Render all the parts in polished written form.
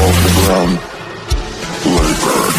off the ground. Let it burn.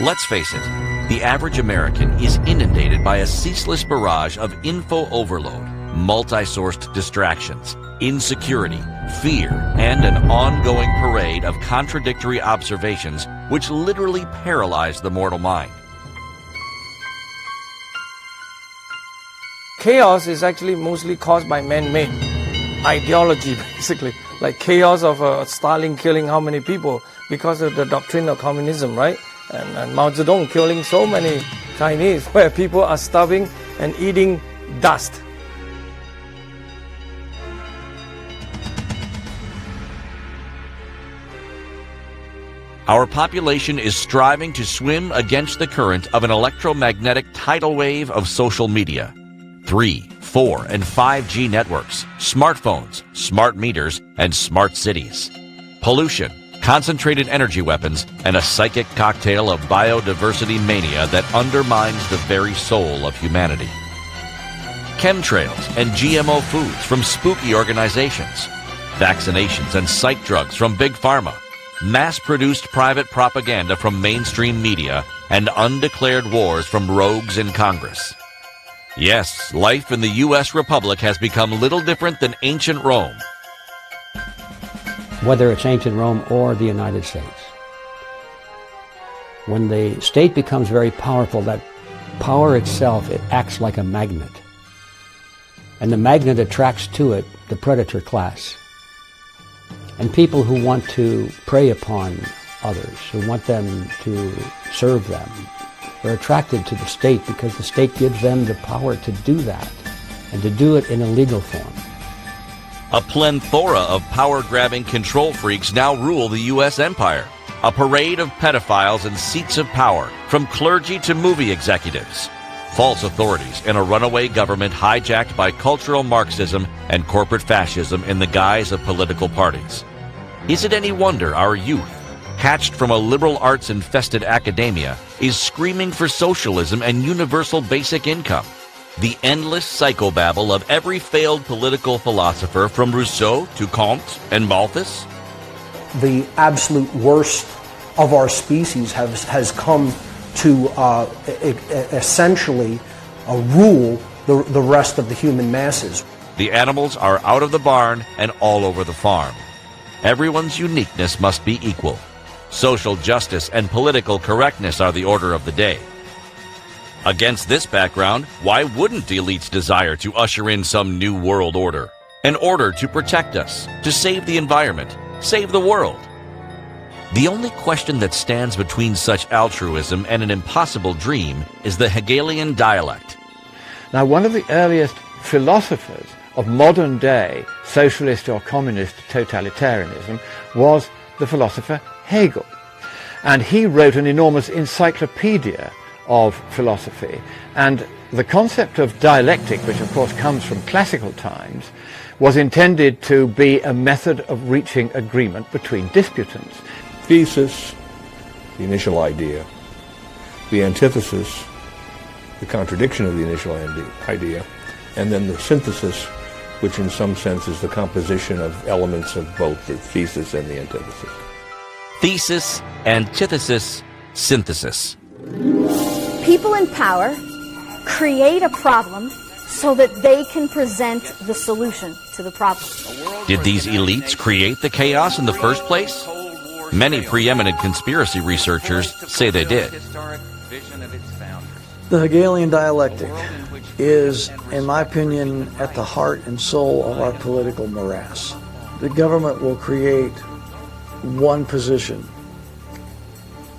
Let's face it, the average American is inundated by a ceaseless barrage of info overload, multi-sourced distractions, insecurity, fear, and an ongoing parade of contradictory observations which literally paralyze the mortal mind. Chaos is actually mostly caused by man-made ideology, basically. Like chaos of Stalin killing how many people because of the doctrine of communism, right? And Mao Zedong killing so many Chinese, where people are starving and eating dust. Our population is striving to swim against the current of an electromagnetic tidal wave of social media. 3, 4, and 5G networks, smartphones, smart meters, and smart cities. Pollution, concentrated energy weapons, and a psychic cocktail of biodiversity mania that undermines the very soul of humanity. Chemtrails and GMO foods from spooky organizations. Vaccinations and psych drugs from Big Pharma. Mass-produced private propaganda from mainstream media, and undeclared wars from rogues in Congress. Yes, life in the U.S. Republic has become little different than ancient Rome. Whether it's ancient Rome or the United States. When the state becomes very powerful, that power itself, it acts like a magnet. And the magnet attracts to it the predator class. And people who want to prey upon others, who want them to serve them, are attracted to the state because the state gives them the power to do that, and to do it in a legal form. A plethora of power-grabbing control freaks now rule the U.S. empire. A parade of pedophiles and seats of power, from clergy to movie executives. False authorities in a runaway government hijacked by cultural Marxism and corporate fascism in the guise of political parties. Is it any wonder our youth, hatched from a liberal arts-infested academia, is screaming for socialism and universal basic income? The endless psychobabble of every failed political philosopher from Rousseau to Comte and Malthus? The absolute worst of our species has come to essentially rule the rest of the human masses. The animals are out of the barn and all over the farm. Everyone's uniqueness must be equal. Social justice and political correctness are the order of the day. Against this background, why wouldn't elites desire to usher in some new world order? An order to protect us, to save the environment, save the world. The only question that stands between such altruism and an impossible dream is the Hegelian dialect. Now, one of the earliest philosophers of modern-day socialist or communist totalitarianism was the philosopher Hegel. And he wrote an enormous encyclopedia of philosophy. And the concept of dialectic, which of course comes from classical times, was intended to be a method of reaching agreement between disputants. Thesis, the initial idea. The antithesis, the contradiction of the initial idea. And then the synthesis, which in some sense is the composition of elements of both the thesis and the antithesis. Thesis, antithesis, synthesis. People in power create a problem so that they can present the solution to the problem. Did these elites create the chaos in the first place? Many preeminent conspiracy researchers say they did. The Hegelian dialectic is, in my opinion, at the heart and soul of our political morass. The government will create one position,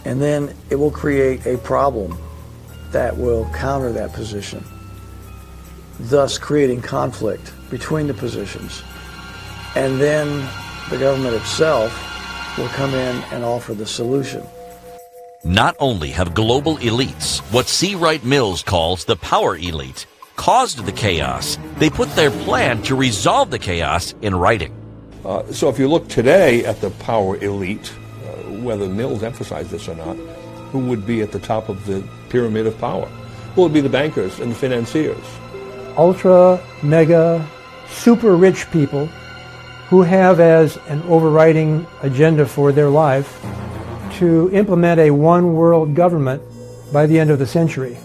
and then it will create a problem that will counter that position, thus creating conflict between the positions. And then the government itself will come in and offer the solution. Not only have global elites, what C. Wright Mills calls the power elite, caused the chaos, they put their plan to resolve the chaos in writing. So if you look today at the power elite, whether Mills emphasized this or not, who would be at the top of the pyramid of power? Well, it would be the bankers and the financiers. Ultra, mega, super rich people who have as an overriding agenda for their life to implement a one-world government by the end of the century.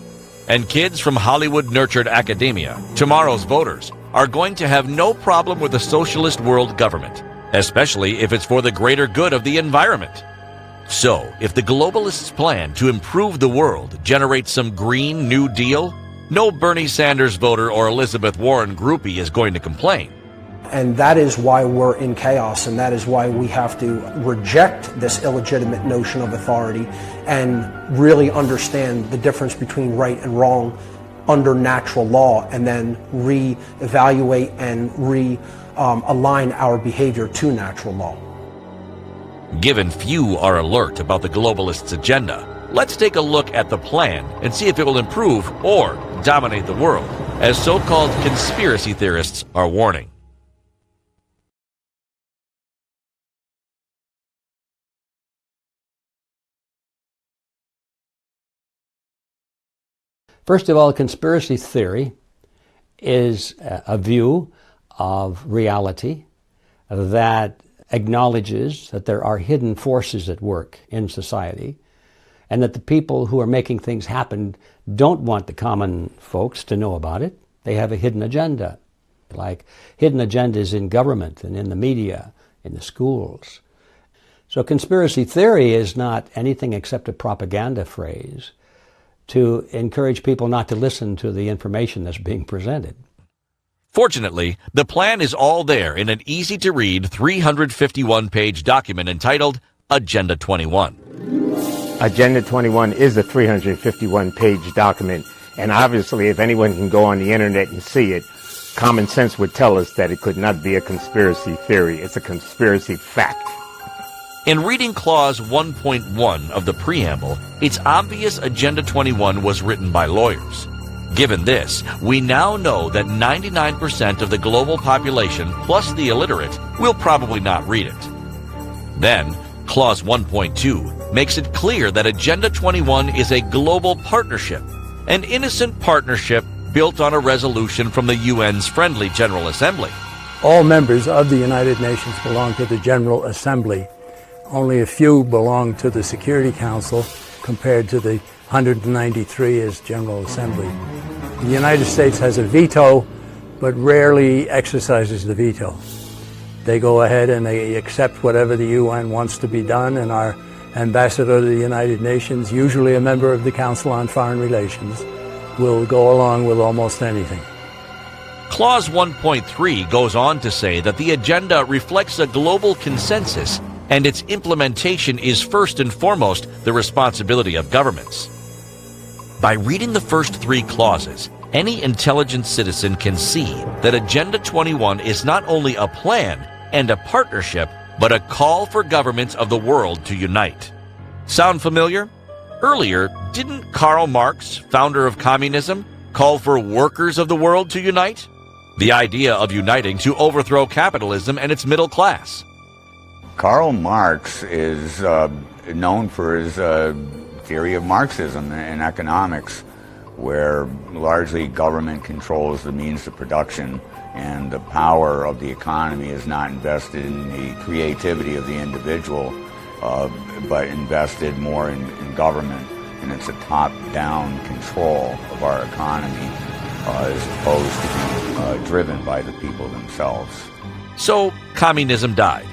And kids from Hollywood-nurtured academia, tomorrow's voters, are going to have no problem with a socialist world government, especially if it's for the greater good of the environment. So, if the globalists' plan to improve the world generates some Green New Deal, no Bernie Sanders voter or Elizabeth Warren groupie is going to complain. And that is why we're in chaos, and that is why we have to reject this illegitimate notion of authority and really understand the difference between right and wrong under natural law, and then re-evaluate and align our behavior to natural law. Given few are alert about the globalists' agenda, let's take a look at the plan and see if it will improve or dominate the world, as so-called conspiracy theorists are warning. First of all, conspiracy theory is a view of reality that acknowledges that there are hidden forces at work in society, and that the people who are making things happen don't want the common folks to know about it. They have a hidden agenda, like hidden agendas in government and in the media, in the schools. So conspiracy theory is not anything except a propaganda phrase to encourage people not to listen to the information that's being presented. Fortunately, the plan is all there in an easy-to-read 351-page document entitled Agenda 21. Agenda 21 is a 351-page document, and obviously if anyone can go on the internet and see it, common sense would tell us that it could not be a conspiracy theory. It's a conspiracy fact. In reading Clause 1.1 of the preamble, it's obvious Agenda 21 was written by lawyers. Given this, we now know that 99% of the global population, plus the illiterate, will probably not read it. Then, Clause 1.2 makes it clear that Agenda 21 is a global partnership, an innocent partnership built on a resolution from the UN's Friendly General Assembly. All members of the United Nations belong to the General Assembly. Only a few belong to the Security Council compared to the 193 as General Assembly. The United States has a veto, but rarely exercises the veto. They go ahead and they accept whatever the UN wants to be done, and our ambassador to the United Nations, usually a member of the Council on Foreign Relations, will go along with almost anything. Clause 1.3 goes on to say that the agenda reflects a global consensus, and its implementation is first and foremost the responsibility of governments. By reading the first three clauses, any intelligent citizen can see that Agenda 21 is not only a plan and a partnership, but a call for governments of the world to unite. Sound familiar? Earlier, didn't Karl Marx, founder of communism, call for workers of the world to unite? The idea of uniting to overthrow capitalism and its middle class. Karl Marx is known for his theory of Marxism and economics, where largely government controls the means of production and the power of the economy is not invested in the creativity of the individual, but invested more in government, and it's a top-down control of our economy as opposed to being driven by the people themselves. So, communism died.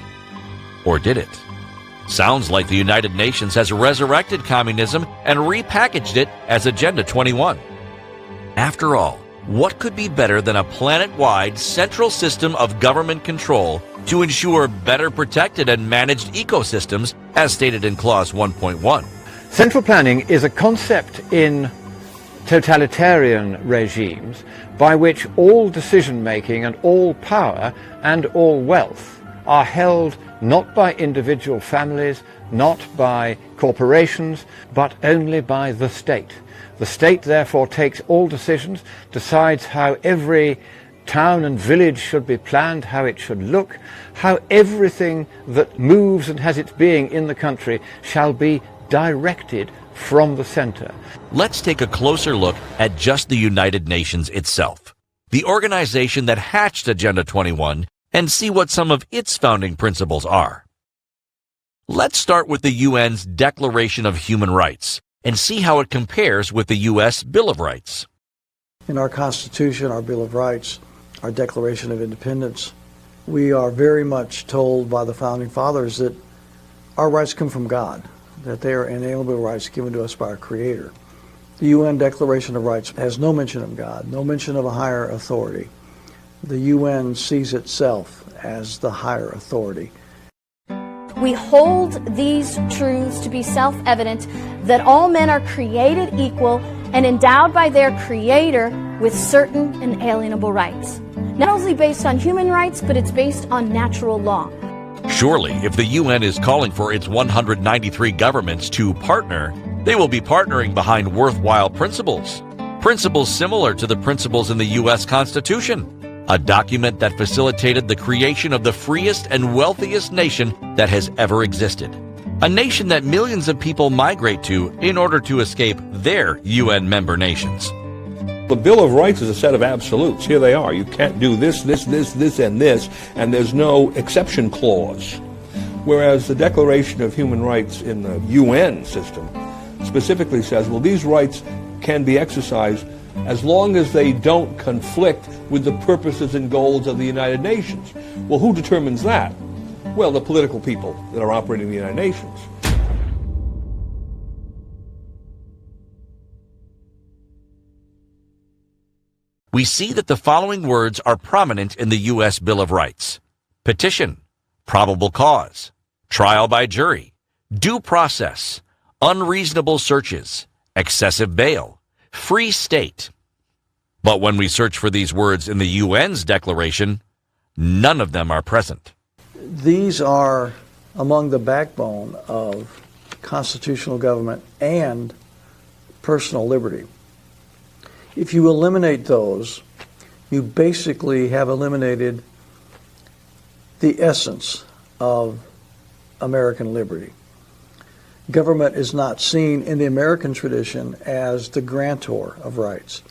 Or did it? Sounds like the United Nations has resurrected communism and repackaged it as Agenda 21. After all, what could be better than a planet-wide central system of government control to ensure better protected and managed ecosystems, as stated in Clause 1.1? Central planning is a concept in totalitarian regimes by which all decision-making and all power and all wealth are held not by individual families, not by corporations, but only by the state. The state therefore takes all decisions, decides how every town and village should be planned, how it should look, how everything that moves and has its being in the country shall be directed from the center. Let's take a closer look at just the United Nations itself, the organization that hatched Agenda 21, and see what some of its founding principles are. Let's start with the UN's Declaration of Human Rights and see how it compares with the U.S. Bill of Rights. In our Constitution, our Bill of Rights, our Declaration of Independence, we are very much told by the Founding Fathers that our rights come from God, that they are inalienable rights given to us by our Creator. The UN Declaration of Rights has no mention of God, no mention of a higher authority. The UN sees itself as the higher authority. We hold these truths to be self-evident, that all men are created equal and endowed by their Creator with certain inalienable rights. Not only based on human rights, but it's based on natural law. Surely, if the UN is calling for its 193 governments to partner, they will be partnering behind worthwhile principles. Principles similar to the principles in the U.S. Constitution, a document that facilitated the creation of the freest and wealthiest nation that has ever existed. A nation that millions of people migrate to in order to escape their UN member nations. The Bill of Rights is a set of absolutes. Here they are. You can't do this, and this, and there's no exception clause. Whereas the Declaration of Human Rights in the UN system specifically says, well, these rights can be exercised as long as they don't conflict with the purposes and goals of the United Nations. Well, who determines that? Well, the political people that are operating the United Nations. We see that the following words are prominent in the U.S. Bill of Rights: petition, probable cause, trial by jury, due process, unreasonable searches, excessive bail, free state. But when we search for these words in the UN's declaration, none of them are present. These are among the backbone of constitutional government and personal liberty. If you eliminate those, you basically have eliminated the essence of American liberty. Government is not seen in the American tradition as the grantor of rights,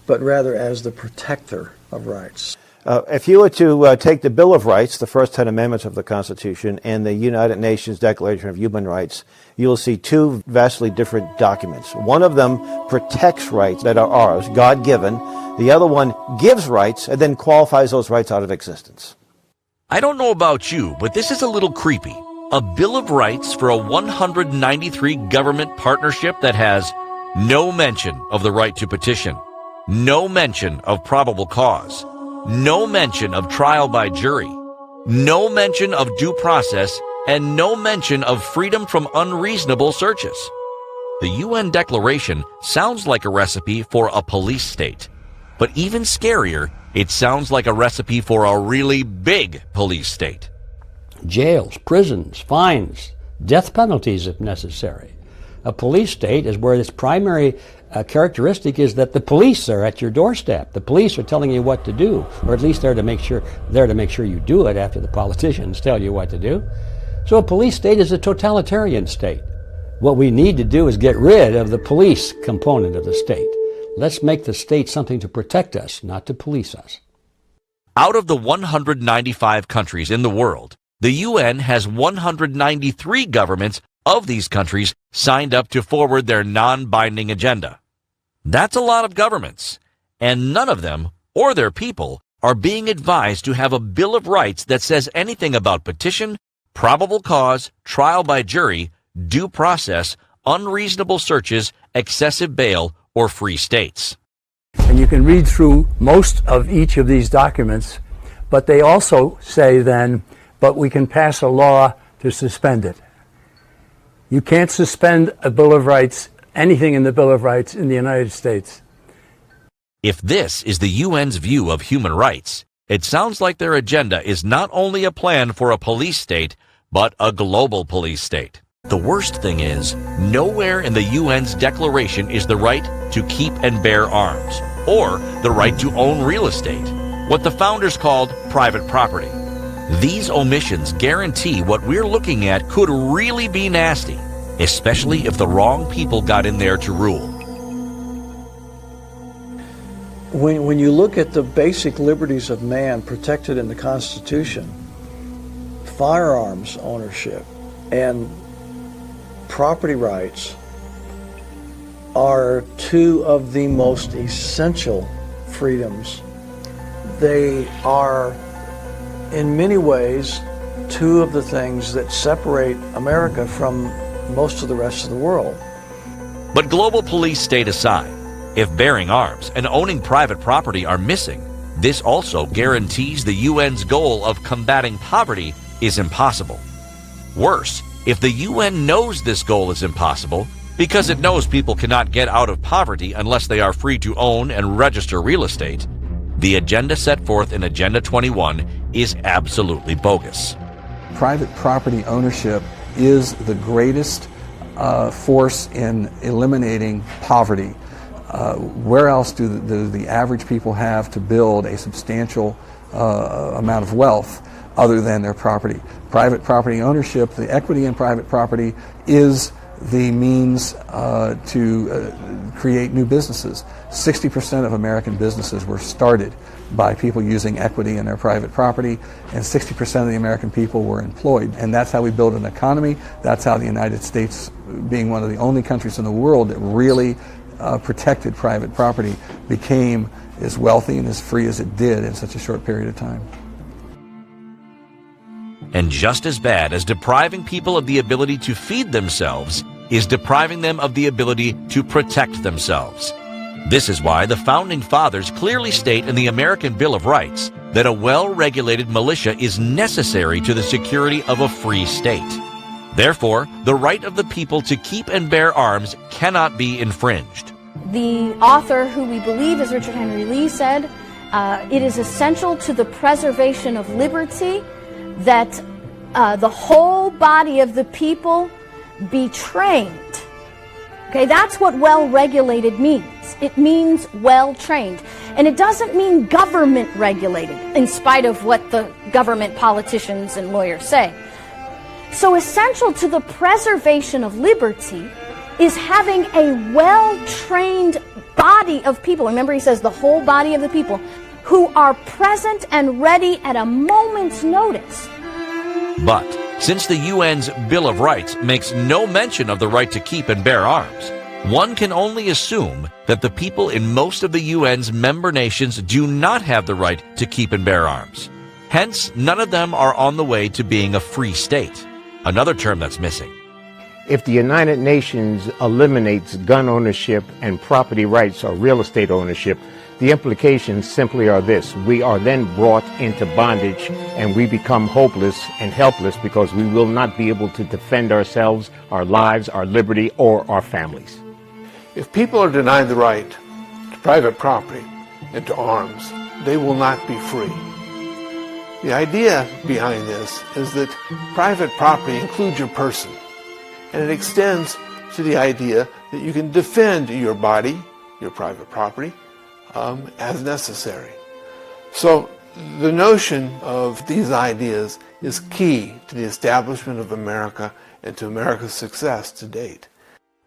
but rather as the protector of rights. If you were to take the Bill of Rights, the first 10 amendments of the Constitution, and the United Nations Declaration of Human Rights, you will see two vastly different documents. One of them protects rights that are ours, God-given. The other one gives rights and then qualifies those rights out of existence. I don't know about you, but this is a little creepy. A Bill of Rights for a 193 government partnership that has no mention of the right to petition, no mention of probable cause, no mention of trial by jury, no mention of due process, and no mention of freedom from unreasonable searches. The UN Declaration sounds like a recipe for a police state, But even scarier, it sounds like a recipe for a really big police state. Jails, prisons, fines, death penalties if necessary. A police state is where its primary characteristic is that the police are at your doorstep. The police are telling you what to do, or at least they're to make sure you do it after the politicians tell you what to do. So a police state is a totalitarian state. What we need to do is get rid of the police component of the state. Let's make the state something to protect us, not to police us. Out of the 195 countries in the world, the UN has 193 governments of these countries signed up to forward their non-binding agenda. That's a lot of governments, and none of them, or their people, are being advised to have a Bill of Rights that says anything about petition, probable cause, trial by jury, due process, unreasonable searches, excessive bail, or free states. And you can read through most of each of these documents, but they also say then, but we can pass a law to suspend it. You can't suspend a Bill of Rights, anything in the Bill of Rights in the United States. If this is the UN's view of human rights, it sounds like their agenda is not only a plan for a police state, but a global police state. The worst thing is, nowhere in the UN's declaration is the right to keep and bear arms, or the right to own real estate, what the founders called private property. These omissions guarantee what we're looking at could really be nasty, especially if the wrong people got in there to rule. When you look at the basic liberties of man protected in the Constitution, firearms ownership and property rights are two of the most essential freedoms. They are, in many ways, two of the things that separate America from most of the rest of the world. But global police state aside, if bearing arms and owning private property are missing, this also guarantees the UN's goal of combating poverty is impossible. Worse, if the UN knows this goal is impossible, because it knows people cannot get out of poverty unless they are free to own and register real estate, the agenda set forth in Agenda 21 is absolutely bogus. Private property ownership is the greatest force in eliminating poverty. Where else do the average people have to build a substantial amount of wealth other than their property? Private property ownership, the equity in private property, is the means to create new businesses. 60% of American businesses were started by people using equity in their private property, and 60% of the American people were employed. And that's how we build an economy. That's how the United States, being one of the only countries in the world that really protected private property, became as wealthy and as free as it did in such a short period of time. And just as bad as depriving people of the ability to feed themselves is depriving them of the ability to protect themselves. This is why the Founding Fathers clearly state in the American Bill of Rights that a well-regulated militia is necessary to the security of a free state. Therefore, the right of the people to keep and bear arms cannot be infringed. The author, who we believe is Richard Henry Lee, said, it is essential to the preservation of liberty that the whole body of the people be trained. Okay, that's what well-regulated means. It means well-trained. And it doesn't mean government-regulated, in spite of what the government politicians and lawyers say. So essential to the preservation of liberty is having a well-trained body of people. Remember, he says the whole body of the people who are present and ready at a moment's notice. But since the UN's Bill of Rights makes no mention of the right to keep and bear arms, one can only assume that the people in most of the UN's member nations do not have the right to keep and bear arms. Hence, none of them are on the way to being a free state, another term that's missing. If the United Nations eliminates gun ownership and property rights or real estate ownership, the implications simply are this: we are then brought into bondage and we become hopeless and helpless because we will not be able to defend ourselves, our lives, our liberty, or our families. If people are denied the right to private property, into arms, they will not be free. The idea behind this is that private property includes your person, and it extends to the idea that you can defend your body, your private property, as necessary. So the notion of these ideas is key to the establishment of America and to America's success to date.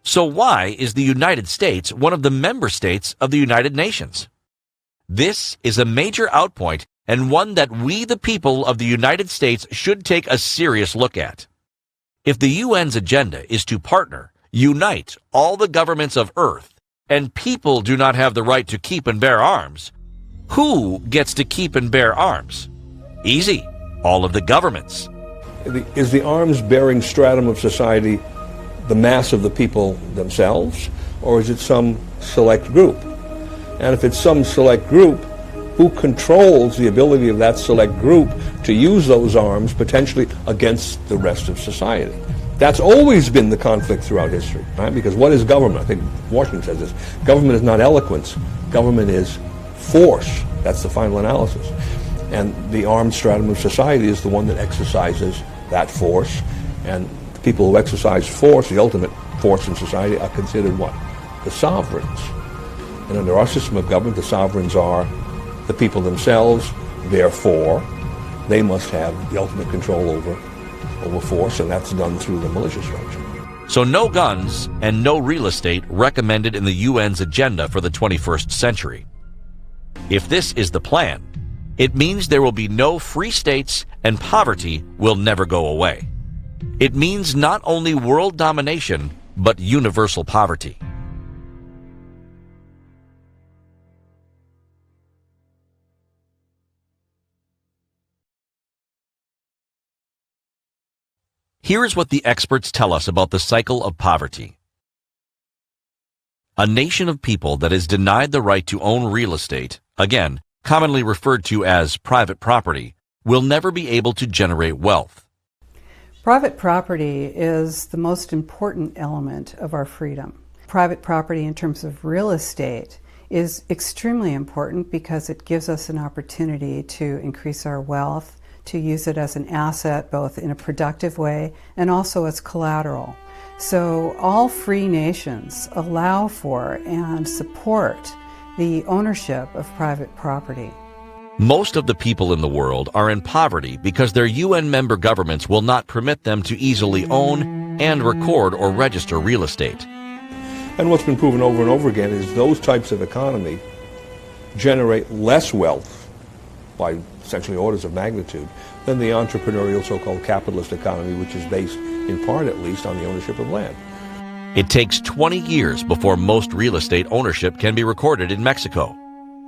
So why is the United States one of the member states of the United Nations? This is a major outpoint and one that we, the people of the United States, should take a serious look at. If the UN's agenda is to partner, unite all the governments of Earth, and people do not have the right to keep and bear arms, who gets to keep and bear arms? Easy, all of the governments. Is the arms-bearing stratum of society the mass of the people themselves, or is it some select group? And if it's some select group, who controls the ability of that select group to use those arms potentially against the rest of society? That's always been the conflict throughout history, right? Because what is government? I think Washington says this. Government is not eloquence. Government is force. That's the final analysis. And the armed stratum of society is the one that exercises that force. And the people who exercise force, the ultimate force in society, are considered what? The sovereigns. And under our system of government, the sovereigns are the people themselves. Therefore, they must have the ultimate control over force, and that's done through the militia structure. So no guns and no real estate recommended in the UN's agenda for the 21st century. If this is the plan, it means there will be no free states and poverty will never go away. It means not only world domination, but universal poverty. Here is what the experts tell us about the cycle of poverty. A nation of people that is denied the right to own real estate, again, commonly referred to as private property, will never be able to generate wealth. Private property is the most important element of our freedom. Private property in terms of real estate is extremely important because it gives us an opportunity to increase our wealth, to use it as an asset both in a productive way and also as collateral. So all free nations allow for and support the ownership of private property. Most of the people in the world are in poverty because their UN member governments will not permit them to easily own and record or register real estate. And what's been proven over and over again is those types of economy generate less wealth by essentially orders of magnitude than the entrepreneurial so-called capitalist economy, which is based, in part at least, on the ownership of land. It takes 20 years before most real estate ownership can be recorded in Mexico.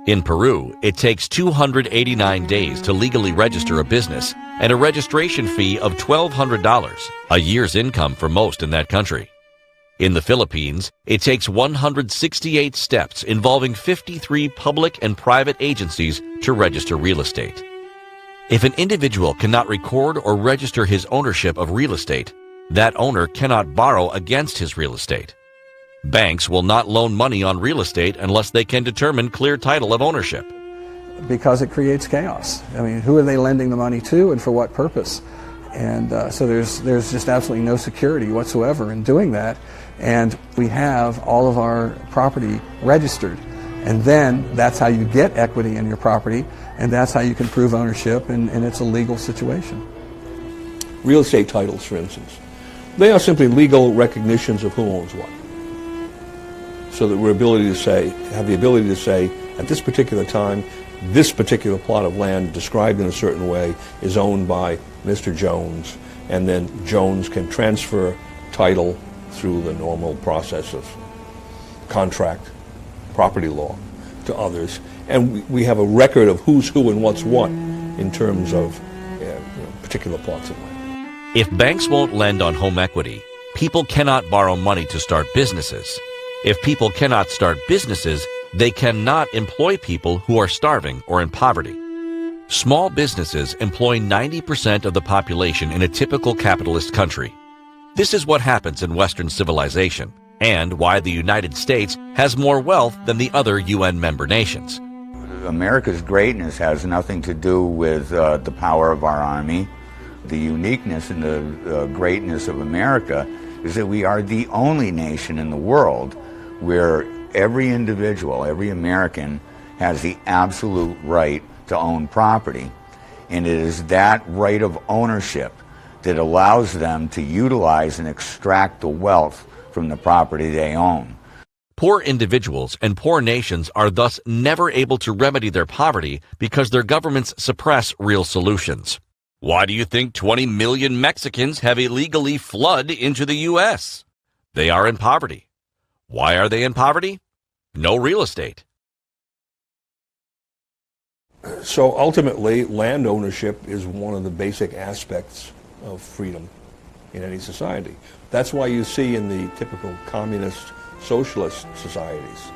In Peru, it takes 289 days to legally register a business and a registration fee of $1,200, a year's income for most in that country. In the Philippines, it takes 168 steps involving 53 public and private agencies to register real estate. If an individual cannot record or register his ownership of real estate, that owner cannot borrow against his real estate. Banks will not loan money on real estate unless they can determine clear title of ownership. Because it creates chaos. I mean, who are they lending the money to and for what purpose? And so there's just absolutely no security whatsoever in doing that. And we have all of our property registered. And then that's how you get equity in your property, and that's how you can prove ownership, and it's a legal situation. Real estate titles, for instance, they are simply legal recognitions of who owns what. So that we're have the ability to say, at this particular time, this particular plot of land described in a certain way is owned by Mr. Jones, and then Jones can transfer title through the normal process of contract, property law, to others. And we have a record of who's who and what's what in terms of particular plots of land. If banks won't lend on home equity, people cannot borrow money to start businesses. If people cannot start businesses, they cannot employ people who are starving or in poverty. Small businesses employ 90% of the population in a typical capitalist country. This is what happens in Western civilization, and why the United States has more wealth than the other UN member nations. America's greatness has nothing to do with the power of our army. The uniqueness and the greatness of America is that we are the only nation in the world where every individual, every American, has the absolute right to own property. And it is that right of ownership that allows them to utilize and extract the wealth from the property they own. Poor individuals and poor nations are thus never able to remedy their poverty because their governments suppress real solutions. Why do you think 20 million Mexicans have illegally flooded into the U.S.? They are in poverty. Why are they in poverty? No real estate. So ultimately, land ownership is one of the basic aspects of freedom in any society. That's why you see in the typical communist, socialist societies,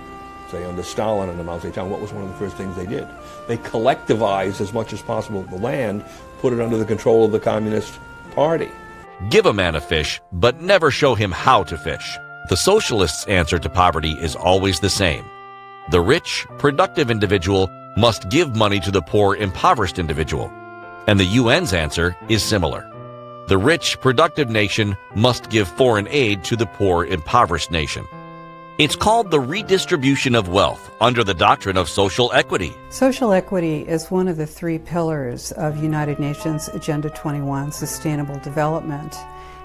say under Stalin and Mao Zedong, what was one of the first things they did? They collectivized as much as possible the land, put it under the control of the Communist Party. Give a man a fish, but never show him how to fish. The socialists' answer to poverty is always the same. The rich, productive individual must give money to the poor, impoverished individual. And the UN's answer is similar. The rich, productive nation must give foreign aid to the poor, impoverished nation. It's called the redistribution of wealth under the doctrine of social equity. Social equity is one of the three pillars of United Nations Agenda 21, Sustainable Development.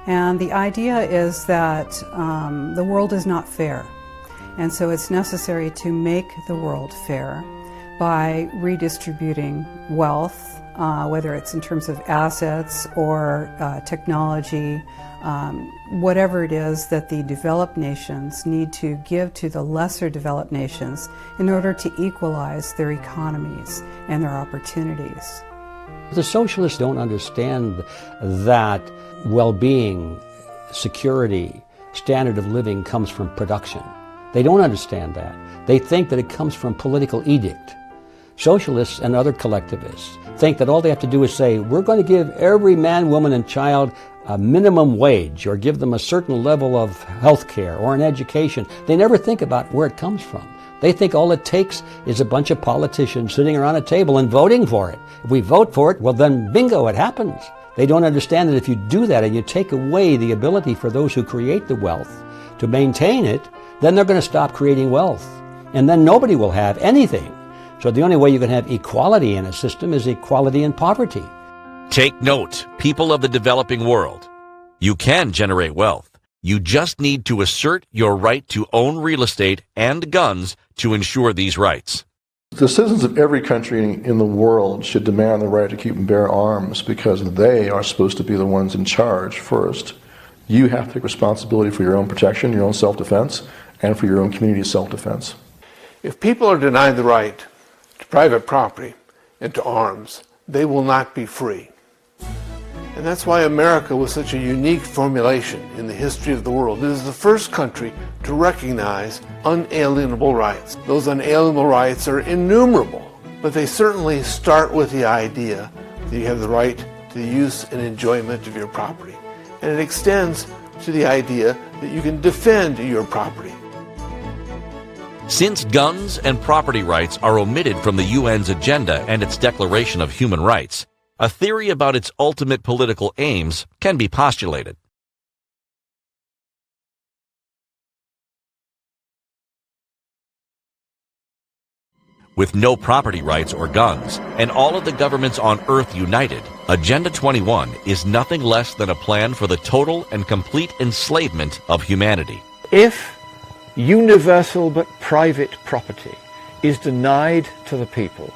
And the idea is that the world is not fair. And so it's necessary to make the world fair by redistributing wealth, whether it's in terms of assets or technology, whatever it is that the developed nations need to give to the lesser developed nations in order to equalize their economies and their opportunities. The socialists don't understand that well-being, security, standard of living comes from production. They don't understand that. They think that it comes from political edict. Socialists and other collectivists think that all they have to do is say, we're going to give every man, woman, and child a minimum wage or give them a certain level of health care or an education. They never think about where it comes from. They think all it takes is a bunch of politicians sitting around a table and voting for it. If we vote for it, well then bingo, it happens. They don't understand that if you do that and you take away the ability for those who create the wealth to maintain it, then they're going to stop creating wealth. And then nobody will have anything. So the only way you can have equality in a system is equality in poverty. Take note, people of the developing world. You can generate wealth. You just need to assert your right to own real estate and guns to ensure these rights. The citizens of every country in the world should demand the right to keep and bear arms because they are supposed to be the ones in charge first. You have to take responsibility for your own protection, your own self-defense, and for your own community self-defense. If people are denied the right to private property and to arms, they will not be free. And that's why America was such a unique formulation in the history of the world. It is the first country to recognize unalienable rights. Those unalienable rights are innumerable, but they certainly start with the idea that you have the right to the use and enjoyment of your property. And it extends to the idea that you can defend your property. Since guns and property rights are omitted from the UN's agenda and its Declaration of Human Rights, a theory about its ultimate political aims can be postulated. With no property rights or guns, and all of the governments on Earth united, Agenda 21 is nothing less than a plan for the total and complete enslavement of humanity. If universal but private property is denied to the people,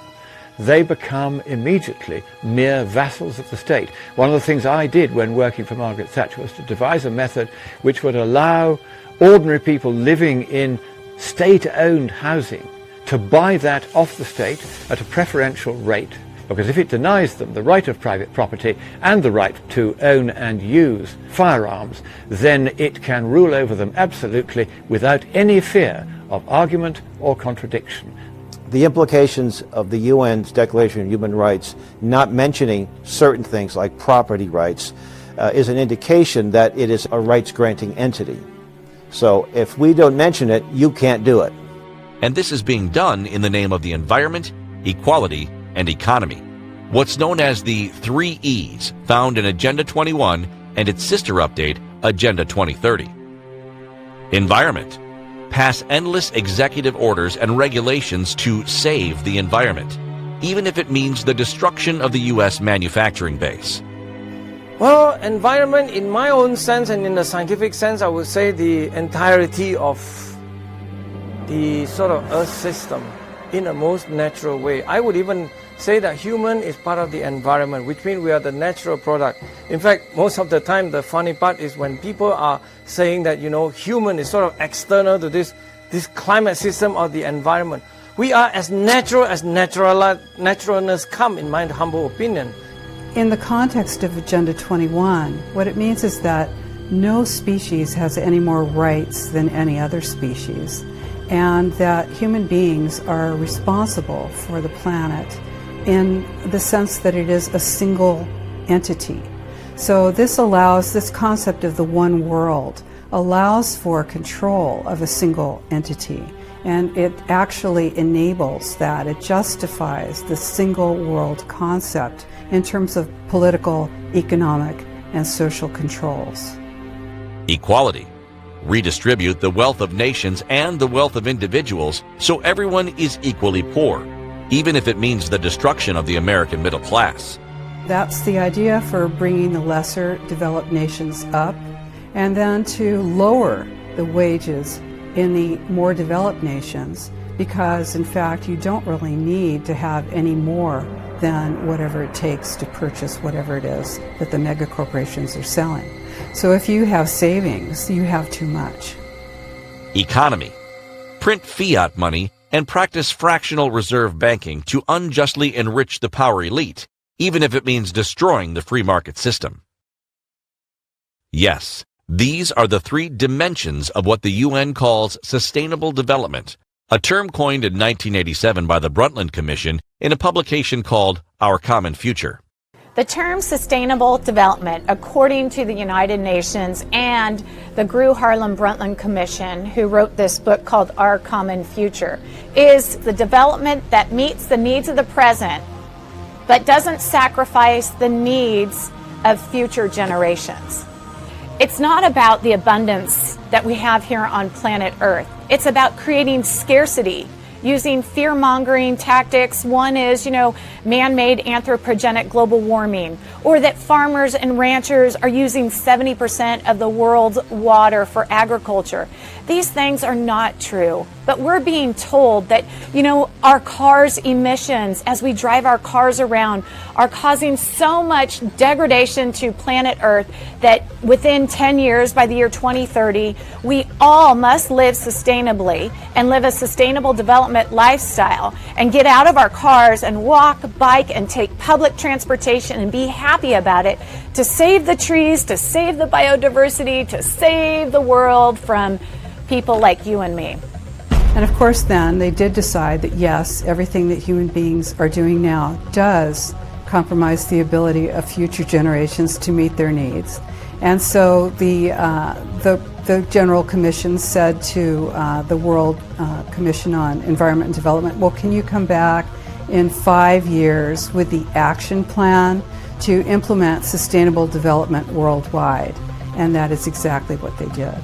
they become immediately mere vassals of the state. One of the things I did when working for Margaret Thatcher was to devise a method which would allow ordinary people living in state-owned housing to buy that off the state at a preferential rate. Because if it denies them the right of private property and the right to own and use firearms, then it can rule over them absolutely without any fear of argument or contradiction. The implications of the UN's Declaration of Human Rights not mentioning certain things like property rights is an indication that it is a rights-granting entity. So if we don't mention it, you can't do it. And this is being done in the name of the environment equality, and economy. What's known as the 3 E's, found in Agenda 21 and its sister update, Agenda 2030. Environment. Pass endless executive orders and regulations to save the environment, even if it means the destruction of the U.S. manufacturing base. Well, environment in my own sense and in the scientific sense, I would say the entirety of the sort of Earth system in the most natural way. I would even say that human is part of the environment, which means we are the natural product. In fact, most of the time, the funny part is when people are saying that, human is sort of external to this climate system or the environment. We are as natural as naturalness come, in my humble opinion. In the context of Agenda 21, what it means is that no species has any more rights than any other species, and that human beings are responsible for the planet in the sense that it is a single entity. So this concept of the one world allows for control of a single entity, and it actually enables that. It justifies the single world concept in terms of political, economic, and social controls. Equality. Redistribute the wealth of nations and the wealth of individuals so everyone is equally poor, even if it means the destruction of the American middle class. That's the idea for bringing the lesser developed nations up, and then to lower the wages in the more developed nations, because in fact you don't really need to have any more than whatever it takes to purchase whatever it is that the mega corporations are selling. So if you have savings, you have too much. Economy. Print fiat money and practice fractional reserve banking to unjustly enrich the power elite, even if it means destroying the free market system. Yes, these are the 3 dimensions of what the UN calls sustainable development, a term coined in 1987 by the Brundtland Commission in a publication called Our Common Future. The term sustainable development, according to the United Nations and the Gru Harlem Brundtland Commission, who wrote this book called Our Common Future, is the development that meets the needs of the present, but doesn't sacrifice the needs of future generations. It's not about the abundance that we have here on planet Earth. It's about creating scarcity using fear-mongering tactics. One is, man-made anthropogenic global warming, or that farmers and ranchers are using 70% of the world's water for agriculture. These things are not true, but we're being told that, our cars' emissions as we drive our cars around are causing so much degradation to planet Earth that within 10 years, by the year 2030, we all must live sustainably and live a sustainable development lifestyle and get out of our cars and walk, bike, and take public transportation and be happy about it to save the trees, to save the biodiversity, to save the world from people like you and me. And of course then they did decide that yes, everything that human beings are doing now does compromise the ability of future generations to meet their needs. And so the General Commission said to the World Commission on Environment and Development, well, can you come back in 5 years with the action plan to implement sustainable development worldwide? And that is exactly what they did.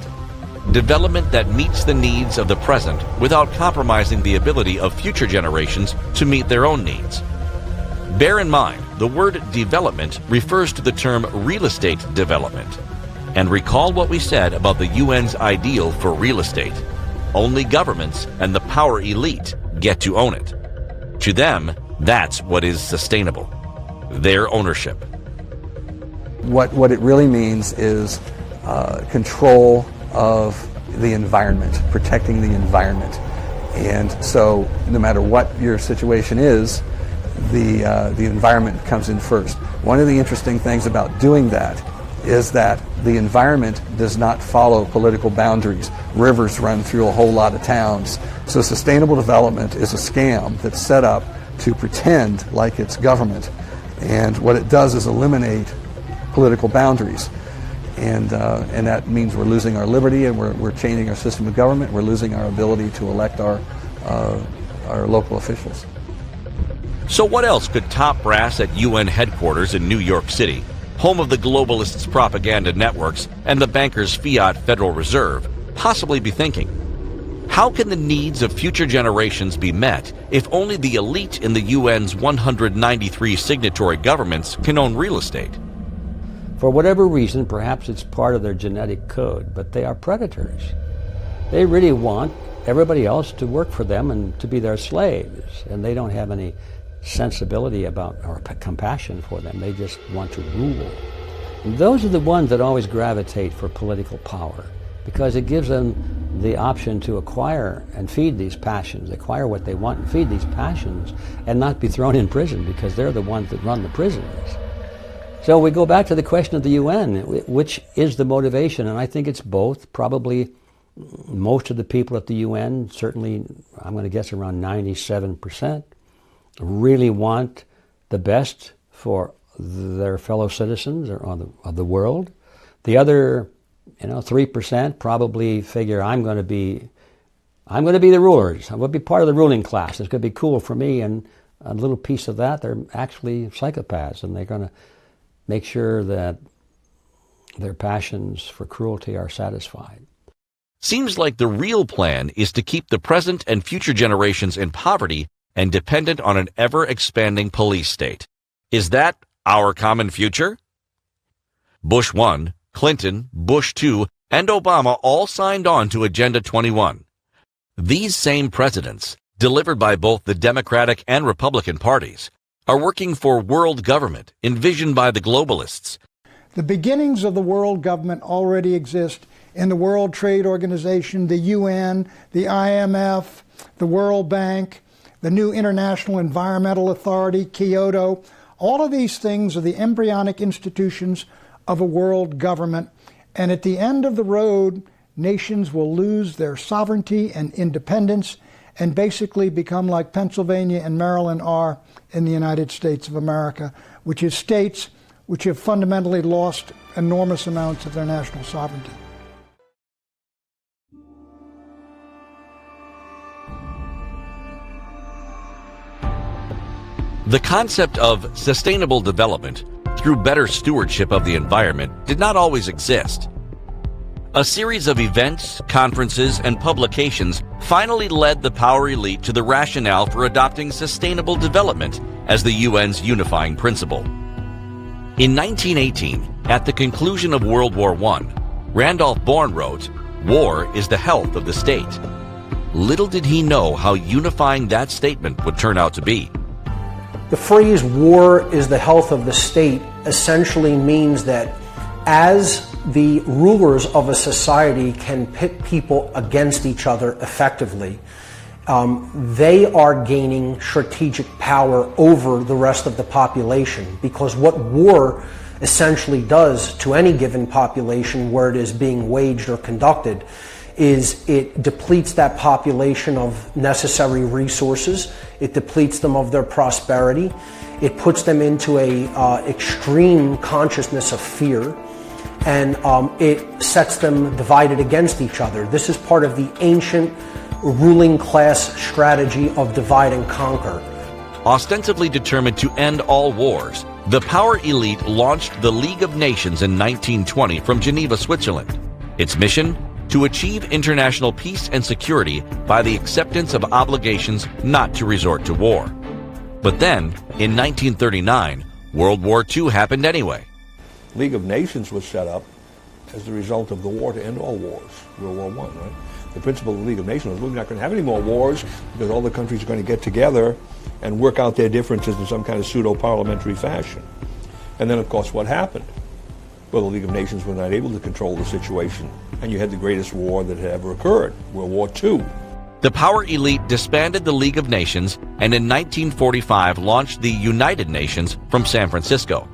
Development that meets the needs of the present without compromising the ability of future generations to meet their own needs. Bear in mind, the word development refers to the term real estate development. And recall what we said about the UN's ideal for real estate. Only governments and the power elite get to own it. To them, that's what is sustainable. Their ownership. What it really means is control of the environment, protecting the environment. And so no matter what your situation is, the environment comes in first. One of the interesting things about doing that is that the environment does not follow political boundaries. Rivers run through a whole lot of towns. So sustainable development is a scam that's set up to pretend like it's government. And what it does is eliminate political boundaries. And that means we're losing our liberty, and we're changing our system of government. We're losing our ability to elect our local officials. So what else could top brass at UN headquarters in New York City, home of the globalists' propaganda networks and the bankers' fiat Federal Reserve, possibly be thinking? How can the needs of future generations be met if only the elite in the UN's 193 signatory governments can own real estate? For whatever reason, perhaps it's part of their genetic code, but they are predators. They really want everybody else to work for them and to be their slaves, and they don't have any sensibility about or compassion for them. They just want to rule. And those are the ones that always gravitate for political power, because it gives them the option to acquire and feed these passions, acquire what they want and feed these passions, and not be thrown in prison, because they're the ones that run the prisons. So we go back to the question of the UN, which is the motivation, and I think it's both. Probably most of the people at the UN, certainly I'm going to guess around 97%, really want the best for their fellow citizens of the world. The other 3% probably figure I'm going to be the rulers. I'm going to be part of the ruling class. It's going to be cool for me, and a little piece of that, they're actually psychopaths, and they're going to make sure that their passions for cruelty are satisfied. Seems like the real plan is to keep the present and future generations in poverty and dependent on an ever-expanding police state. Is that our common future? Bush 1, Clinton, Bush 2, and Obama all signed on to Agenda 21. These same presidents, delivered by both the Democratic and Republican parties, are working for world government envisioned by the globalists. The beginnings of the world government already exist in the World Trade Organization, the UN, the IMF, the World Bank, the new International Environmental Authority, Kyoto. All of these things are the embryonic institutions of a world government, and at the end of the road, nations will lose their sovereignty and independence and basically become like Pennsylvania and Maryland are in the United States of America, which is states which have fundamentally lost enormous amounts of their national sovereignty. The concept of sustainable development through better stewardship of the environment did not always exist. A series of events, conferences, and publications finally led the power elite to the rationale for adopting sustainable development as the UN's unifying principle. In 1918, at the conclusion of World War I, Randolph Bourne wrote, "War is the health of the state." Little did he know how unifying that statement would turn out to be. The phrase "war is the health of the state" essentially means that as the rulers of a society can pit people against each other effectively, they are gaining strategic power over the rest of the population, because what war essentially does to any given population where it is being waged or conducted is it depletes that population of necessary resources, it depletes them of their prosperity, it puts them into a extreme consciousness of fear, and it sets them divided against each other. This is part of the ancient ruling class strategy of divide and conquer. Ostensibly determined to end all wars, the power elite launched the League of Nations in 1920 from Geneva, Switzerland. Its mission? To achieve international peace and security by the acceptance of obligations not to resort to war. But then, in 1939, World War II happened anyway. League of Nations was set up as the result of the war to end all wars, World War I, right? The principle of the League of Nations was we're not going to have any more wars because all the countries are going to get together and work out their differences in some kind of pseudo-parliamentary fashion. And then, of course, what happened? Well, the League of Nations were not able to control the situation, and you had the greatest war that had ever occurred, World War II. The power elite disbanded the League of Nations and in 1945 launched the United Nations from San Francisco.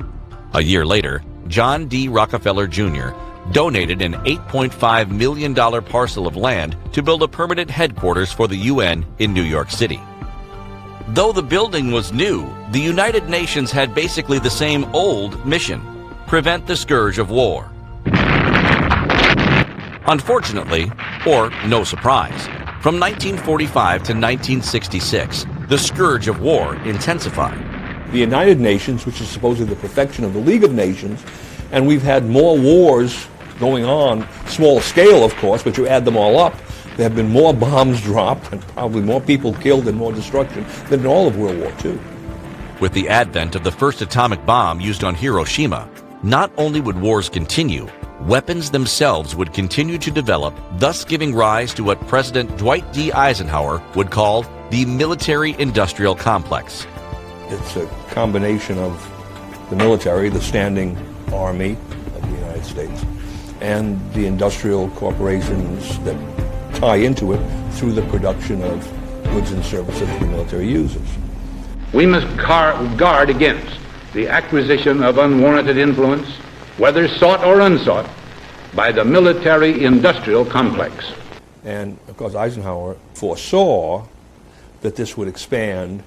A year later, John D. Rockefeller Jr. donated an $8.5 million parcel of land to build a permanent headquarters for the UN in New York City. Though the building was new, the United Nations had basically the same old mission: prevent the scourge of war. Unfortunately, or no surprise, from 1945 to 1966, the scourge of war intensified. The United Nations, which is supposedly the perfection of the League of Nations, and we've had more wars going on, small scale of course, but you add them all up, there have been more bombs dropped and probably more people killed and more destruction than in all of World War II. With the advent of the first atomic bomb used on Hiroshima, not only would wars continue, weapons themselves would continue to develop, thus giving rise to what President Dwight D. Eisenhower would call the military-industrial complex. It's a combination of the military, the standing army of the United States, and the industrial corporations that tie into it through the production of goods and services the military uses. We must guard against the acquisition of unwarranted influence, whether sought or unsought, by the military-industrial complex. And of course Eisenhower foresaw that this would expand,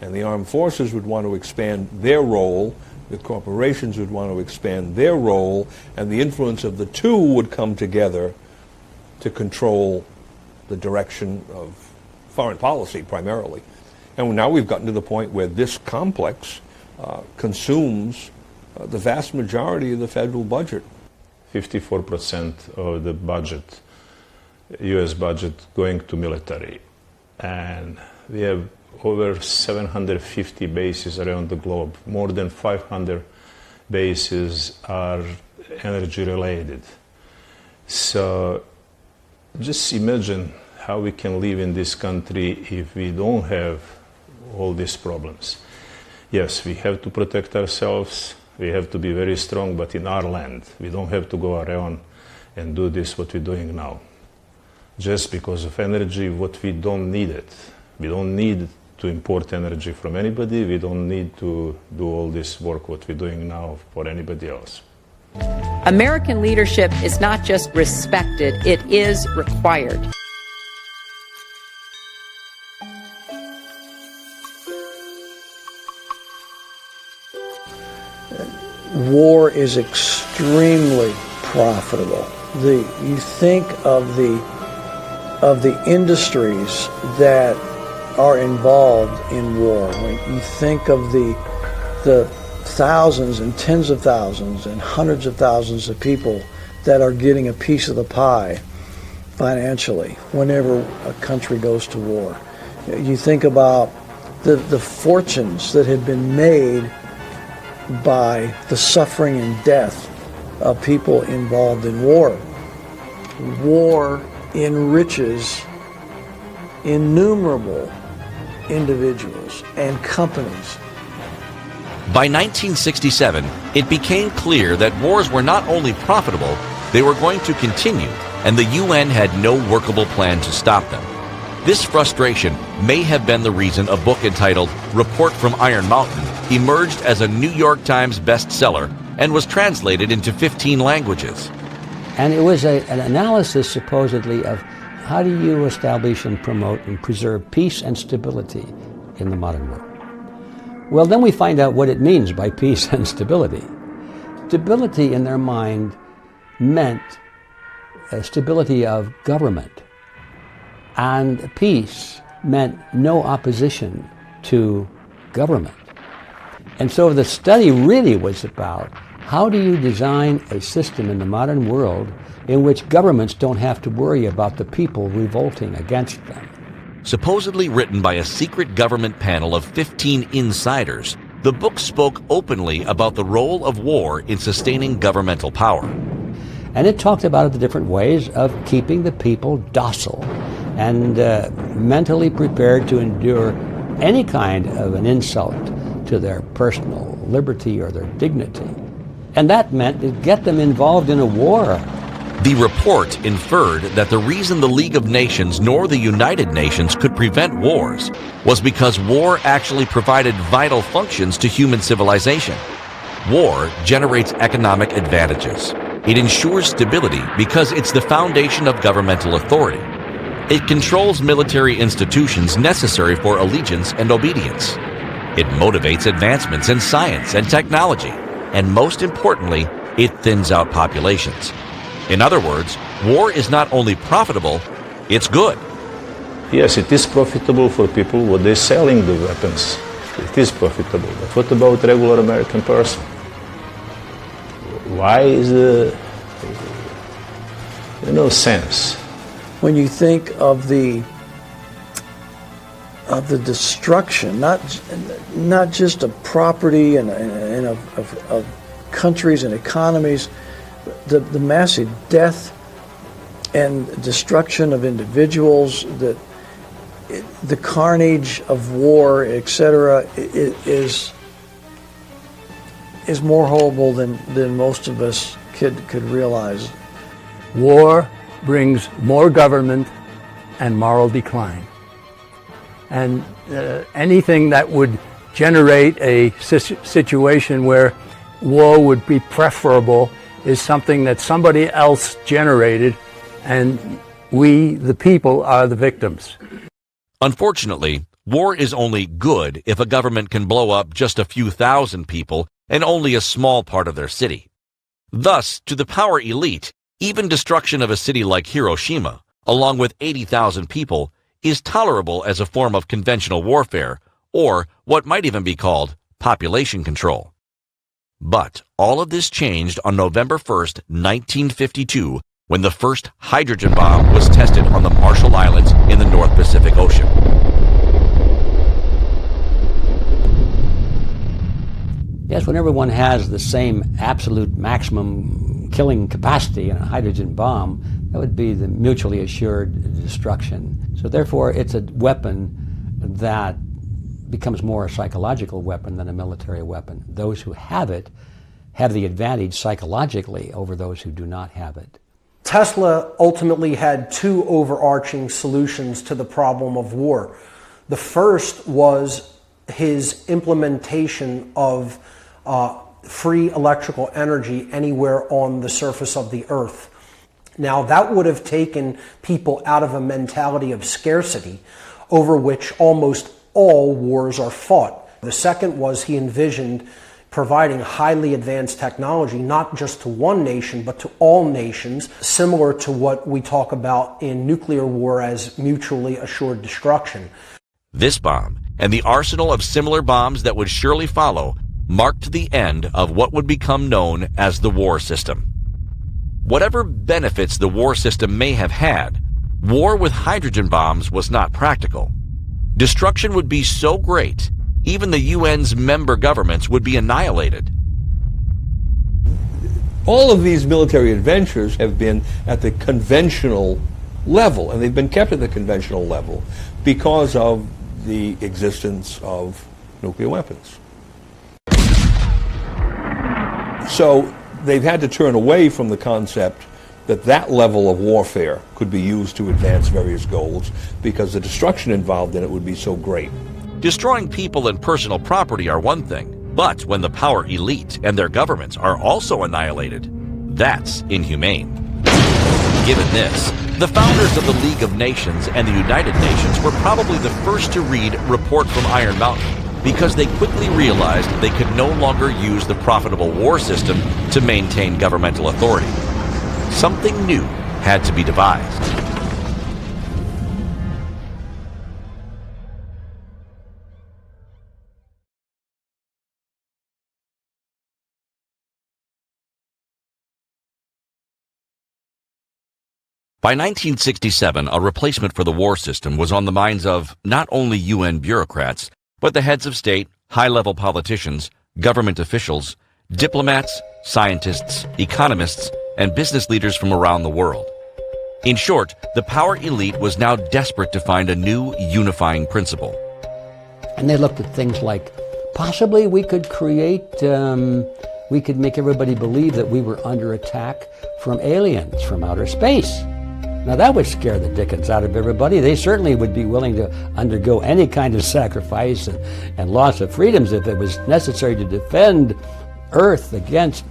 and the armed forces would want to expand their role, the corporations would want to expand their role, and the influence of the two would come together to control the direction of foreign policy primarily. And now we've gotten to the point where this complex consumes the vast majority of the federal budget. 54% of the budget, U.S. budget, going to military. And we have over 750 bases around the globe. More than 500 bases are energy related. So just imagine how we can live in this country if we don't have all these problems. Yes, we have to protect ourselves, we have to be very strong, but in our land. We don't have to go around and do this what we're doing now. Just because of energy, what we don't need it. We don't need to import energy from anybody. We don't need to do all this work what we're doing now for anybody else. American leadership is not just respected, it is required. War is extremely profitable. You think of the industries that are involved in war. When you think of the thousands and tens of thousands and hundreds of thousands of people that are getting a piece of the pie financially whenever a country goes to war. You think about the fortunes that have been made by the suffering and death of people involved in war. War enriches innumerable individuals and companies. By 1967, it became clear that wars were not only profitable, they were going to continue, and the UN had no workable plan to stop them. This frustration may have been the reason a book entitled Report from Iron Mountain emerged as a New York Times bestseller and was translated into 15 languages. And it was an analysis, supposedly, of how do you establish and promote and preserve peace and stability in the modern world. Well, then we find out what it means by peace and stability. Stability in their mind meant stability of government, and peace meant no opposition to government. And so the study really was about how do you design a system in the modern world in which governments don't have to worry about the people revolting against them. Supposedly written by a secret government panel of 15 insiders, the book spoke openly about the role of war in sustaining governmental power. And it talked about the different ways of keeping the people docile and mentally prepared to endure any kind of an insult to their personal liberty or their dignity. And that meant to get them involved in a war. The report inferred that the reason the League of Nations nor the United Nations could prevent wars was because war actually provided vital functions to human civilization. War generates economic advantages. It ensures stability because it's the foundation of governmental authority. It controls military institutions necessary for allegiance and obedience. It motivates advancements in science and technology. And most importantly, it thins out populations. In other words, war is not only profitable, it's good. Yes, it is profitable for people what they're selling the weapons. It is profitable. But what about regular American person? Why is there no sense? When you think of the destruction, not just of property and of countries and economies, the massive death and destruction of individuals, the carnage of war, etc., is more horrible than most of us could realize. War brings more government and moral decline. And anything that would generate a situation where war would be preferable is something that somebody else generated, and we, the people, are the victims. Unfortunately, war is only good if a government can blow up just a few thousand people and only a small part of their city. Thus, to the power elite, even destruction of a city like Hiroshima, along with 80,000 people, is tolerable as a form of conventional warfare, or what might even be called population control. But all of this changed on November 1st, 1952, when the first hydrogen bomb was tested on the Marshall Islands in the North Pacific Ocean. Yes, when everyone has the same absolute maximum killing capacity in a hydrogen bomb, that would be the mutually assured destruction. So therefore, it's a weapon that becomes more a psychological weapon than a military weapon. Those who have it have the advantage psychologically over those who do not have it. Tesla ultimately had two overarching solutions to the problem of war. The first was his implementation of free electrical energy anywhere on the surface of the earth. Now, that would have taken people out of a mentality of scarcity over which almost all wars are fought. The second was he envisioned providing highly advanced technology, not just to one nation, but to all nations, similar to what we talk about in nuclear war as mutually assured destruction. This bomb, and the arsenal of similar bombs that would surely follow, marked the end of what would become known as the war system. Whatever benefits the war system may have had, war with hydrogen bombs was not practical. Destruction would be so great, even the UN's member governments would be annihilated. All of these military adventures have been at the conventional level, and they've been kept at the conventional level because of the existence of nuclear weapons. So they've had to turn away from the concept that that level of warfare could be used to advance various goals because the destruction involved in it would be so great. Destroying people and personal property are one thing, but when the power elite and their governments are also annihilated, that's inhumane. Given this, the founders of the League of Nations and the United Nations were probably the first to read Report from Iron Mountain because they quickly realized they could no longer use the profitable war system to maintain governmental authority. Something new had to be devised. By 1967, a replacement for the war system was on the minds of not only UN bureaucrats, but the heads of state, high-level politicians, government officials, diplomats, scientists, economists, and business leaders from around the world. In short, the power elite was now desperate to find a new unifying principle. And they looked at things like, possibly we could create, we could make everybody believe that we were under attack from aliens from outer space. Now that would scare the dickens out of everybody. They certainly would be willing to undergo any kind of sacrifice and loss of freedoms if it was necessary to defend Earth against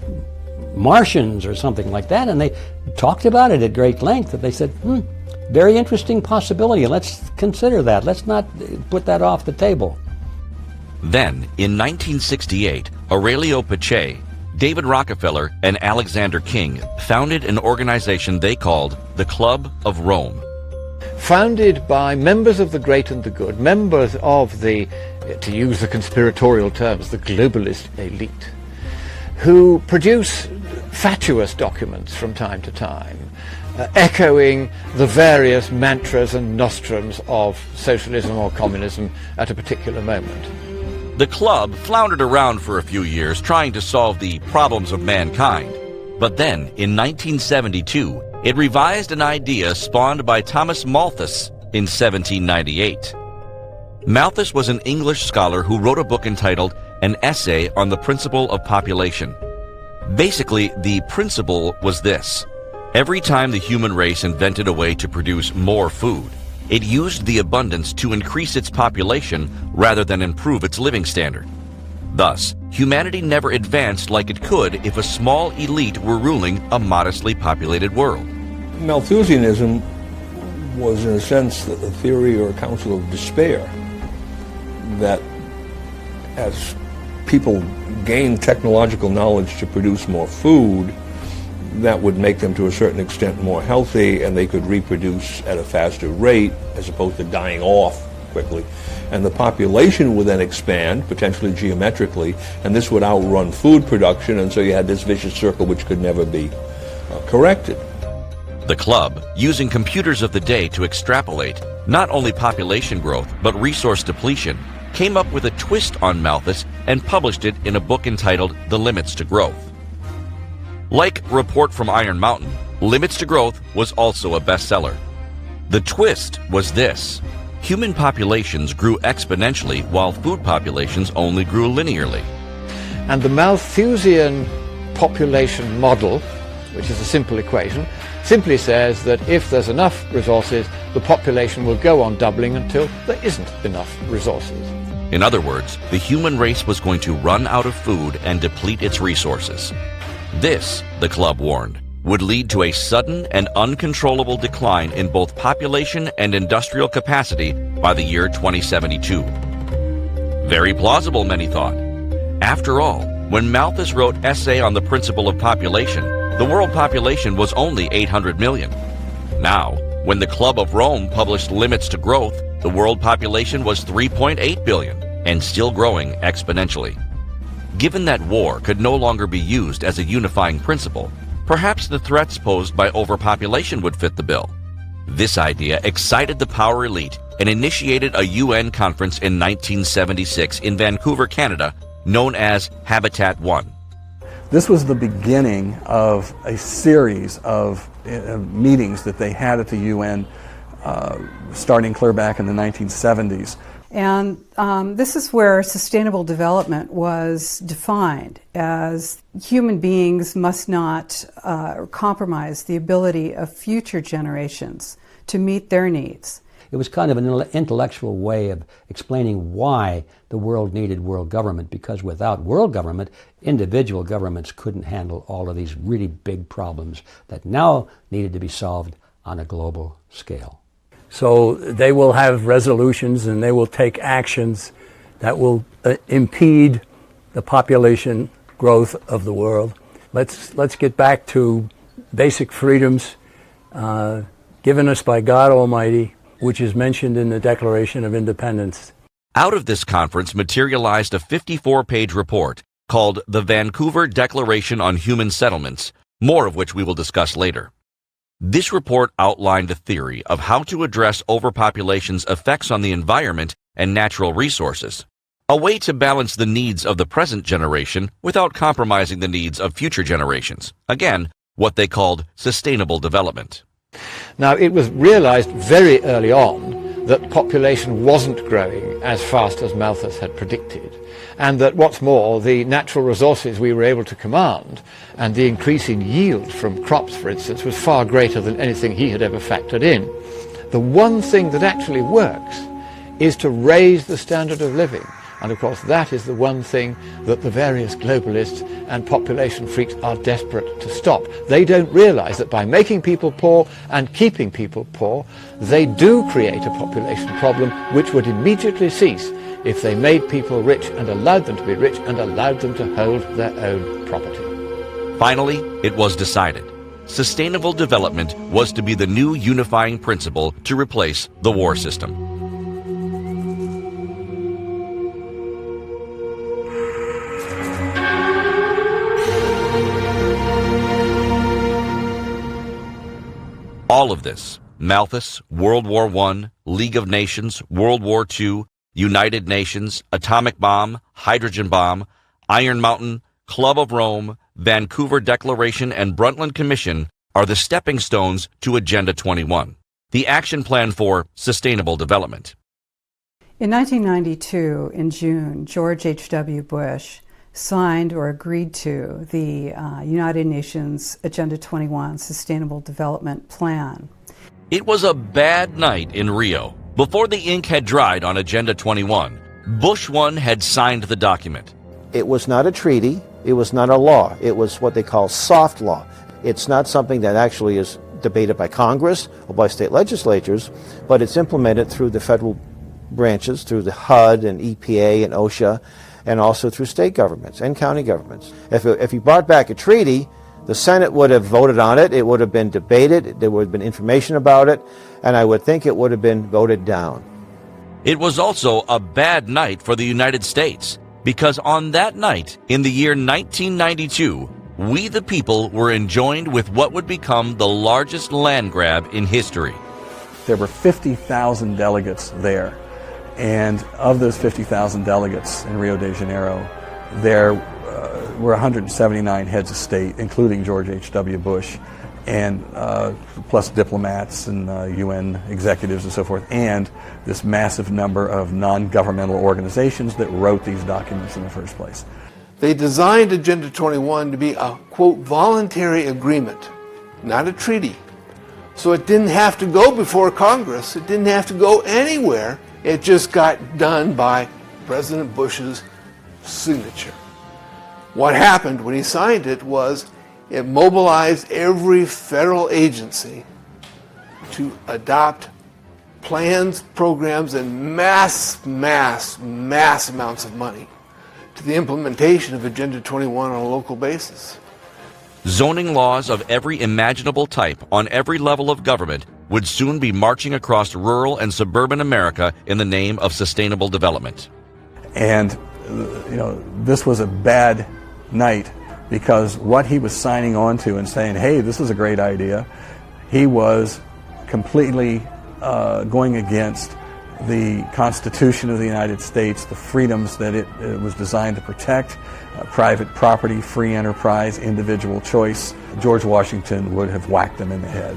Martians or something like that. And they talked about it at great length. That they said, very interesting possibility. Let's consider that. Let's not put that off the table. Then, in 1968, Aurelio Pache, David Rockefeller, and Alexander King founded an organization they called the Club of Rome. founded by members of the great and the good, members of the, to use the conspiratorial terms, the globalist elite, who produce fatuous documents from time to time, echoing the various mantras and nostrums of socialism or communism at a particular moment. The club floundered around for a few years trying to solve the problems of mankind. But then, in 1972, it revised an idea spawned by Thomas Malthus in 1798. Malthus was an English scholar who wrote a book entitled An Essay on the Principle of Population. Basically, the principle was this. Every time the human race invented a way to produce more food, it used the abundance to increase its population rather than improve its living standard. Thus, humanity never advanced like it could if a small elite were ruling a modestly populated world. Malthusianism was, in a sense, a theory or a counsel of despair, that as people gained technological knowledge to produce more food, that would make them to a certain extent more healthy, and they could reproduce at a faster rate as opposed to dying off quickly. And the population would then expand, potentially geometrically, and this would outrun food production, and so you had this vicious circle which could never be corrected. The club, using computers of the day to extrapolate not only population growth but resource depletion, came up with a twist on Malthus and published it in a book entitled The Limits to Growth. Like Report from Iron Mountain, Limits to Growth was also a bestseller. The twist was this. Human populations grew exponentially while food populations only grew linearly. And the Malthusian population model, which is a simple equation, simply says that if there's enough resources, the population will go on doubling until there isn't enough resources. In other words, the human race was going to run out of food and deplete its resources. This, the club warned, would lead to a sudden and uncontrollable decline in both population and industrial capacity by the year 2072. Very plausible, many thought. After all, when Malthus wrote Essay on the Principle of Population, the world population was only 800 million. Now, when the Club of Rome published Limits to Growth, the world population was 3.8 billion and still growing exponentially. Given that war could no longer be used as a unifying principle, perhaps the threats posed by overpopulation would fit the bill. This idea excited the power elite and initiated a UN conference in 1976 in Vancouver, Canada, known as Habitat 1. This was the beginning of a series of meetings that they had at the UN starting clear back in the 1970s. And this is where sustainable development was defined as human beings must not compromise the ability of future generations to meet their needs. It was kind of an intellectual way of explaining why the world needed world government, because without world government, individual governments couldn't handle all of these really big problems that now needed to be solved on a global scale. So they will have resolutions and they will take actions that will impede the population growth of the world. Let's get back to basic freedoms given us by God Almighty, which is mentioned in the Declaration of Independence. Out of this conference materialized a 54-page report called the Vancouver Declaration on Human Settlements, more of which we will discuss later. This report outlined a theory of how to address overpopulation's effects on the environment and natural resources, a way to balance the needs of the present generation without compromising the needs of future generations. Again, what they called sustainable development. Now, it was realized very early on that population wasn't growing as fast as Malthus had predicted, and that, what's more, the natural resources we were able to command and the increase in yield from crops, for instance, was far greater than anything he had ever factored in. The one thing that actually works is to raise the standard of living. And of course, that is the one thing that the various globalists and population freaks are desperate to stop. They don't realize that by making people poor and keeping people poor, they do create a population problem which would immediately cease if they made people rich and allowed them to be rich and allowed them to hold their own property. Finally, it was decided. sustainable development was to be the new unifying principle to replace the war system. All of this, Malthus, World War I, League of Nations, World War II, United Nations, atomic bomb, hydrogen bomb, Iron Mountain, Club of Rome, Vancouver Declaration, and Brundtland Commission are the stepping stones to Agenda 21, the action plan for sustainable development. In 1992, in June, George H.W. Bush signed or agreed to the United Nations Agenda 21 Sustainable Development Plan. It was a bad night in Rio. Before the ink had dried on Agenda 21, Bush 1 had signed the document. It was not a treaty. It was not a law. It was what they call soft law. It's not something that actually is debated by Congress or by state legislatures, but it's implemented through the federal branches, through the HUD and EPA and OSHA, and also through state governments and county governments. If you brought back a treaty, the Senate would have voted on it, it would have been debated, there would have been information about it, and I would think it would have been voted down. It was also a bad night for the United States, because on that night, in the year 1992, we the people were enjoined with what would become the largest land grab in history. There were 50,000 delegates there, and of those 50,000 delegates in Rio de Janeiro, there were 179 heads of state, including George H.W. Bush, and plus diplomats and UN executives and so forth, and this massive number of non-governmental organizations that wrote these documents in the first place. They designed Agenda 21 to be a, quote, voluntary agreement, not a treaty. So it didn't have to go before Congress. It didn't have to go anywhere. It just got done by President Bush's signature. What happened when he signed it was it mobilized every federal agency to adopt plans, programs, and mass amounts of money to the implementation of Agenda 21 on a local basis. Zoning laws of every imaginable type on every level of government would soon be marching across rural and suburban America in the name of sustainable development. And, this was a bad night because what he was signing on to and saying, hey, this is a great idea, he was completely going against the Constitution of the United States, the freedoms that it was designed to protect, private property, free enterprise, individual choice. George Washington would have whacked them in the head.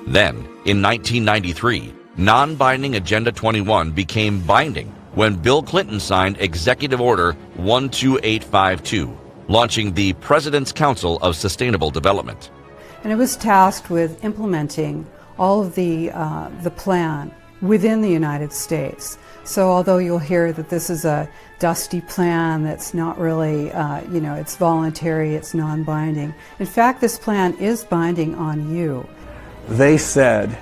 Then, in 1993, non-binding Agenda 21 became binding when Bill Clinton signed Executive Order 12852, launching the President's Council of Sustainable Development. And it was tasked with implementing all of the plan within the United States. So although you'll hear that this is a dusty plan that's not really, it's voluntary, it's non-binding. In fact, this plan is binding on you. They said,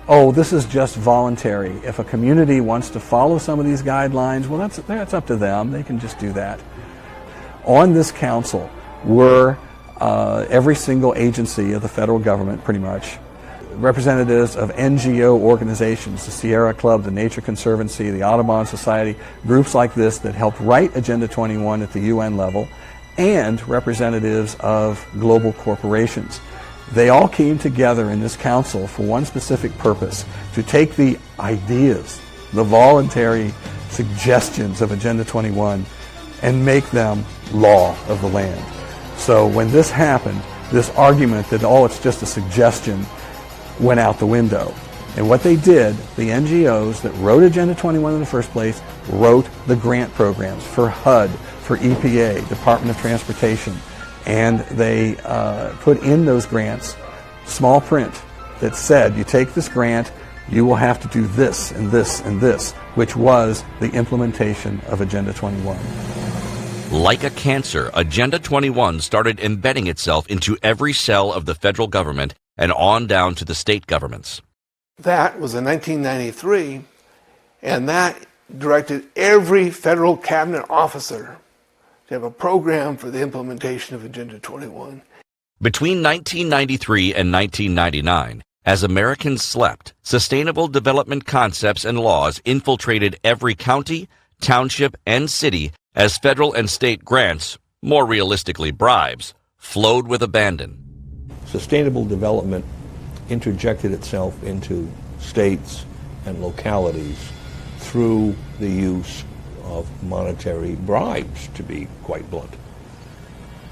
oh, this is just voluntary. If a community wants to follow some of these guidelines, well, that's up to them. They can just do that. On this council were every single agency of the federal government, pretty much, representatives of NGO organizations, the Sierra Club, the Nature Conservancy, the Audubon Society, groups like this that helped write Agenda 21 at the UN level, and representatives of global corporations. They all came together in this council for one specific purpose, to take the ideas, the voluntary suggestions of Agenda 21, and make them law of the land. So when this happened, this argument that, oh, it's just a suggestion, went out the window. And what they did, the NGOs that wrote Agenda 21 in the first place, wrote the grant programs for HUD, for EPA, Department of Transportation, and they put in those grants small print that said, you take this grant, you will have to do this and this and this, which was the implementation of Agenda 21. Like a cancer, Agenda 21 started embedding itself into every cell of the federal government and on down to the state governments. That was in 1993, and that directed every federal cabinet officer to have a program for the implementation of Agenda 21. Between 1993 and 1999, as Americans slept, sustainable development concepts and laws infiltrated every county, township, and city as federal and state grants, more realistically bribes, flowed with abandon. Sustainable development interjected itself into states and localities through the use of monetary bribes, to be quite blunt.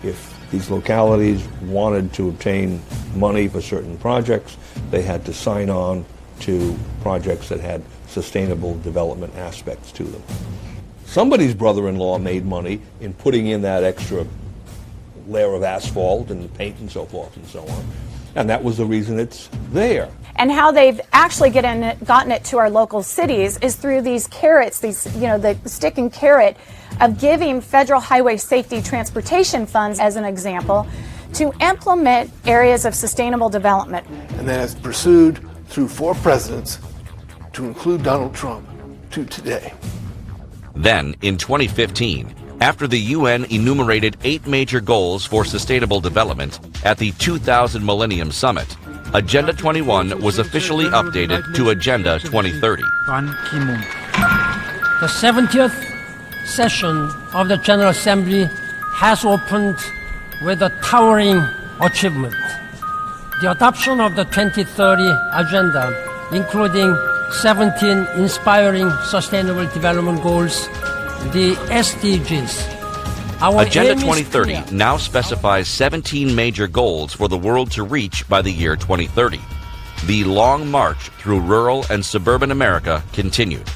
If these localities wanted to obtain money for certain projects, they had to sign on to projects that had sustainable development aspects to them. Somebody's brother-in-law made money in putting in that extra layer of asphalt and paint and so forth and so on. And that was the reason it's there. And how they've actually gotten it to our local cities is through these carrots, the stick and carrot of giving federal highway safety transportation funds, as an example, to implement areas of sustainable development. And that is pursued through 4 presidents, to include Donald Trump, to today. Then, in 2015, after the UN enumerated 8 major goals for sustainable development at the 2000 Millennium Summit, Agenda 21 was officially updated to Agenda 2030. The 70th session of the General Assembly has opened with a towering achievement. The adoption of the 2030 Agenda, including 17 inspiring Sustainable Development Goals, the SDGs. Agenda 2030 now specifies 17 major goals for the world to reach by the year 2030. The long march through rural and suburban America continued.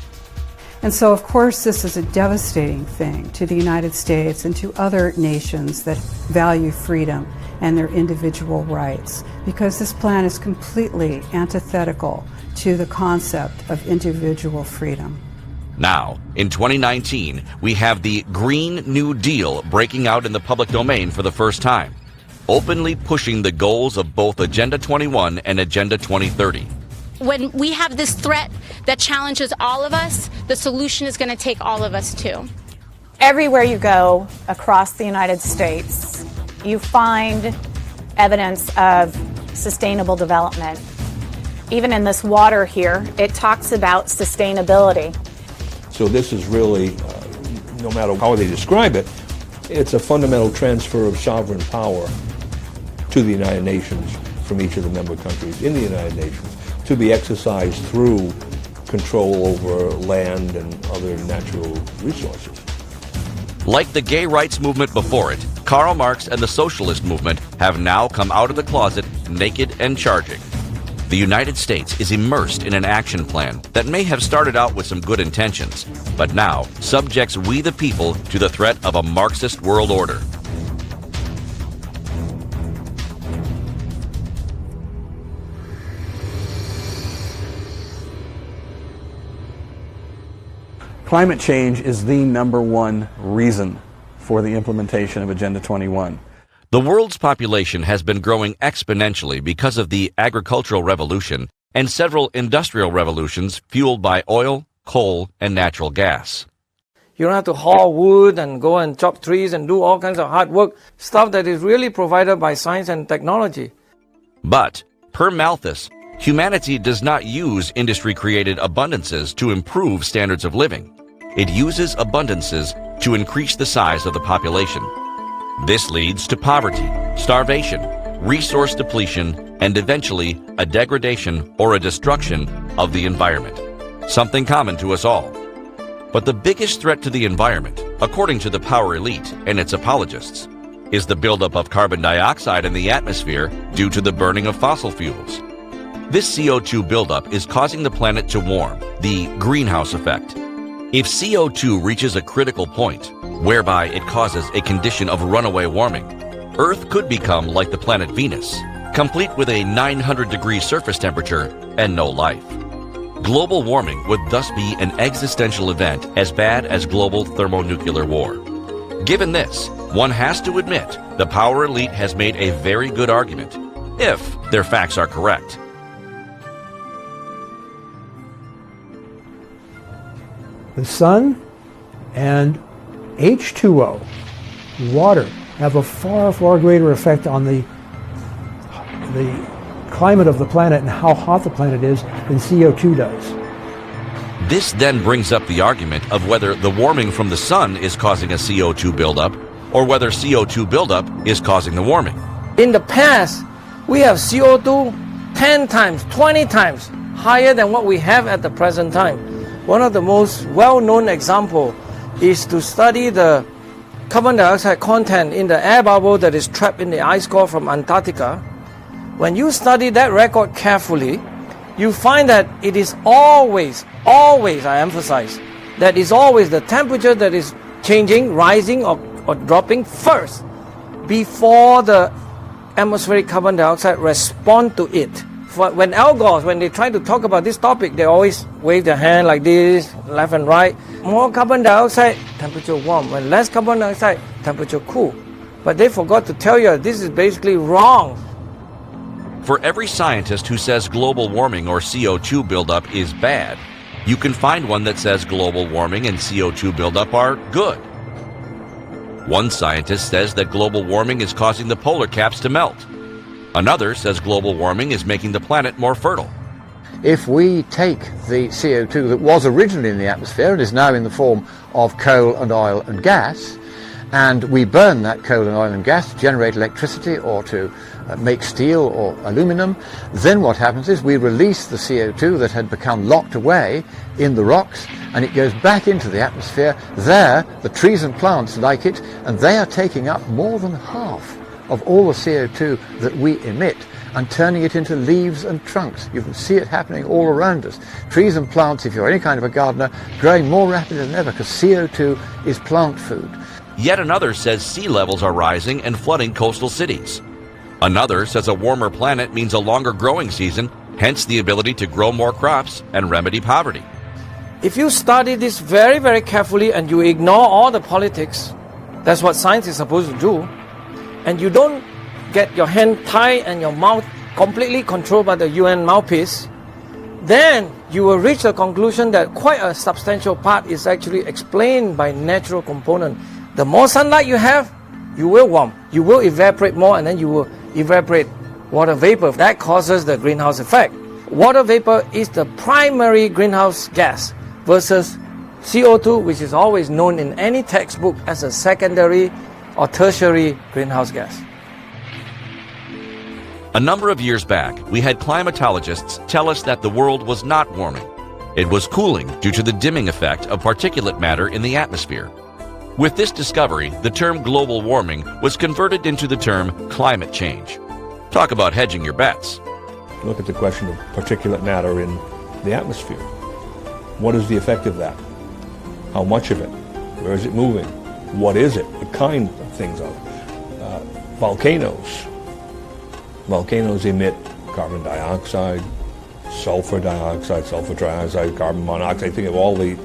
And so, of course, this is a devastating thing to the United States and to other nations that value freedom and their individual rights, because this plan is completely antithetical to the concept of individual freedom. Now, in 2019, we have the Green New Deal breaking out in the public domain for the first time, openly pushing the goals of both Agenda 21 and Agenda 2030. When we have this threat that challenges all of us, the solution is going to take all of us too. Everywhere you go across the United States, you find evidence of sustainable development. Even in this water here, it talks about sustainability. So this is really, no matter how they describe it, it's a fundamental transfer of sovereign power to the United Nations from each of the member countries in the United Nations to be exercised through control over land and other natural resources. Like the gay rights movement before it, Karl Marx and the socialist movement have now come out of the closet naked and charging. The United States is immersed in an action plan that may have started out with some good intentions, but now subjects we the people to the threat of a Marxist world order. Climate change is the #1 reason for the implementation of Agenda 21. The world's population has been growing exponentially because of the agricultural revolution and several industrial revolutions fueled by oil, coal, and natural gas. You don't have to haul wood and go and chop trees and do all kinds of hard work, stuff that is really provided by science and technology. But, per Malthus, humanity does not use industry-created abundances to improve standards of living. It uses abundances to increase the size of the population. This leads to poverty, starvation, resource depletion, and eventually a degradation or a destruction of the environment, something common to us all. But the biggest threat to the environment, according to the power elite and its apologists, is the buildup of carbon dioxide in the atmosphere due to the burning of fossil fuels. This CO2 buildup is causing the planet to warm, the greenhouse effect. If CO2 reaches a critical point, whereby it causes a condition of runaway warming, Earth could become like the planet Venus, complete with a 900-degree surface temperature and no life. Global warming would thus be an existential event as bad as global thermonuclear war. Given this, one has to admit the power elite has made a very good argument, if their facts are correct. The sun and H2O, water, have a far, far greater effect on the the climate of the planet and how hot the planet is than CO2 does. This then brings up the argument of whether the warming from the sun is causing a CO2 buildup or whether CO2 buildup is causing the warming. In the past, we have CO2 10 times, 20 times higher than what we have at the present time. One of the most well-known examples is to study the carbon dioxide content in the air bubble that is trapped in the ice core from Antarctica. When you study that record carefully, you find that it is always, I emphasize, that is always the temperature that is changing, rising or dropping first before the atmospheric carbon dioxide respond to it. When Al Gore, when they try to talk about this topic, they always wave their hand like this, left and right. More carbon dioxide, temperature warm. When less carbon dioxide, temperature cool. But they forgot to tell you this is basically wrong. For every scientist who says global warming or CO2 buildup is bad, you can find one that says global warming and CO2 buildup are good. One scientist says that global warming is causing the polar caps to melt. Another says global warming is making the planet more fertile. If we take the CO2 that was originally in the atmosphere and is now in the form of coal and oil and gas, and we burn that coal and oil and gas to generate electricity or to make steel or aluminum, then what happens is we release the CO2 that had become locked away in the rocks, and it goes back into the atmosphere. There, the trees and plants like it, and they are taking up more than half of all the CO2 that we emit and turning it into leaves and trunks. You can see it happening all around us. Trees and plants, if you're any kind of a gardener, growing more rapidly than ever because CO2 is plant food. Yet another says sea levels are rising and flooding coastal cities. Another says a warmer planet means a longer growing season, hence the ability to grow more crops and remedy poverty. If you study this very, very carefully and you ignore all the politics, that's what science is supposed to do, and you don't get your hand tied and your mouth completely controlled by the UN mouthpiece, then you will reach the conclusion that quite a substantial part is actually explained by natural component. The more sunlight you have, you will warm. You will evaporate more, and then you will evaporate water vapor. That causes the greenhouse effect. Water vapor is the primary greenhouse gas versus CO2, which is always known in any textbook as a secondary or tertiary greenhouse gas. A number of years back, we had climatologists tell us that the world was not warming. It was cooling due to the dimming effect of particulate matter in the atmosphere. With this discovery, the term global warming was converted into the term climate change. Talk about hedging your bets. Look at the question of particulate matter in the atmosphere. What is the effect of that? How much of it? Where is it moving? What is it? What kind of things are it? Volcanoes. Volcanoes emit carbon dioxide, sulfur dioxide, sulfur trioxide, carbon monoxide. Think of all the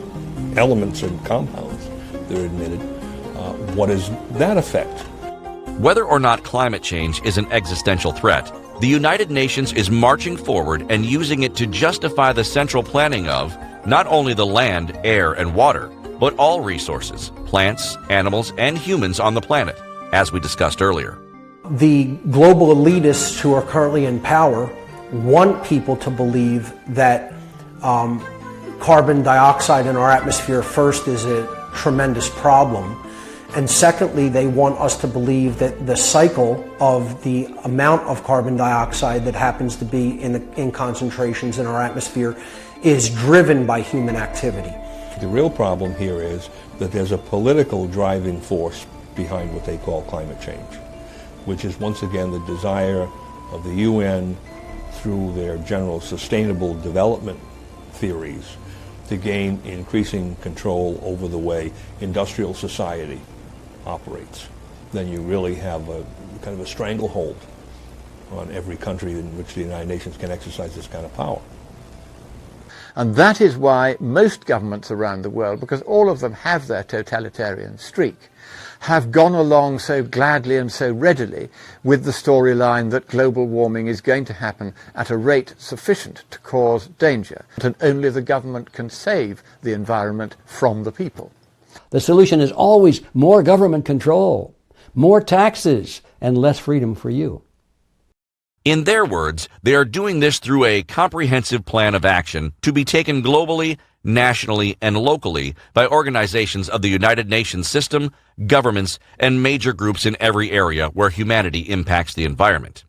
elements and compounds that are emitted. What is that effect? Whether or not climate change is an existential threat, the United Nations is marching forward and using it to justify the central planning of not only the land, air, and water, but all resources, plants, animals, and humans on the planet, as we discussed earlier. The global elitists who are currently in power want people to believe that carbon dioxide in our atmosphere first is a tremendous problem, and secondly, they want us to believe that the cycle of the amount of carbon dioxide that happens to be in concentrations in our atmosphere is driven by human activity. The real problem here is that there's a political driving force behind what they call climate change, which is once again the desire of the UN through their general sustainable development theories to gain increasing control over the way industrial society operates. Then you really have a kind of a stranglehold on every country in which the United Nations can exercise this kind of power. And that is why most governments around the world, because all of them have their totalitarian streak, have gone along so gladly and so readily with the storyline that global warming is going to happen at a rate sufficient to cause danger, and only the government can save the environment from the people. The solution is always more government control, more taxes, and less freedom for you. In their words, they are doing this through a comprehensive plan of action to be taken globally, nationally, and locally by organizations of the United Nations system, governments, and major groups in every area where humanity impacts the environment.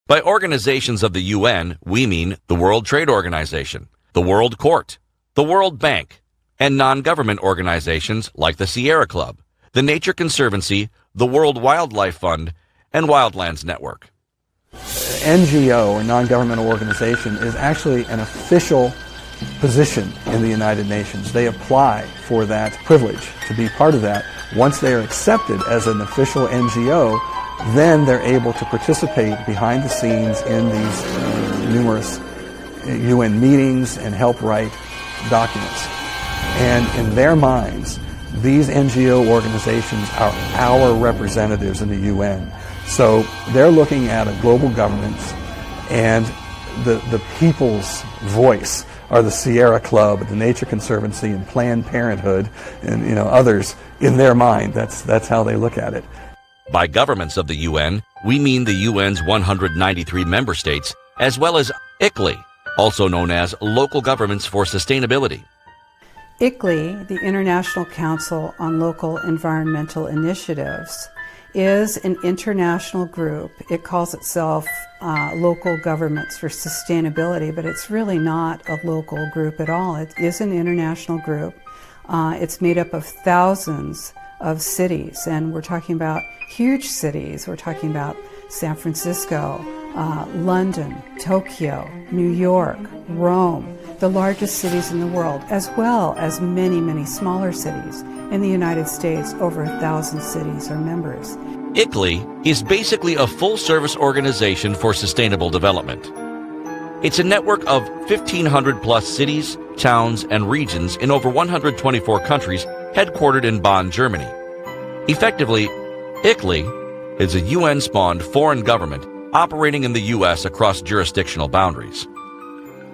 By organizations of the UN, we mean the World Trade Organization, the World Court, the World Bank, and non-government organizations like the Sierra Club, the Nature Conservancy, the World Wildlife Fund, and Wildlands Network. NGO, or non-governmental organization, is actually an official position in the United Nations. They apply for that privilege to be part of that. Once they are accepted as an official NGO, then they're able to participate behind the scenes in these numerous UN meetings and help write documents. And in their minds, these NGO organizations are our representatives in the UN. So they're looking at a global government, and the people's voice are the Sierra Club, the Nature Conservancy, and Planned Parenthood, and others. In their mind, that's how they look at it. By governments of the UN, we mean the UN's 193 member states, as well as ICLEI, also known as Local Governments for Sustainability. ICLEI, the International Council on Local Environmental Initiatives, is an international group. It calls itself Local Governments for Sustainability, but it's really not a local group at all. It is an international group. It's made up of thousands of cities, and we're talking about huge cities. We're talking about San Francisco, London, Tokyo, New York, Rome, the largest cities in the world, as well as many, many smaller cities. In the United States, over 1,000 cities are members. ICLEI is basically a full-service organization for sustainable development. It's a network of 1,500-plus cities, towns, and regions in over 124 countries, headquartered in Bonn, Germany. Effectively, ICLEI is a UN-spawned foreign government operating in the U.S. across jurisdictional boundaries.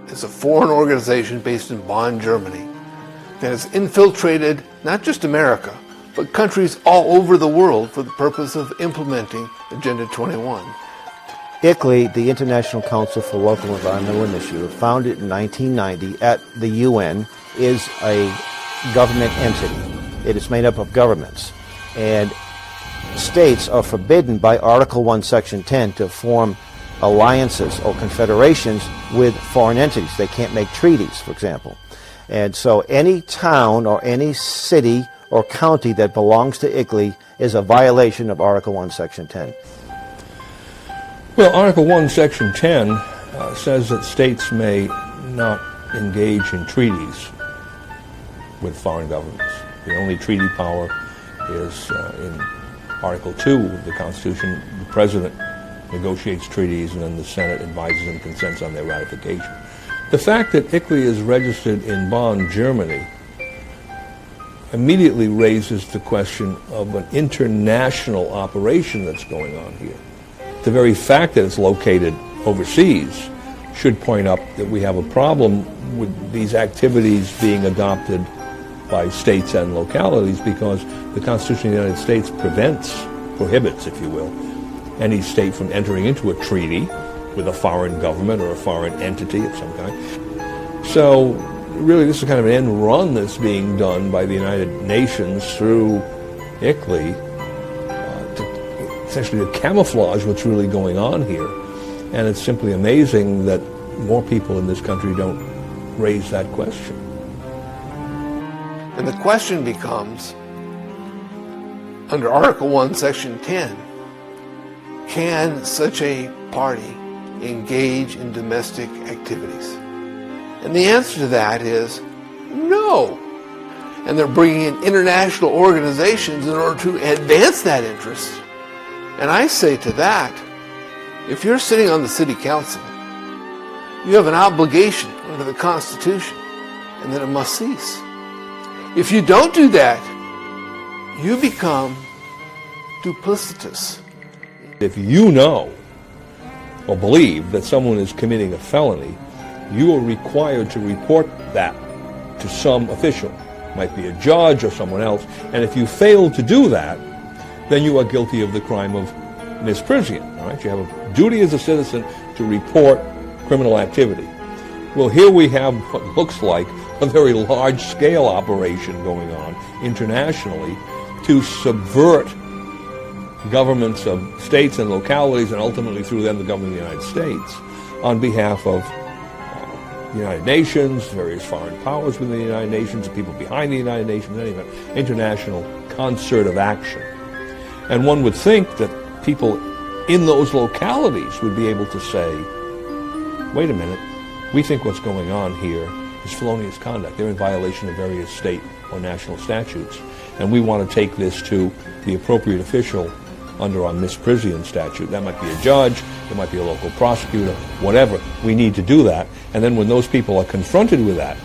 It's a foreign organization based in Bonn, Germany, that has infiltrated not just America, but countries all over the world for the purpose of implementing Agenda 21. ICLEI, the International Council for Local Environmental Initiative, founded in 1990 at the UN, is a government entity. It is made up of governments. And states are forbidden by Article 1, Section 10 to form alliances or confederations with foreign entities. They can't make treaties, for example. And so any town or any city or county that belongs to ICLEI is a violation of Article 1, Section 10. Well, Article 1, Section 10 says that states may not engage in treaties with foreign governments. The only treaty power is in Article 2 of the Constitution. The President negotiates treaties, and then the Senate advises and consents on their ratification. The fact that ICLEI is registered in Bonn, Germany, immediately raises the question of an international operation that's going on here. The very fact that it's located overseas should point up that we have a problem with these activities being adopted by states and localities, because the Constitution of the United States prohibits, if you will, any state from entering into a treaty with a foreign government or a foreign entity of some kind. So really this is kind of an end run that's being done by the United Nations through ICLEI essentially to camouflage what's really going on here. And it's simply amazing that more people in this country don't raise that question. And the question becomes, under Article 1, Section 10, can such a party engage in domestic activities? And the answer to that is no. And they're bringing in international organizations in order to advance that interest. And I say to that, if you're sitting on the city council, you have an obligation under the Constitution, and that it must cease. If you don't do that, you become duplicitous. If you know or believe that someone is committing a felony, you are required to report that to some official. It might be a judge or someone else. And if you fail to do that, then you are guilty of the crime of misprision, right? You have a duty as a citizen to report criminal activity. Well, here we have what looks like a very large-scale operation going on internationally to subvert governments of states and localities, and ultimately through them the government of the United States, on behalf of the United Nations, various foreign powers within the United Nations, the people behind the United Nations, anyway, international concert of action. And one would think that people in those localities would be able to say, wait a minute, we think what's going on here is felonious conduct. They're in violation of various state or national statutes, and we want to take this to the appropriate official under our misprision statute. That might be a judge, it might be a local prosecutor, whatever. We need to do that. And then when those people are confronted with that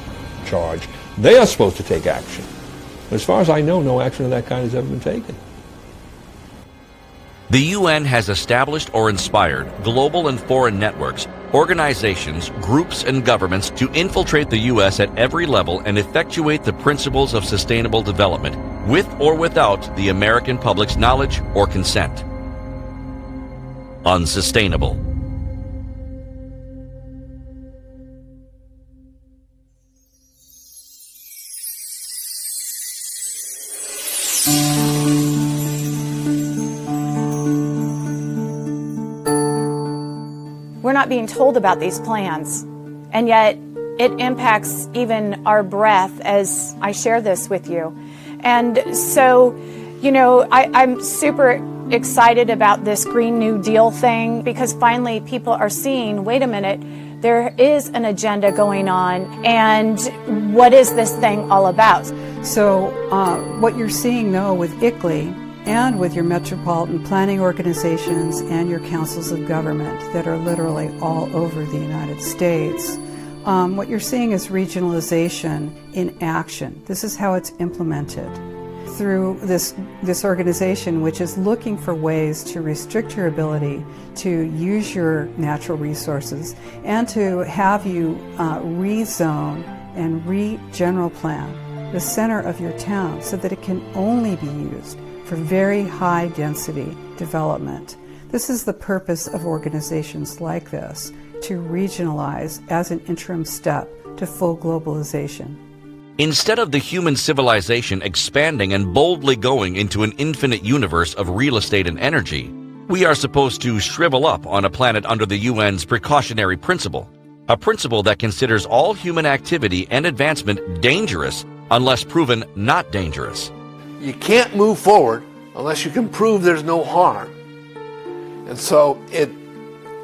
charge, they are supposed to take action. But as far as I know, no action of that kind has ever been taken. The UN has established or inspired global and foreign networks, organizations, groups, and governments to infiltrate the U.S. at every level and effectuate the principles of sustainable development, with or without the American public's knowledge or consent. Unsustainable. We're not being told about these plans, and yet it impacts even our breath as I share this with you. And so, you know, I'm super excited about this Green New Deal thing, because finally people are seeing, wait a minute, there is an agenda going on, and what is this thing all about? So what you're seeing, though, with ICLEI and with your metropolitan planning organizations and your councils of government that are literally all over the United States, what you're seeing is regionalization in action. This is how it's implemented through this organization, which is looking for ways to restrict your ability to use your natural resources and to have you rezone and re-general plan the center of your town so that it can only be used for very high density development. This is the purpose of organizations like this, to regionalize as an interim step to full globalization. Instead of the human civilization expanding and boldly going into an infinite universe of real estate and energy, we are supposed to shrivel up on a planet under the UN's precautionary principle, a principle that considers all human activity and advancement dangerous unless proven not dangerous. You can't move forward unless you can prove there's no harm. And so it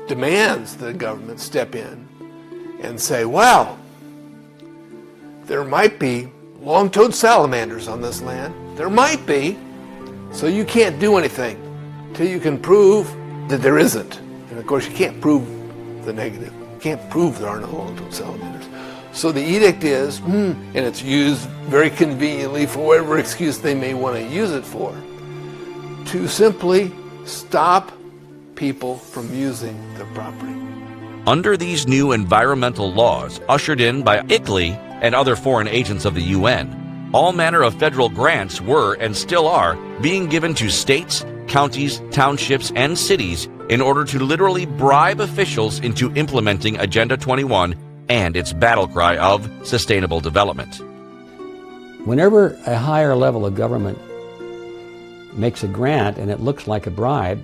demands that the government step in and say, well, there might be long-toed salamanders on this land. There might be. So you can't do anything till you can prove that there isn't. And of course you can't prove the negative. You can't prove there are no long-toed salamanders. So the edict is, and it's used very conveniently for whatever excuse they may want to use it for, to simply stop people from using the property. Under these new environmental laws ushered in by ICLEI and other foreign agents of the UN, all manner of federal grants were and still are being given to states, counties, townships, and cities in order to literally bribe officials into implementing Agenda 21 and its battle cry of sustainable development. Whenever a higher level of government makes a grant and it looks like a bribe,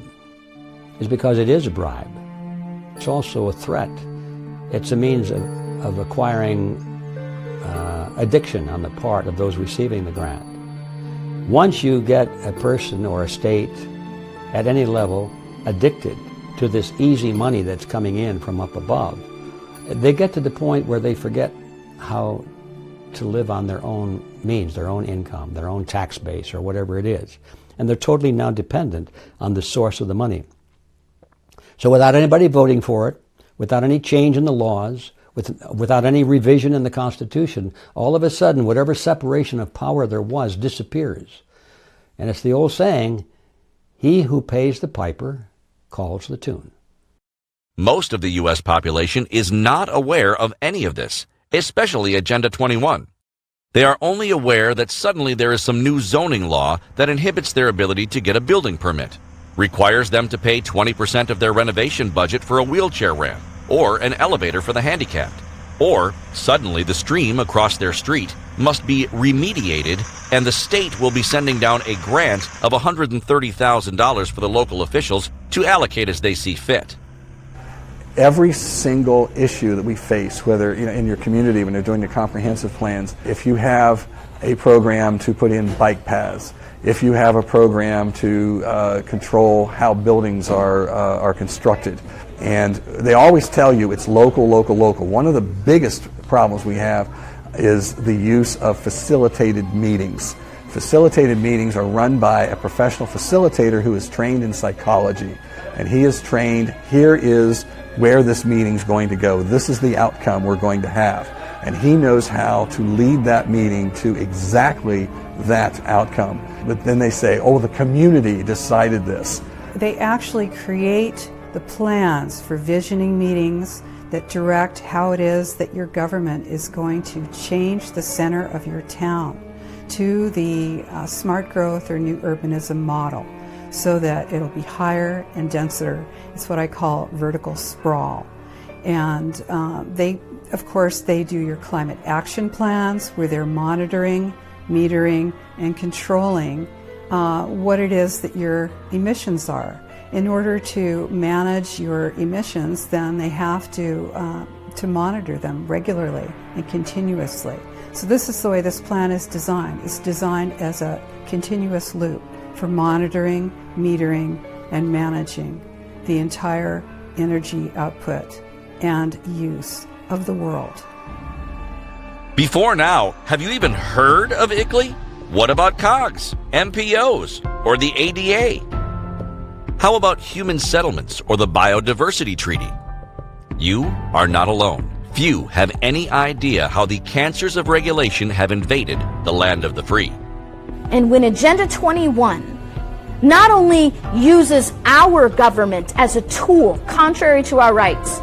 is because it is a bribe. It's also a threat. It's a means of acquiring addiction on the part of those receiving the grant. Once you get a person or a state at any level addicted to this easy money that's coming in from up above, they get to the point where they forget how to live on their own means, their own income, their own tax base, or whatever it is. And they're totally now dependent on the source of the money. So without anybody voting for it, without any change in the laws, without any revision in the Constitution, all of a sudden, whatever separation of power there was disappears. And it's the old saying, he who pays the piper calls the tune. Most of the U.S. population is not aware of any of this, especially Agenda 21. They are only aware that suddenly there is some new zoning law that inhibits their ability to get a building permit. requires them to pay 20% of their renovation budget for a wheelchair ramp or an elevator for the handicapped. Or suddenly the stream across their street must be remediated and the state will be sending down a grant of $130,000 for the local officials to allocate as they see fit. Every single issue that we face, whether in your community when they're doing your comprehensive plans, if you have a program to put in bike paths, if you have a program to control how buildings are constructed, and they always tell you it's local, local, local. One of the biggest problems we have is the use of facilitated meetings. Facilitated meetings are run by a professional facilitator who is trained in psychology, and he is trained, here is where this meeting's going to go. This is the outcome we're going to have. And he knows how to lead that meeting to exactly that outcome. But then they say, oh, the community decided this. They actually create the plans for visioning meetings that direct how it is that your government is going to change the center of your town to the smart growth or new urbanism model, so that it'll be higher and denser. It's what I call vertical sprawl. And of course, they do your climate action plans where they're monitoring, metering, and controlling what it is that your emissions are. In order to manage your emissions, then they have to monitor them regularly and continuously. So this is the way this plan is designed. It's designed as a continuous loop for monitoring, metering, and managing the entire energy output and use of the world. Before now, have you even heard of ICLEI? What about COGS, MPOs, or the ADA? How about human settlements or the Biodiversity Treaty? You are not alone. Few have any idea how the cancers of regulation have invaded the land of the free. And when Agenda 21 not only uses our government as a tool contrary to our rights,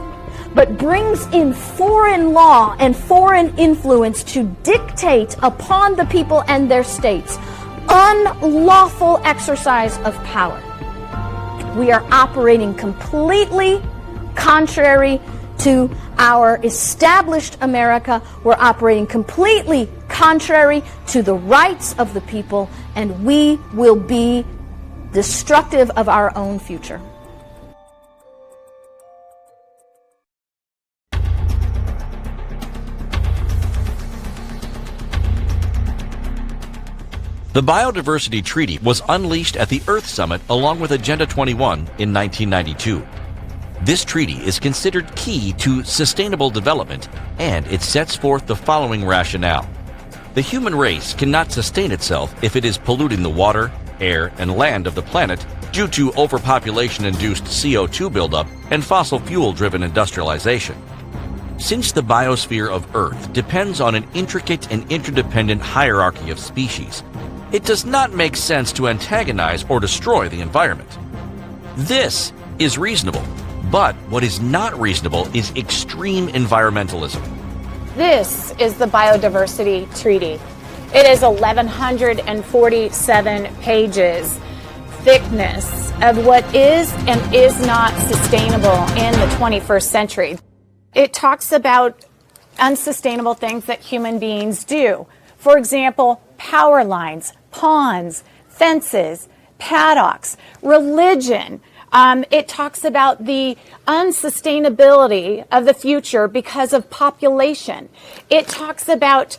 but brings in foreign law and foreign influence to dictate upon the people and their states unlawful exercise of power, we are operating completely contrary to our established America. We're operating completely contrary to the rights of the people, and we will be destructive of our own future. The Biodiversity Treaty was unleashed at the Earth Summit along with Agenda 21 in 1992. This treaty is considered key to sustainable development, and it sets forth the following rationale. The human race cannot sustain itself if it is polluting the water, air, and land of the planet due to overpopulation-induced CO2 buildup and fossil fuel-driven industrialization. Since the biosphere of Earth depends on an intricate and interdependent hierarchy of species, it does not make sense to antagonize or destroy the environment. This is reasonable, but what is not reasonable is extreme environmentalism. This is the Biodiversity Treaty. It is 1,147 pages thickness of what is and is not sustainable in the 21st century. It talks about unsustainable things that human beings do. For example, power lines, ponds, fences, paddocks, religion. It talks about the unsustainability of the future because of population. It talks about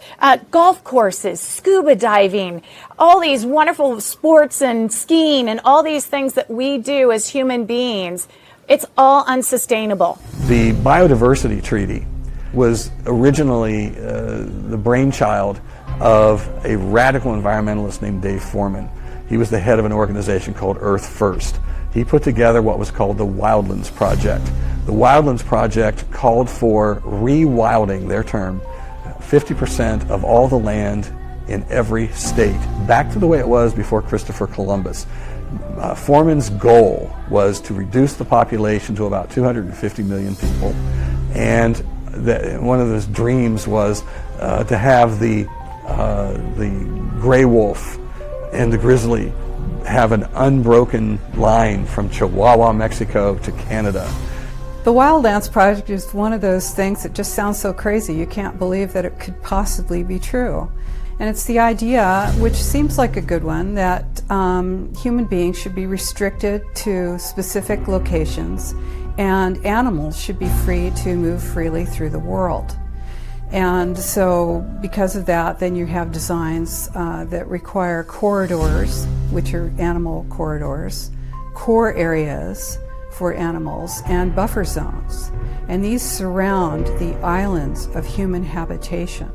golf courses, scuba diving, all these wonderful sports and skiing and all these things that we do as human beings. It's all unsustainable. The Biodiversity Treaty was originally the brainchild of a radical environmentalist named Dave Foreman. He was the head of an organization called Earth First. He put together what was called the Wildlands Project. The Wildlands Project called for rewilding, their term, 50% of all the land in every state, back to the way it was before Christopher Columbus. Foreman's goal was to reduce the population to about 250 million people, and one of his dreams was to have the gray wolf and the grizzly have an unbroken line from Chihuahua, Mexico to Canada. The Wildlands Project is one of those things that just sounds so crazy you can't believe that it could possibly be true. And it's the idea, which seems like a good one, that human beings should be restricted to specific locations and animals should be free to move freely through the world. And so because of that, then you have designs that require corridors, which are animal corridors, core areas for animals, and buffer zones. And these surround the islands of human habitation.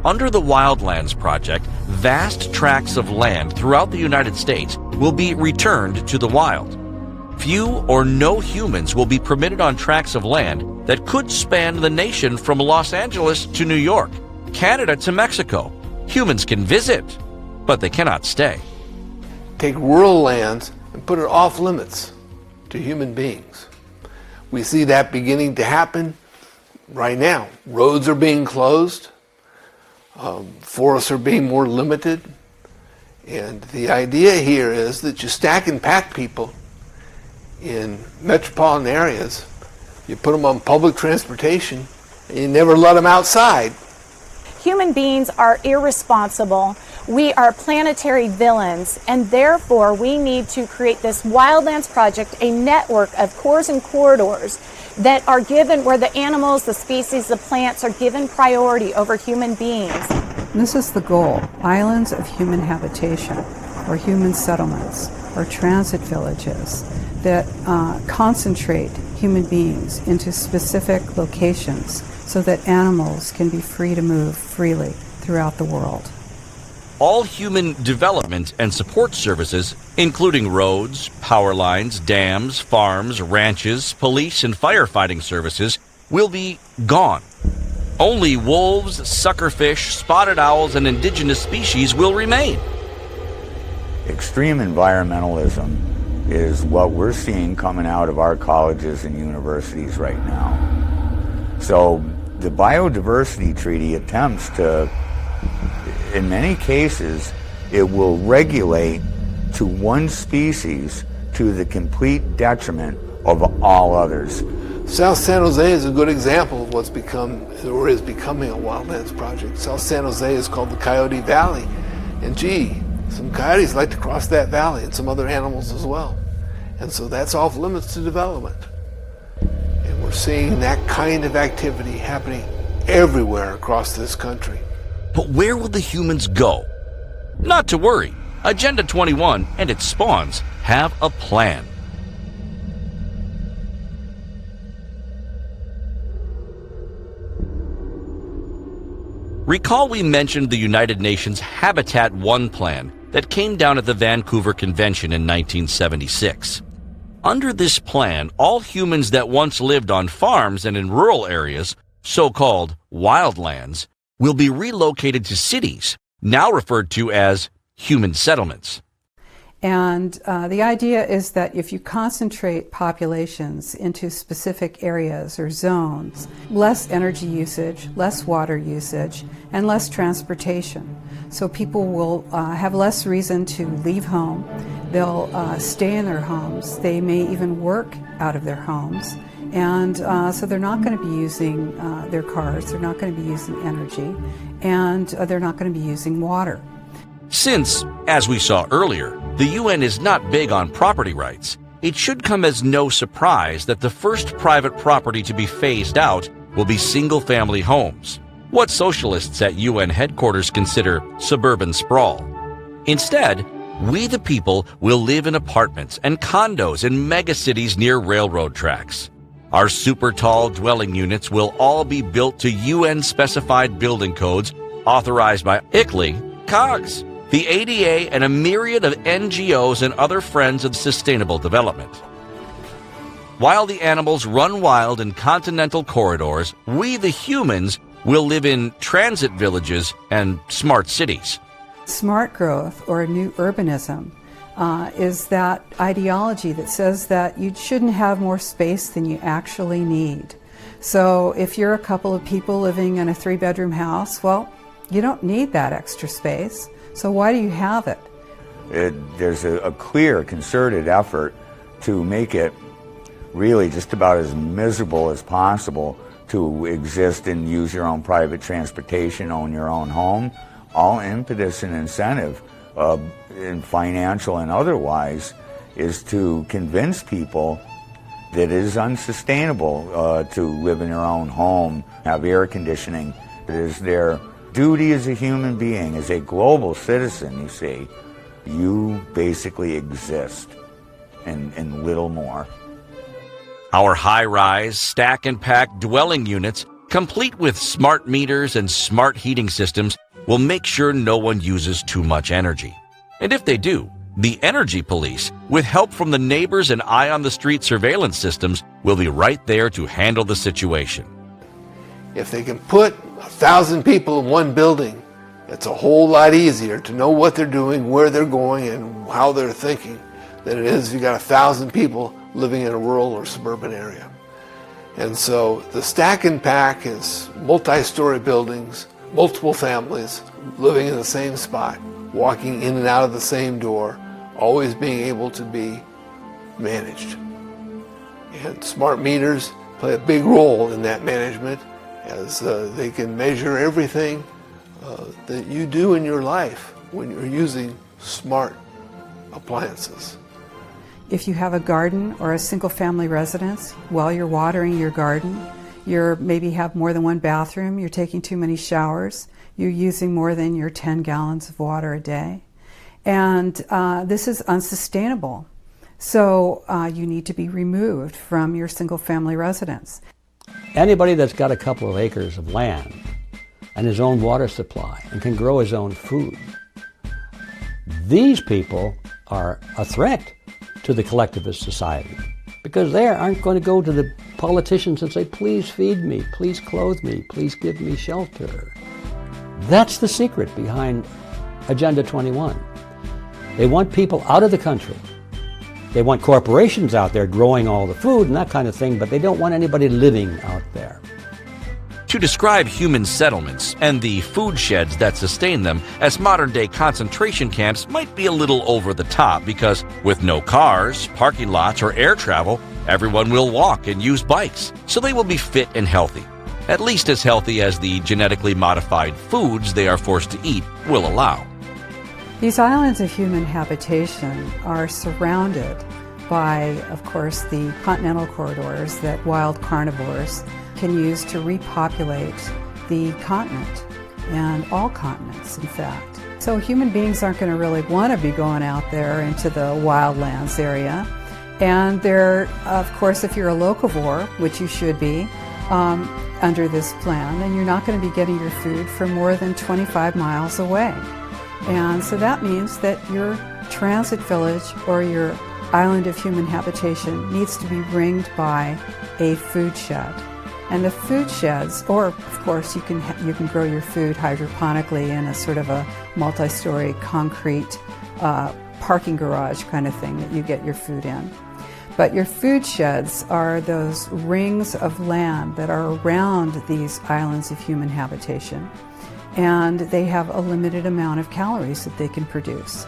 Under the Wildlands Project, vast tracts of land throughout the United States will be returned to the wild. Few or no humans will be permitted on tracts of land that could span the nation from Los Angeles to New York, Canada to Mexico. Humans can visit, but they cannot stay. Take rural lands and put it off limits to human beings. We see that beginning to happen right now. Roads are being closed, forests are being more limited, and the idea here is that you stack and pack people in metropolitan areas, you put them on public transportation, and you never let them outside. Human beings are irresponsible. We are planetary villains, and therefore we need to create this Wildlands Project, a network of cores and corridors that are given, where the animals, the species, the plants are given priority over human beings. This is the goal: islands of human habitation, or human settlements, or transit villages that concentrate human beings into specific locations so that animals can be free to move freely throughout the world. All human development and support services, including roads, power lines, dams, farms, ranches, police and firefighting services, will be gone. Only wolves, suckerfish, spotted owls, and indigenous species will remain. Extreme environmentalism is what we're seeing coming out of our colleges and universities right now. So the biodiversity treaty attempts to, in many cases, it will regulate to one species to the complete detriment of all others. South San Jose is a good example of what's become, or is becoming, a wildlands project. South San Jose is called the Coyote Valley, and gee, some coyotes like to cross that valley, and some other animals as well. And so that's off limits to development. And we're seeing that kind of activity happening everywhere across this country. But where will the humans go? Not to worry. Agenda 21 and its spawns have a plan. Recall we mentioned the United Nations Habitat 1 plan that came down at the Vancouver Convention in 1976. Under this plan, all humans that once lived on farms and in rural areas, so-called wildlands, will be relocated to cities, now referred to as human settlements. And the idea is that if you concentrate populations into specific areas or zones, less energy usage, less water usage, and less transportation. So people will have less reason to leave home. They'll stay in their homes. They may even work out of their homes. And so they're not going to be using their cars, they're not going to be using energy, and they're not going to be using water. Since, as we saw earlier, the UN is not big on property rights, it should come as no surprise that the first private property to be phased out will be single-family homes, what socialists at UN headquarters consider suburban sprawl. Instead, we the people will live in apartments and condos in megacities near railroad tracks. Our super-tall dwelling units will all be built to UN-specified building codes authorized by ICLEI, COGS, the ADA, and a myriad of NGOs and other friends of sustainable development. While the animals run wild in continental corridors, we the humans will live in transit villages and smart cities. Smart growth, or new urbanism, is that ideology that says that you shouldn't have more space than you actually need. So if you're a couple of people living in a 3-bedroom house, well, you don't need that extra space. So why do you have it? There's a clear, concerted effort to make it really just about as miserable as possible to exist and use your own private transportation, own your own home. All impetus and incentive, in financial and otherwise, is to convince people that it is unsustainable to live in your own home, have air conditioning. It is their duty as a human being, as a global citizen, you see. You basically exist and little more. Our high-rise, stack and pack dwelling units, complete with smart meters and smart heating systems, will make sure no one uses too much energy. And if they do, the energy police, with help from the neighbors and eye-on-the-street surveillance systems, will be right there to handle the situation. If they can put 1,000 people in one building, it's a whole lot easier to know what they're doing, where they're going, and how they're thinking than it is if you got 1,000 people living in a rural or suburban area. And so the stack and pack is multi-story buildings, multiple families living in the same spot, walking in and out of the same door, always being able to be managed. And smart meters play a big role in that management, as they can measure everything that you do in your life when you're using smart appliances. If you have a garden or a single-family residence, while you're watering your garden, you maybe have more than one bathroom, you're taking too many showers, you're using more than your 10 gallons of water a day. And this is unsustainable. So you need to be removed from your single-family residence. Anybody that's got a couple of acres of land and his own water supply and can grow his own food, these people are a threat to the collectivist society, because they aren't going to go to the politicians and say, please feed me, please clothe me, please give me shelter. That's the secret behind Agenda 21. They want people out of the country. They want corporations out there growing all the food and that kind of thing, but they don't want anybody living out there. To describe human settlements and the food sheds that sustain them as modern-day concentration camps might be a little over the top, because with no cars, parking lots, or air travel, everyone will walk and use bikes, so they will be fit and healthy. At least as healthy as the genetically modified foods they are forced to eat will allow. These islands of human habitation are surrounded by, of course, the continental corridors that wild carnivores can use to repopulate the continent, and all continents, in fact. So human beings aren't going to really want to be going out there into the wildlands area. And they're, of course, if you're a locavore, which you should be, under this plan, then you're not going to be getting your food from more than 25 miles away. And so that means that your transit village or your island of human habitation needs to be ringed by a food shed. And the food sheds, or of course you can grow your food hydroponically in a sort of a multi-story concrete parking garage kind of thing that you get your food in. But your food sheds are those rings of land that are around these islands of human habitation. And they have a limited amount of calories that they can produce.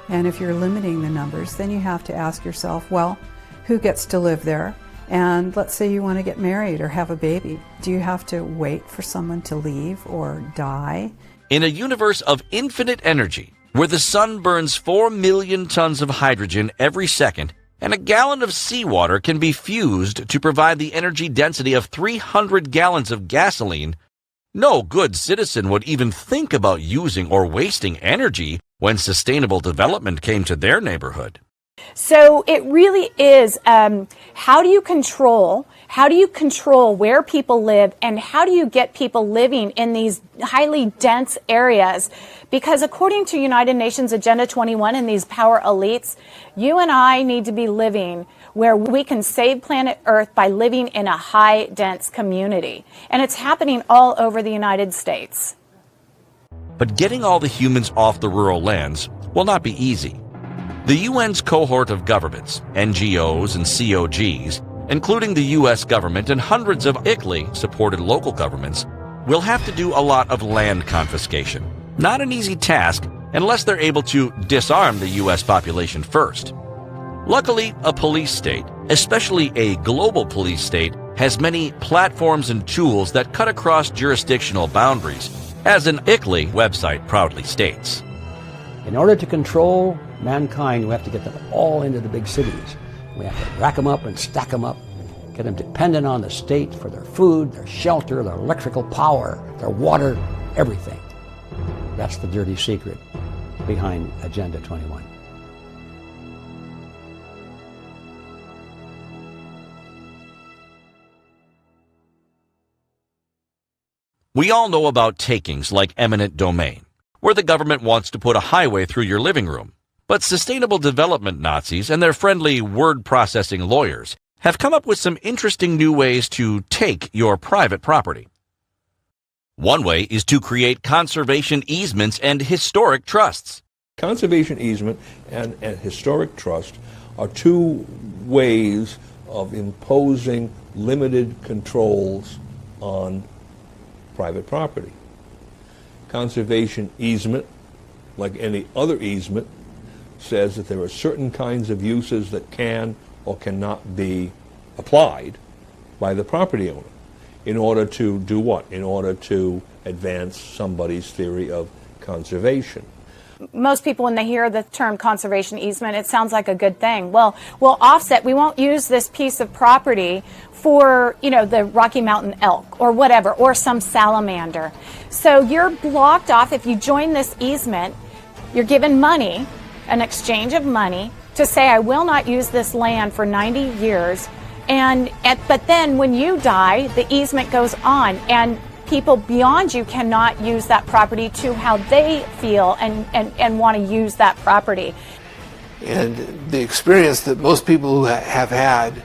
And if you're limiting the numbers, then you have to ask yourself, well, who gets to live there? And let's say you want to get married or have a baby. Do you have to wait for someone to leave or die? In a universe of infinite energy, where the sun burns 4 million tons of hydrogen every second, and a gallon of seawater can be fused to provide the energy density of 300 gallons of gasoline, no good citizen would even think about using or wasting energy when sustainable development came to their neighborhood. So it really is, how do you control where people live, and how do you get people living in these highly dense areas? Because according to United Nations Agenda 21 and these power elites, you and I need to be living where we can save planet Earth by living in a high dense community. And it's happening all over the United States. But getting all the humans off the rural lands will not be easy. The UN's cohort of governments, NGOs and COGs, including the U.S. government and hundreds of ICLEI-supported local governments, will have to do a lot of land confiscation. Not an easy task, unless they're able to disarm the U.S. population first. Luckily, a police state, especially a global police state, has many platforms and tools that cut across jurisdictional boundaries, as an ICLEI website proudly states. In order to control mankind, we have to get them all into the big cities. We have to rack them up and stack them up, get them dependent on the state for their food, their shelter, their electrical power, their water, everything. That's the dirty secret behind Agenda 21. We all know about takings like eminent domain, where the government wants to put a highway through your living room. But sustainable development Nazis and their friendly word-processing lawyers have come up with some interesting new ways to take your private property. One way is to create conservation easements and historic trusts. Conservation easement and historic trust are two ways of imposing limited controls on private property. Conservation easement, like any other easement, says that there are certain kinds of uses that can or cannot be applied by the property owner in order to do what? In order to advance somebody's theory of conservation. Most people, when they hear the term conservation easement, it sounds like a good thing. Well, we'll offset. We won't use this piece of property for, the Rocky Mountain elk or whatever, or some salamander. So you're blocked off. If you join this easement, you're given money, an exchange of money, to say, I will not use this land for 90 years. But then when you die, the easement goes on, and people beyond you cannot use that property to how they feel and want to use that property. And the experience that most people who have had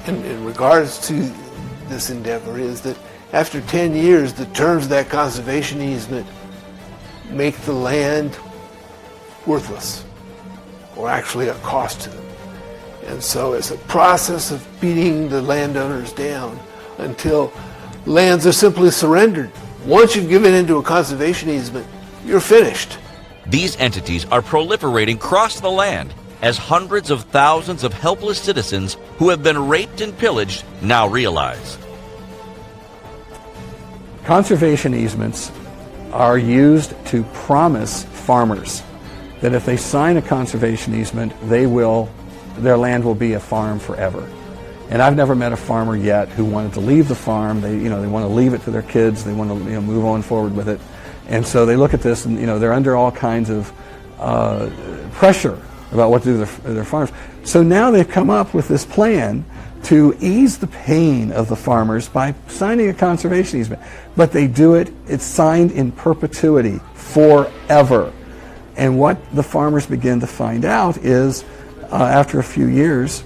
in regards to this endeavor is that after 10 years, the terms of that conservation easement make the land worthless, or actually a cost to them. And so it's a process of beating the landowners down until lands are simply surrendered. Once you've given into a conservation easement, you're finished. These entities are proliferating across the land as hundreds of thousands of helpless citizens who have been raped and pillaged now realize. Conservation easements are used to promise farmers that if they sign a conservation easement, their land will be a farm forever. And I've never met a farmer yet who wanted to leave the farm. They want to leave it to their kids. They want to move on forward with it. And so they look at this, and they're under all kinds of pressure about what to do with their farms. So now they've come up with this plan to ease the pain of the farmers by signing a conservation easement. But they do it, it's signed in perpetuity, forever. And what the farmers begin to find out is, after a few years,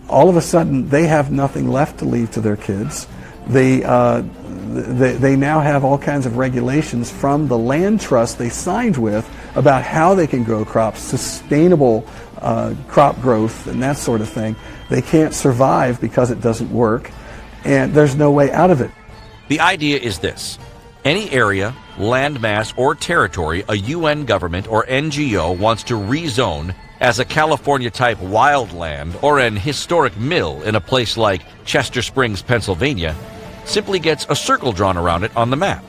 all of a sudden they have nothing left to leave to their kids. They now have all kinds of regulations from the land trust they signed with about how they can grow crops, sustainable crop growth and that sort of thing. They can't survive because it doesn't work, and there's no way out of it. The idea is this: any area, landmass, or territory a UN government or NGO wants to rezone as a California-type wildland or an historic mill in a place like Chester Springs, Pennsylvania, simply gets a circle drawn around it on the map.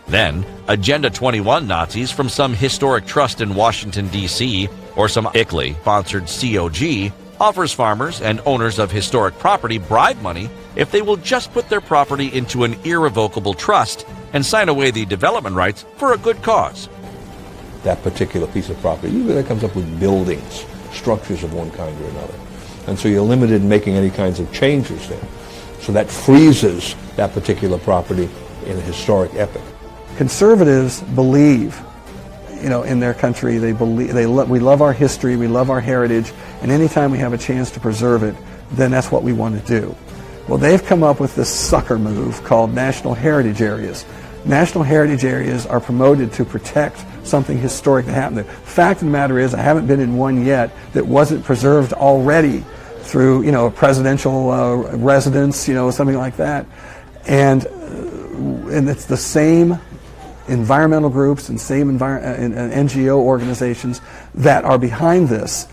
Then, Agenda 21 Nazis from some historic trust in Washington, D.C., or some ICLEI-sponsored COG offers farmers and owners of historic property bribe money if they will just put their property into an irrevocable trust and sign away the development rights for a good cause. That particular piece of property, usually that comes up with buildings, structures of one kind or another. And so you're limited in making any kinds of changes there. So that freezes that particular property in a historic epoch. Conservatives believe, in their country. We love our history, we love our heritage, and anytime we have a chance to preserve it, then that's what we want to do. Well, they've come up with this sucker move called National Heritage Areas. National Heritage Areas are promoted to protect something historic that happened there. Fact of the matter is, I haven't been in one yet that wasn't preserved already through, a presidential residence, something like that. And it's the same environmental groups and same NGO organizations that are behind this.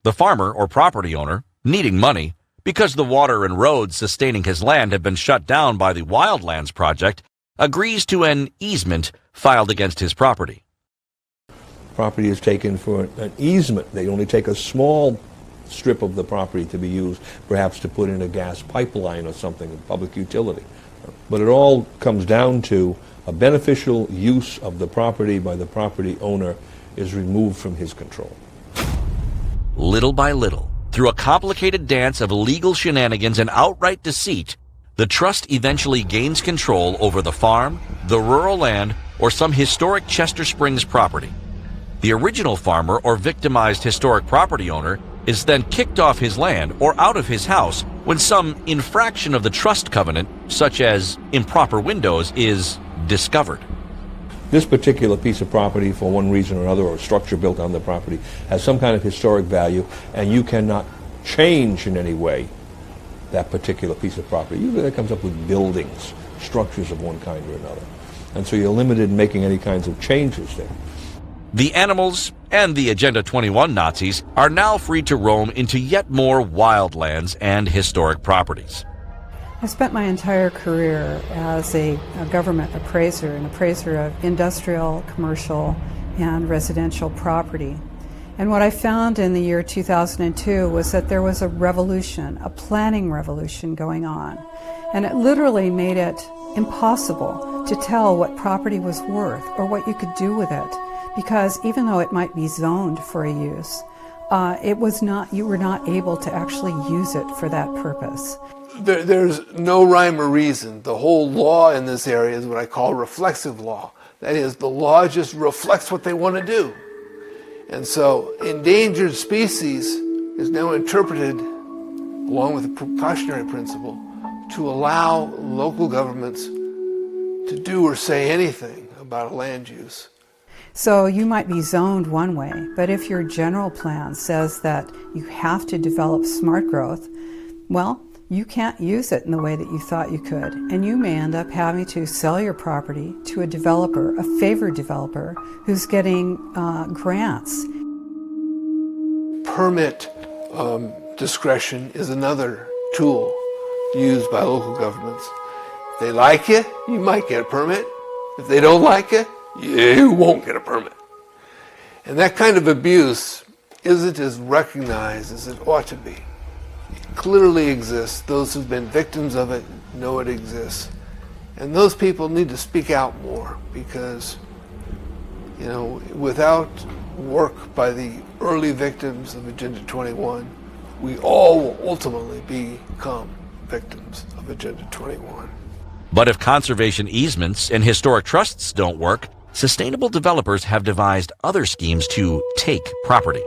The farmer or property owner, needing money, because the water and roads sustaining his land have been shut down by the Wildlands Project, agrees to an easement filed against his property. Property is taken for an easement. They only take a small strip of the property to be used, perhaps to put in a gas pipeline or something, a public utility. But it all comes down to a beneficial use of the property by the property owner is removed from his control. Little by little, through a complicated dance of legal shenanigans and outright deceit, the trust eventually gains control over the farm, the rural land, or some historic Chester Springs property. The original farmer or victimized historic property owner is then kicked off his land or out of his house when some infraction of the trust covenant, such as improper windows, is discovered. This particular piece of property, for one reason or another, or structure built on the property, has some kind of historic value, and you cannot change in any way that particular piece of property. Usually that comes up with buildings, structures of one kind or another. And so you're limited in making any kinds of changes there. The animals and the Agenda 21 Nazis are now free to roam into yet more wildlands and historic properties. I spent my entire career as a government appraiser, an appraiser of industrial, commercial, and residential property. And what I found in the year 2002 was that there was a revolution, a planning revolution going on. And it literally made it impossible to tell what property was worth or what you could do with it. Because even though it might be zoned for a use, you were not able to actually use it for that purpose. There's no rhyme or reason. The whole law in this area is what I call reflexive law. That is, the law just reflects what they want to do. And so endangered species is now interpreted, along with the precautionary principle, to allow local governments to do or say anything about a land use. So you might be zoned one way, but if your general plan says that you have to develop smart growth, well, you can't use it in the way that you thought you could, and you may end up having to sell your property to a developer, a favored developer, who's getting grants. Permit discretion is another tool used by local governments. If they like you, you might get a permit. If they don't like you, you won't get a permit. And that kind of abuse isn't as recognized as it ought to be. It clearly exists. Those who've been victims of it know it exists. And those people need to speak out more because, you know, without work by the early victims of Agenda 21, we all will ultimately become victims of Agenda 21. But if conservation easements and historic trusts don't work, sustainable developers have devised other schemes to take property.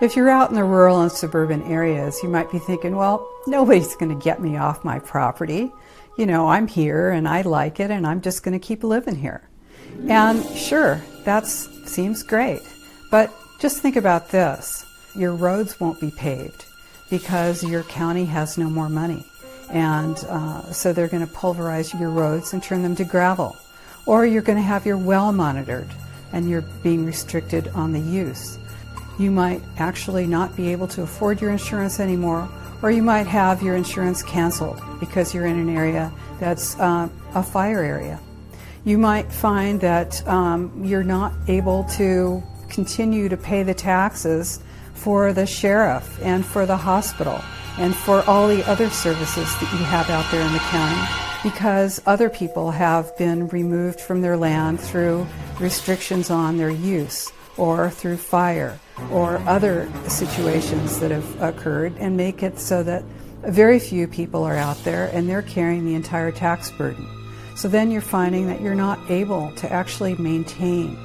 If you're out in the rural and suburban areas, you might be thinking, well, nobody's going to get me off my property. You know, I'm here and I like it and I'm just going to keep living here. And sure, that seems great. But just think about this. Your roads won't be paved because your county has no more money. And so they're going to pulverize your roads and turn them to gravel. Or you're going to have your well monitored and you're being restricted on the use. You might actually not be able to afford your insurance anymore, or you might have your insurance canceled because you're in an area that's a fire area. You might find that you're not able to continue to pay the taxes for the sheriff and for the hospital and for all the other services that you have out there in the county because other people have been removed from their land through restrictions on their use or through fire or other situations that have occurred and make it so that very few people are out there and they're carrying the entire tax burden. So then you're finding that you're not able to actually maintain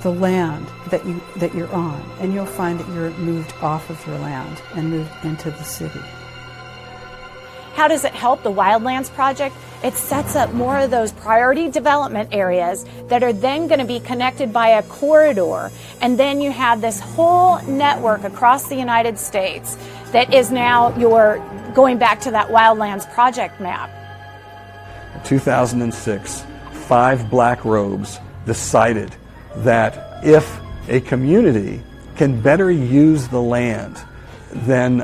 the land that you're on, and you'll find that you're moved off of your land and moved into the city. How does it help the Wildlands Project? It sets up more of those priority development areas that are then going to be connected by a corridor. And then you have this whole network across the United States that is now going back to that Wildlands Project map. In 2006, 5 black robes decided that if a community can better use the land, then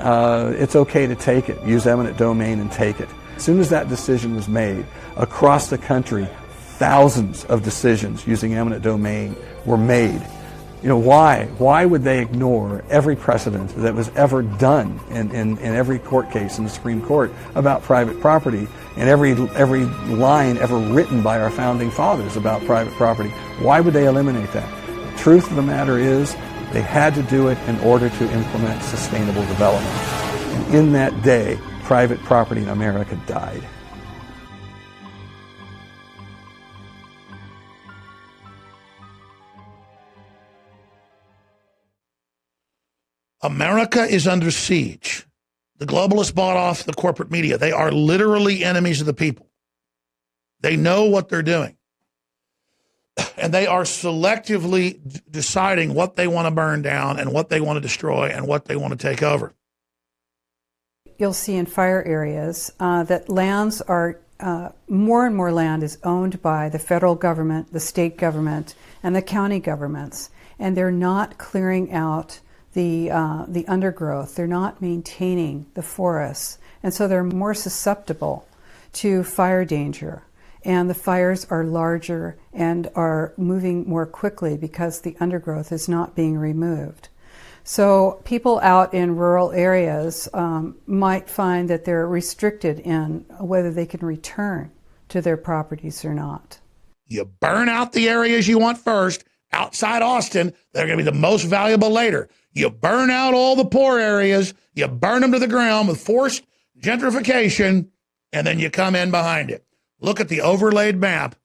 it's okay to take it, use eminent domain and take it. As soon as that decision was made, across the country, thousands of decisions using eminent domain were made. You know, why? Why would they ignore every precedent that was ever done in every court case in the Supreme Court about private property, and every line ever written by our founding fathers about private property? Why would they eliminate that? The truth of the matter is they had to do it in order to implement sustainable development. And in that day, private property in America died. America is under siege. The globalists bought off the corporate media. They are literally enemies of the people. They know what they're doing. And they are selectively deciding what they want to burn down and what they want to destroy and what they want to take over. You'll see in fire areas that lands are, more and more land is owned by the federal government, the state government, and the county governments. And they're not clearing out the undergrowth. They're not maintaining the forests. And so they're more susceptible to fire danger. And the fires are larger and are moving more quickly because the undergrowth is not being removed. So people out in rural areas might find that they're restricted in whether they can return to their properties or not. You burn out the areas you want first. Outside Austin, they're going to be the most valuable later. You burn out all the poor areas, you burn them to the ground with forced gentrification, and then you come in behind it. Look at the overlaid map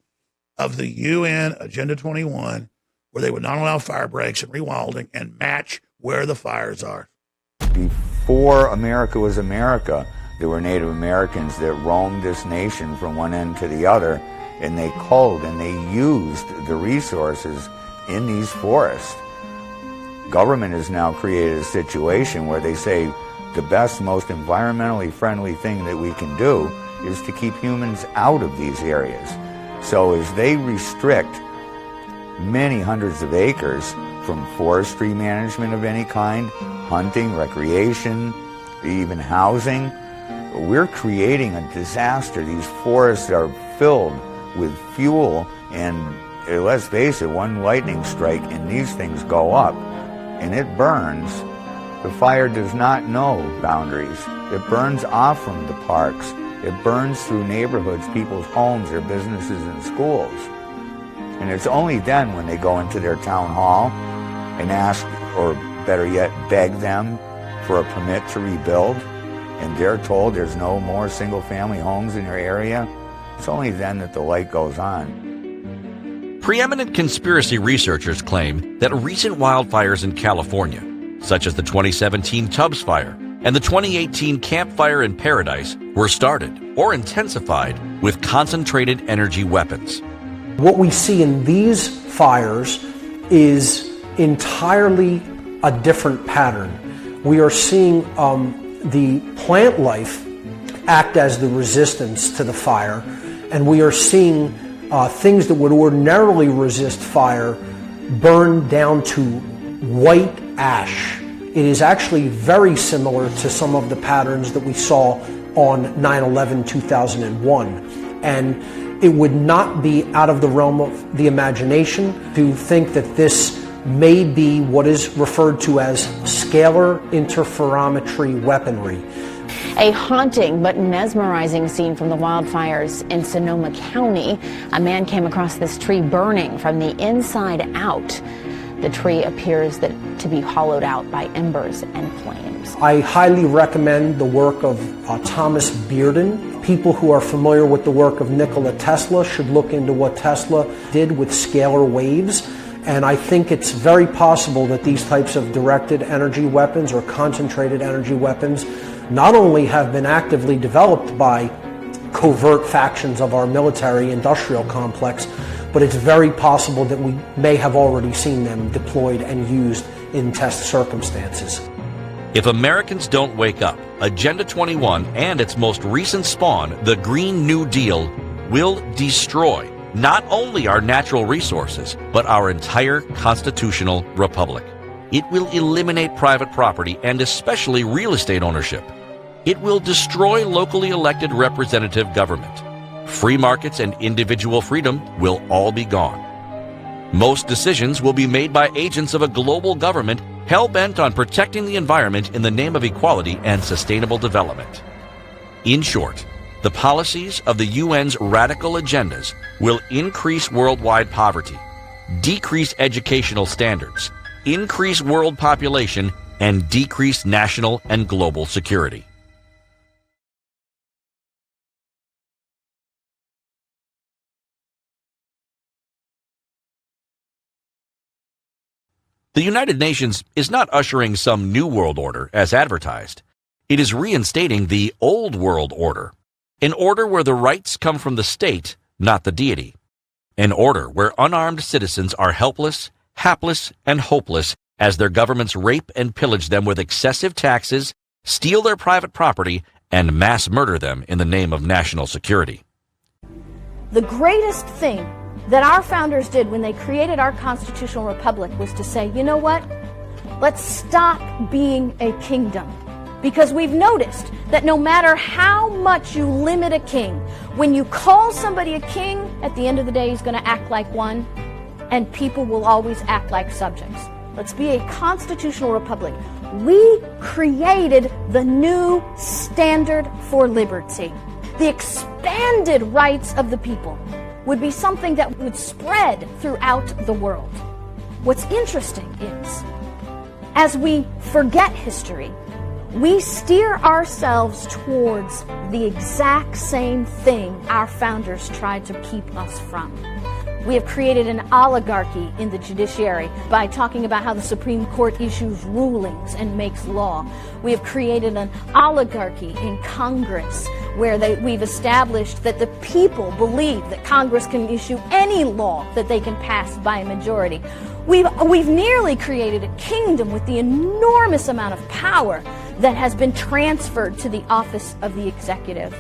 of the UN Agenda 21, where they would not allow fire breaks and rewilding, and match where the fires are. Before America was America, there were Native Americans that roamed this nation from one end to the other, and they culled and they used the resources in these forests. Government has now created a situation where they say the best, most environmentally friendly thing that we can do is to keep humans out of these areas. So as they restrict many hundreds of acres from forestry management of any kind, hunting, recreation, even housing, we're creating a disaster. These forests are filled with fuel, and let's face it, one lightning strike and these things go up and it burns. The fire does not know boundaries. It burns off from the parks. It burns through neighborhoods, people's homes, their businesses and schools. And it's only then when they go into their town hall and ask, or better yet, beg them for a permit to rebuild, and they're told there's no more single-family homes in their area, it's only then that the light goes on. Preeminent conspiracy researchers claim that recent wildfires in California, such as the 2017 Tubbs Fire and the 2018 Camp Fire in Paradise, were started or intensified with concentrated energy weapons. What we see in these fires is entirely a different pattern. We are seeing the plant life act as the resistance to the fire, and we are seeing things that would ordinarily resist fire burn down to white ash. It is actually very similar to some of the patterns that we saw on 9/11/2001. And it would not be out of the realm of the imagination to think that this may be what is referred to as scalar interferometry weaponry. A haunting but mesmerizing scene from the wildfires in Sonoma County. A man came across this tree burning from the inside out. The tree appears to be hollowed out by embers and flames. I highly recommend the work of Thomas Bearden. People who are familiar with the work of Nikola Tesla should look into what Tesla did with scalar waves. And I think it's very possible that these types of directed energy weapons or concentrated energy weapons not only have been actively developed by covert factions of our military-industrial complex, but it's very possible that we may have already seen them deployed and used in test circumstances. If Americans don't wake up, Agenda 21 and its most recent spawn, the Green New Deal, will destroy not only our natural resources, but our entire constitutional republic. It will eliminate private property and especially real estate ownership. It will destroy locally elected representative government. Free markets and individual freedom will all be gone. Most decisions will be made by agents of a global government hell-bent on protecting the environment in the name of equality and sustainable development. In short, the policies of the UN's radical agendas will increase worldwide poverty, decrease educational standards, increase world population, and decrease national and global security. The United Nations is not ushering some new world order as advertised. It is reinstating the old world order, an order where the rights come from the state, not the deity, an order where unarmed citizens are helpless, hapless, and hopeless as their governments rape and pillage them with excessive taxes, steal their private property, and mass murder them in the name of national security. The greatest thing that our founders did when they created our constitutional republic was to say, you know what? Let's stop being a kingdom. Because we've noticed that no matter how much you limit a king, when you call somebody a king, at the end of the day he's going to act like one, and people will always act like subjects. Let's be a constitutional republic. We created the new standard for liberty. The expanded rights of the people would be something that would spread throughout the world. What's interesting is, as we forget history, we steer ourselves towards the exact same thing our founders tried to keep us from. We have created an oligarchy in the judiciary by talking about how the Supreme Court issues rulings and makes law. We have created an oligarchy in Congress where we've established that the people believe that Congress can issue any law that they can pass by a majority. We've nearly created a kingdom with the enormous amount of power that has been transferred to the office of the executive.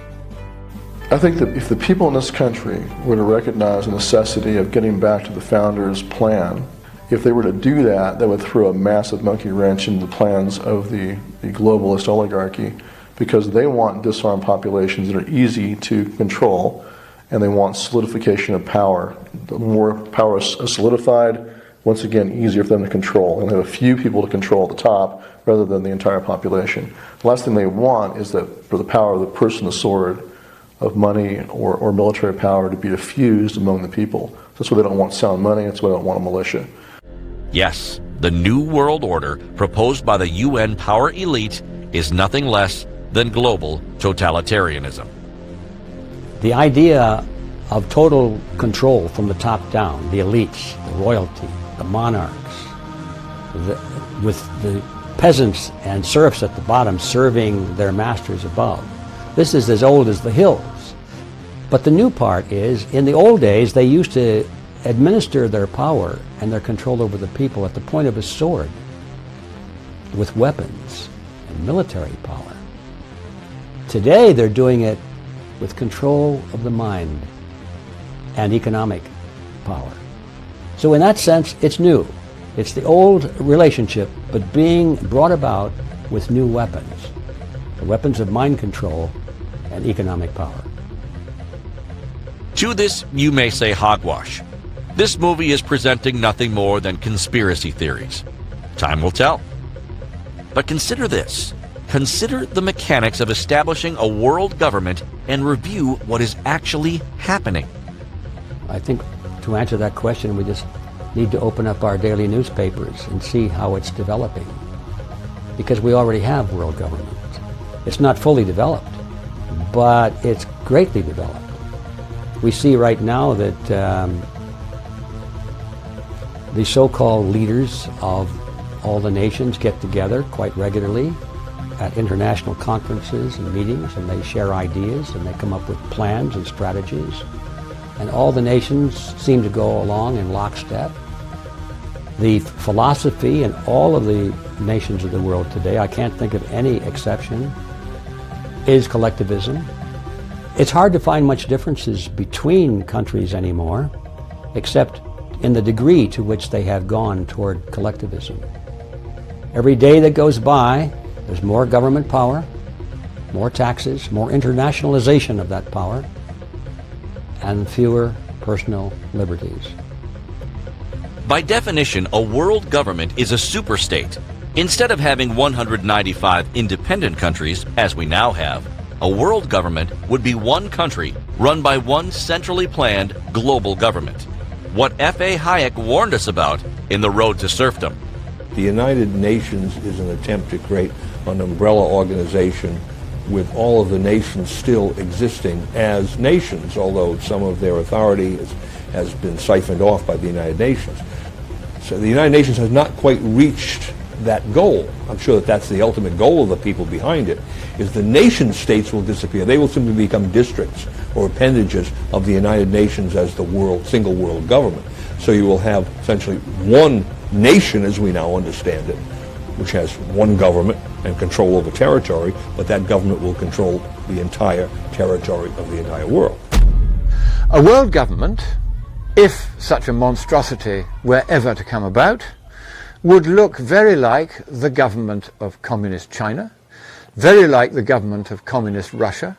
I think that if the people in this country were to recognize the necessity of getting back to the founders' plan, if they were to do that, that would throw a massive monkey wrench in the plans of the globalist oligarchy, because they want disarmed populations that are easy to control, and they want solidification of power. The more power is solidified, once again, easier for them to control, and they have a few people to control at the top rather than the entire population. The last thing they want is that for the power of the purse and the sword, of money or military power, to be diffused among the people. That's why they don't want sound money, that's why they don't want a militia. Yes, the New World Order proposed by the UN power elite is nothing less than global totalitarianism. The idea of total control from the top down, the elites, the royalty, the monarchs, with the peasants and serfs at the bottom serving their masters above. This is as old as the hills. But the new part is, in the old days, they used to administer their power and their control over the people at the point of a sword, with weapons and military power. Today, they're doing it with control of the mind and economic power. So in that sense, it's new. It's the old relationship, but being brought about with new weapons. The weapons of mind control and economic power. To this, you may say hogwash. This movie is presenting nothing more than conspiracy theories. Time will tell. But consider this. Consider the mechanics of establishing a world government and review what is actually happening. I think to answer that question, we just need to open up our daily newspapers and see how it's developing. Because we already have world government. It's not fully developed, but it's greatly developed. We see right now that the so-called leaders of all the nations get together quite regularly at international conferences and meetings, and they share ideas and they come up with plans and strategies. And all the nations seem to go along in lockstep. The philosophy in all of the nations of the world today, I can't think of any exception, is collectivism. It's hard to find much differences between countries anymore, except in the degree to which they have gone toward collectivism. Every day that goes by, there's more government power, more taxes, more internationalization of that power, and fewer personal liberties. By definition, a world government is a superstate. Instead of having 195 independent countries, as we now have, a world government would be one country run by one centrally planned global government. What F.A. Hayek warned us about in The Road to Serfdom. The United Nations is an attempt to create an umbrella organization with all of the nations still existing as nations, although some of their authority has been siphoned off by the United Nations. So the United Nations has not quite reached that goal. I'm sure that that's the ultimate goal of the people behind it, is the nation states will disappear. They will simply become districts or appendages of the United Nations as the single world government. So you will have essentially one nation as we now understand it, which has one government and control over territory, but that government will control the entire territory of the entire world. A world government, if such a monstrosity were ever to come about, would look very like the government of communist China, very like the government of communist Russia.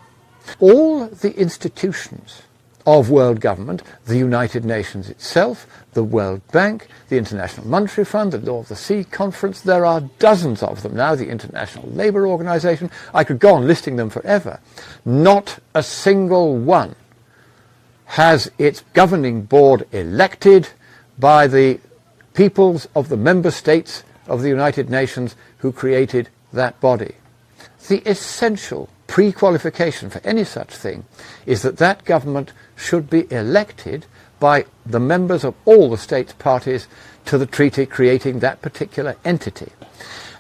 All the institutions of world government, the United Nations itself, the World Bank, the International Monetary Fund, the Law of the Sea Conference, there are dozens of them now, the International Labour Organization, I could go on listing them forever. Not a single one has its governing board elected by the peoples of the member states of the United Nations who created that body. The essential pre-qualification for any such thing is that that government should be elected by the members of all the states parties to the treaty creating that particular entity.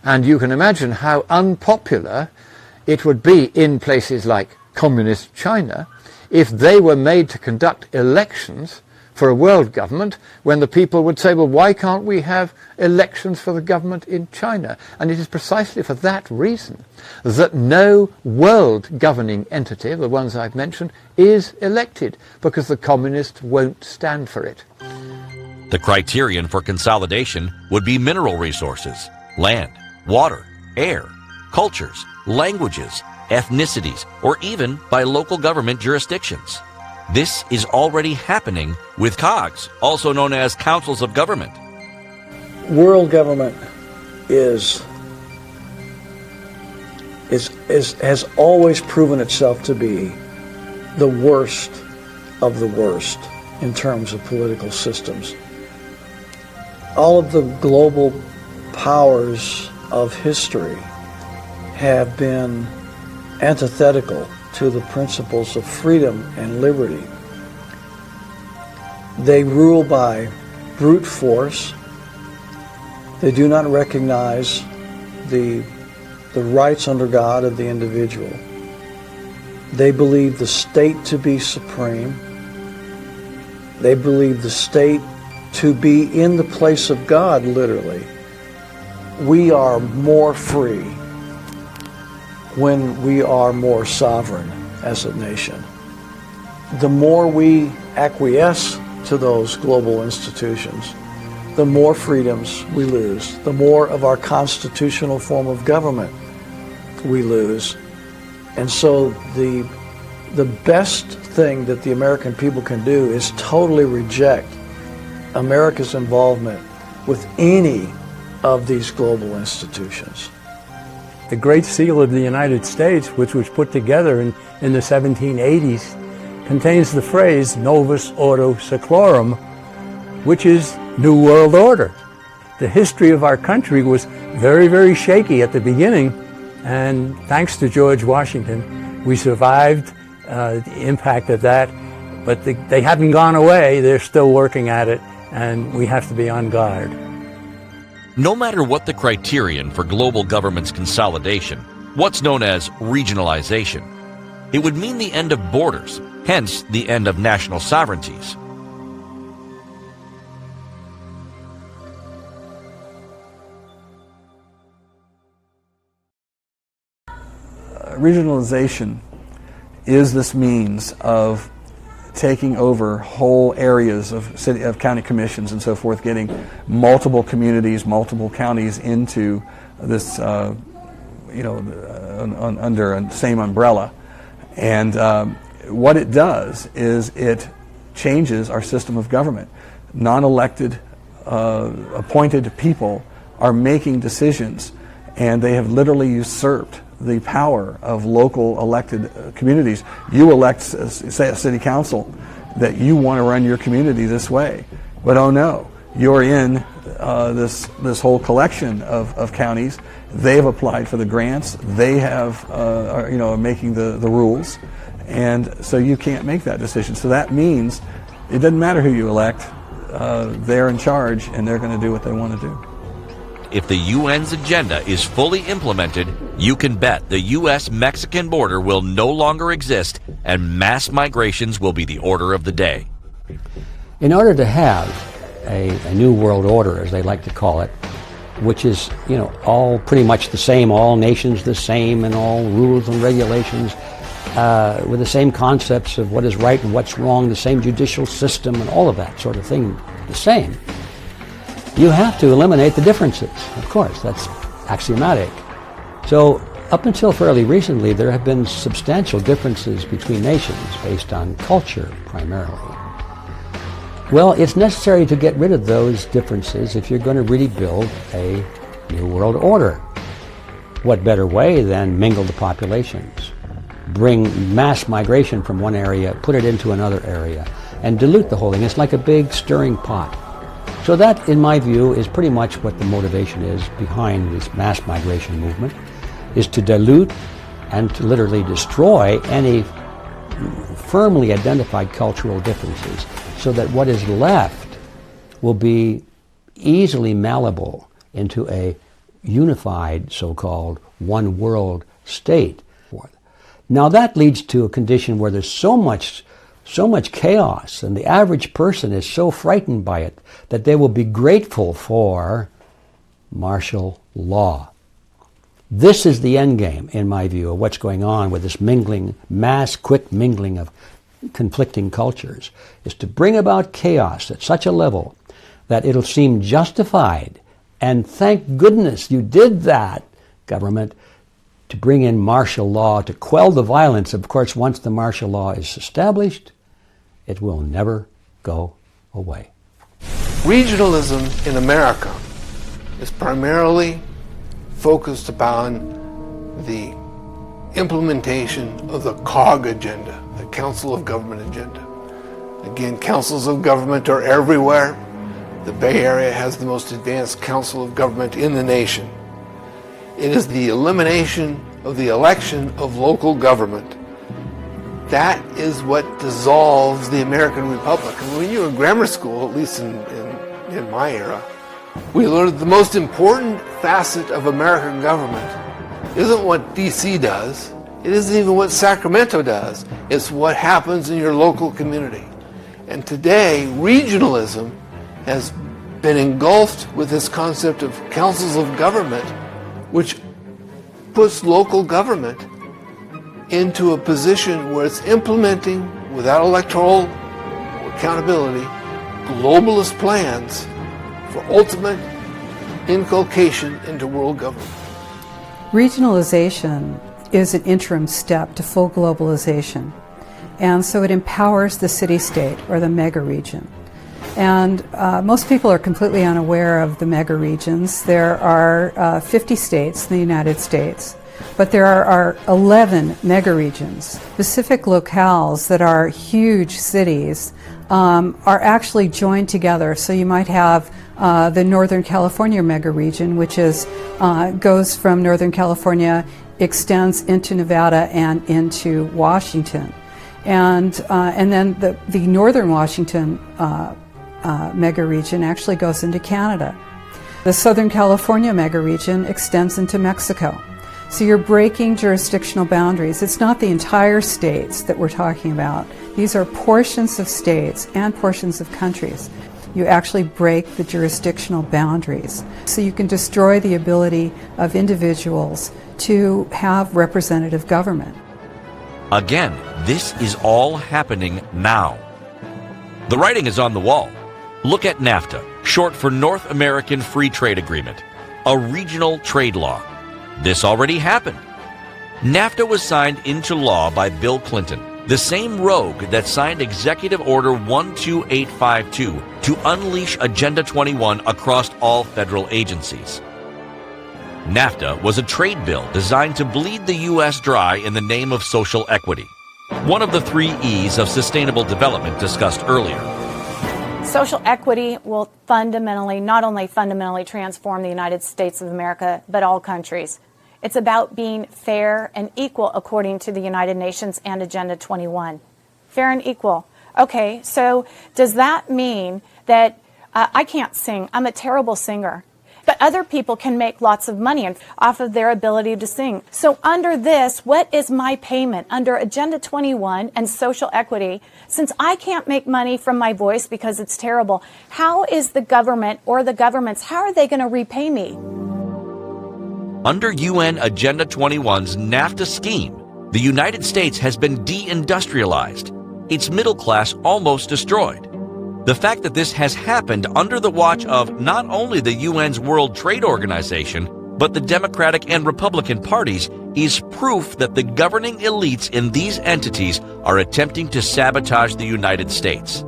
And you can imagine how unpopular it would be in places like communist China if they were made to conduct elections for a world government, when the people would say, well, why can't we have elections for the government in China? And it is precisely for that reason that no world governing entity, the ones I've mentioned, is elected, because the communists won't stand for it. The criterion for consolidation would be mineral resources, land, water, air, cultures, languages, ethnicities, or even by local government jurisdictions. This is already happening with COGS, also known as Councils of Government. World government has always proven itself to be the worst of the worst in terms of political systems. All of the global powers of history have been antithetical to the principles of freedom and liberty. They rule by brute force. They do not recognize the rights under God of the individual. They believe the state to be supreme. They believe the state to be in the place of God, literally. We are more free when we are more sovereign as a nation. The more we acquiesce to those global institutions, the more freedoms we lose, the more of our constitutional form of government we lose. And so the best thing that the American people can do is totally reject America's involvement with any of these global institutions. The Great Seal of the United States, which was put together in the 1780s, contains the phrase Novus Ordo Seclorum, which is New World Order. The history of our country was very, very shaky at the beginning, and thanks to George Washington, we survived the impact of that, but they haven't gone away. They're still working at it, and we have to be on guard. No matter what the criterion for global government's consolidation, what's known as regionalization, it would mean the end of borders, hence the end of national sovereignties. Regionalization is this means of taking over whole areas of county commissions and so forth, getting multiple communities, multiple counties into this, under the same umbrella. And what it does is it changes our system of government. Non-elected, appointed people are making decisions, and they have literally usurped the power of local elected communities. You elect, say, a city council that you want to run your community this way, but oh no, you're in this whole collection of counties. They've applied for the grants. They have, are making the rules, and so you can't make that decision. So that means it doesn't matter who you elect. They're in charge, and they're going to do what they want to do. If the UN's agenda is fully implemented, you can bet the U.S.-Mexican border will no longer exist and mass migrations will be the order of the day. In order to have a new world order, as they like to call it, which is, all pretty much the same, all nations the same, and all rules and regulations with the same concepts of what is right and what's wrong, the same judicial system and all of that sort of thing the same, you have to eliminate the differences. Of course, that's axiomatic. So up until fairly recently, there have been substantial differences between nations based on culture primarily. Well, it's necessary to get rid of those differences if you're going to really build a new world order. What better way than mingle the populations, bring mass migration from one area, put it into another area, and dilute the whole thing. It's like a big stirring pot. So that, in my view, is pretty much what the motivation is behind this mass migration movement, is to dilute and to literally destroy any firmly identified cultural differences so that what is left will be easily malleable into a unified, so-called one world state. Now that leads to a condition where there's so much chaos, and the average person is so frightened by it that they will be grateful for martial law. This is the end game, in my view, of what's going on with this mingling, quick mingling of conflicting cultures, is to bring about chaos at such a level that it'll seem justified, and thank goodness you did that, government, to bring in martial law to quell the violence. Of course, once the martial law is established, it will never go away. Regionalism in America is primarily focused upon the implementation of the COG agenda, the Council of Government agenda. Again, councils of government are everywhere. The Bay Area has the most advanced council of government in the nation. It is the elimination of the election of local government. That is what dissolves the American Republic. And when you were in grammar school, at least in my era, we learned the most important facet of American government isn't what DC does. It isn't even what Sacramento does. It's what happens in your local community. And today, regionalism has been engulfed with this concept of councils of government, which puts local government into a position where it's implementing, without electoral accountability, globalist plans for ultimate inculcation into world government. Regionalization is an interim step to full globalization, and so it empowers the city-state or the mega-region. And most people are completely unaware of the mega-regions. There are 50 states in the United States, but there are 11 mega-regions. Specific locales that are huge cities are actually joined together. So you might have the Northern California mega-region, which goes from Northern California, extends into Nevada and into Washington. And then the Northern Washington mega-region actually goes into Canada. The Southern California mega-region extends into Mexico. So you're breaking jurisdictional boundaries. It's not the entire states that we're talking about. These are portions of states and portions of countries. You actually break the jurisdictional boundaries. So you can destroy the ability of individuals to have representative government. Again, this is all happening now. The writing is on the wall. Look at NAFTA, short for North American Free Trade Agreement, a regional trade law. This already happened. NAFTA was signed into law by Bill Clinton, the same rogue that signed Executive Order 12852 to unleash Agenda 21 across all federal agencies. NAFTA was a trade bill designed to bleed the U.S. dry in the name of social equity, one of the 3 E's of sustainable development discussed earlier. Social equity will not only fundamentally transform the United States of America, but all countries. It's about being fair and equal according to the United Nations and Agenda 21. Fair and equal. Okay, so does that mean that I can't sing? I'm a terrible singer. But other people can make lots of money off of their ability to sing. So under this, what is my payment under Agenda 21 and social equity? Since I can't make money from my voice because it's terrible, how is the government or the governments, how are they going to repay me? Under UN Agenda 21's NAFTA scheme, the United States has been deindustrialized, its middle class almost destroyed. The fact that this has happened under the watch of not only the UN's World Trade Organization, but the Democratic and Republican parties is proof that the governing elites in these entities are attempting to sabotage the United States.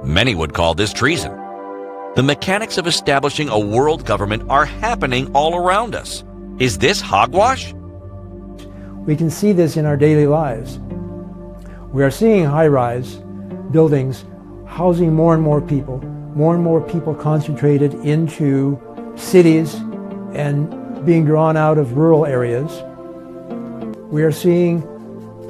Many would call this treason. The mechanics of establishing a world government are happening all around us. Is this hogwash? We can see this in our daily lives. We are seeing high-rise buildings housing more and more people concentrated into cities and being drawn out of rural areas. We are seeing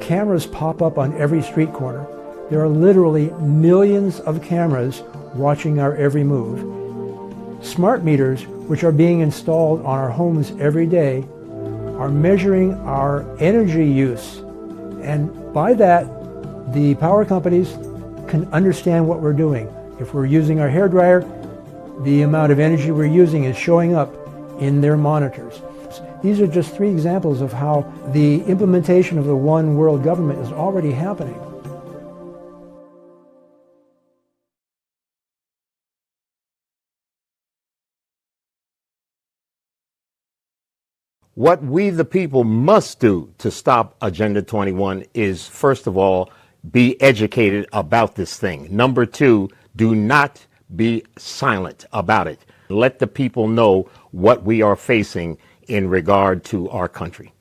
cameras pop up on every street corner. There are literally millions of cameras watching our every move. Smart meters, which are being installed on our homes every day, are measuring our energy use. And by that, the power companies can understand what we're doing. If we're using our hairdryer, the amount of energy we're using is showing up in their monitors. These are just 3 examples of how the implementation of the one world government is already happening. What we the people must do to stop Agenda 21 is, first of all, be educated about this thing. Number 2, do not be silent about it. Let the people know what we are facing in regard to our country.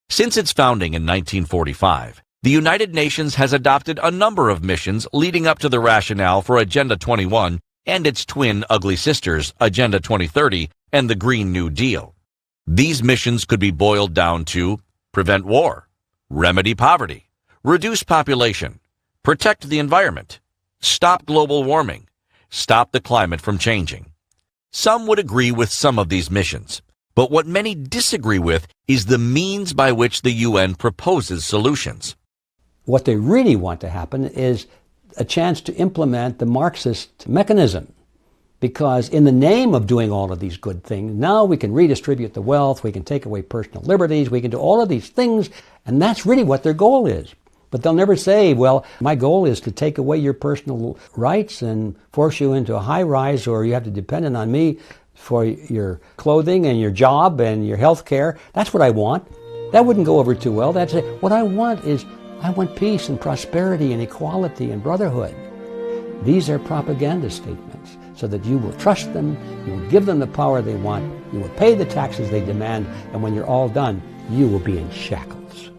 Since its founding in 1945, the United Nations has adopted a number of missions leading up to the rationale for Agenda 21 and its twin ugly sisters, Agenda 2030 and the Green New Deal. These missions could be boiled down to prevent war, remedy poverty, reduce population, protect the environment, stop global warming, stop the climate from changing. Some would agree with some of these missions, but what many disagree with is the means by which the UN proposes solutions. What they really want to happen is a chance to implement the Marxist mechanism. Because in the name of doing all of these good things, now we can redistribute the wealth, we can take away personal liberties, we can do all of these things, and that's really what their goal is. But they'll never say, well, my goal is to take away your personal rights and force you into a high-rise, or you have to depend on me for your clothing and your job and your health care. That's what I want. That wouldn't go over too well. That's it. What I want is, I want peace and prosperity and equality and brotherhood. These are propaganda statements, so that you will trust them, you will give them the power they want, you will pay the taxes they demand, and when you're all done, you will be in shackles.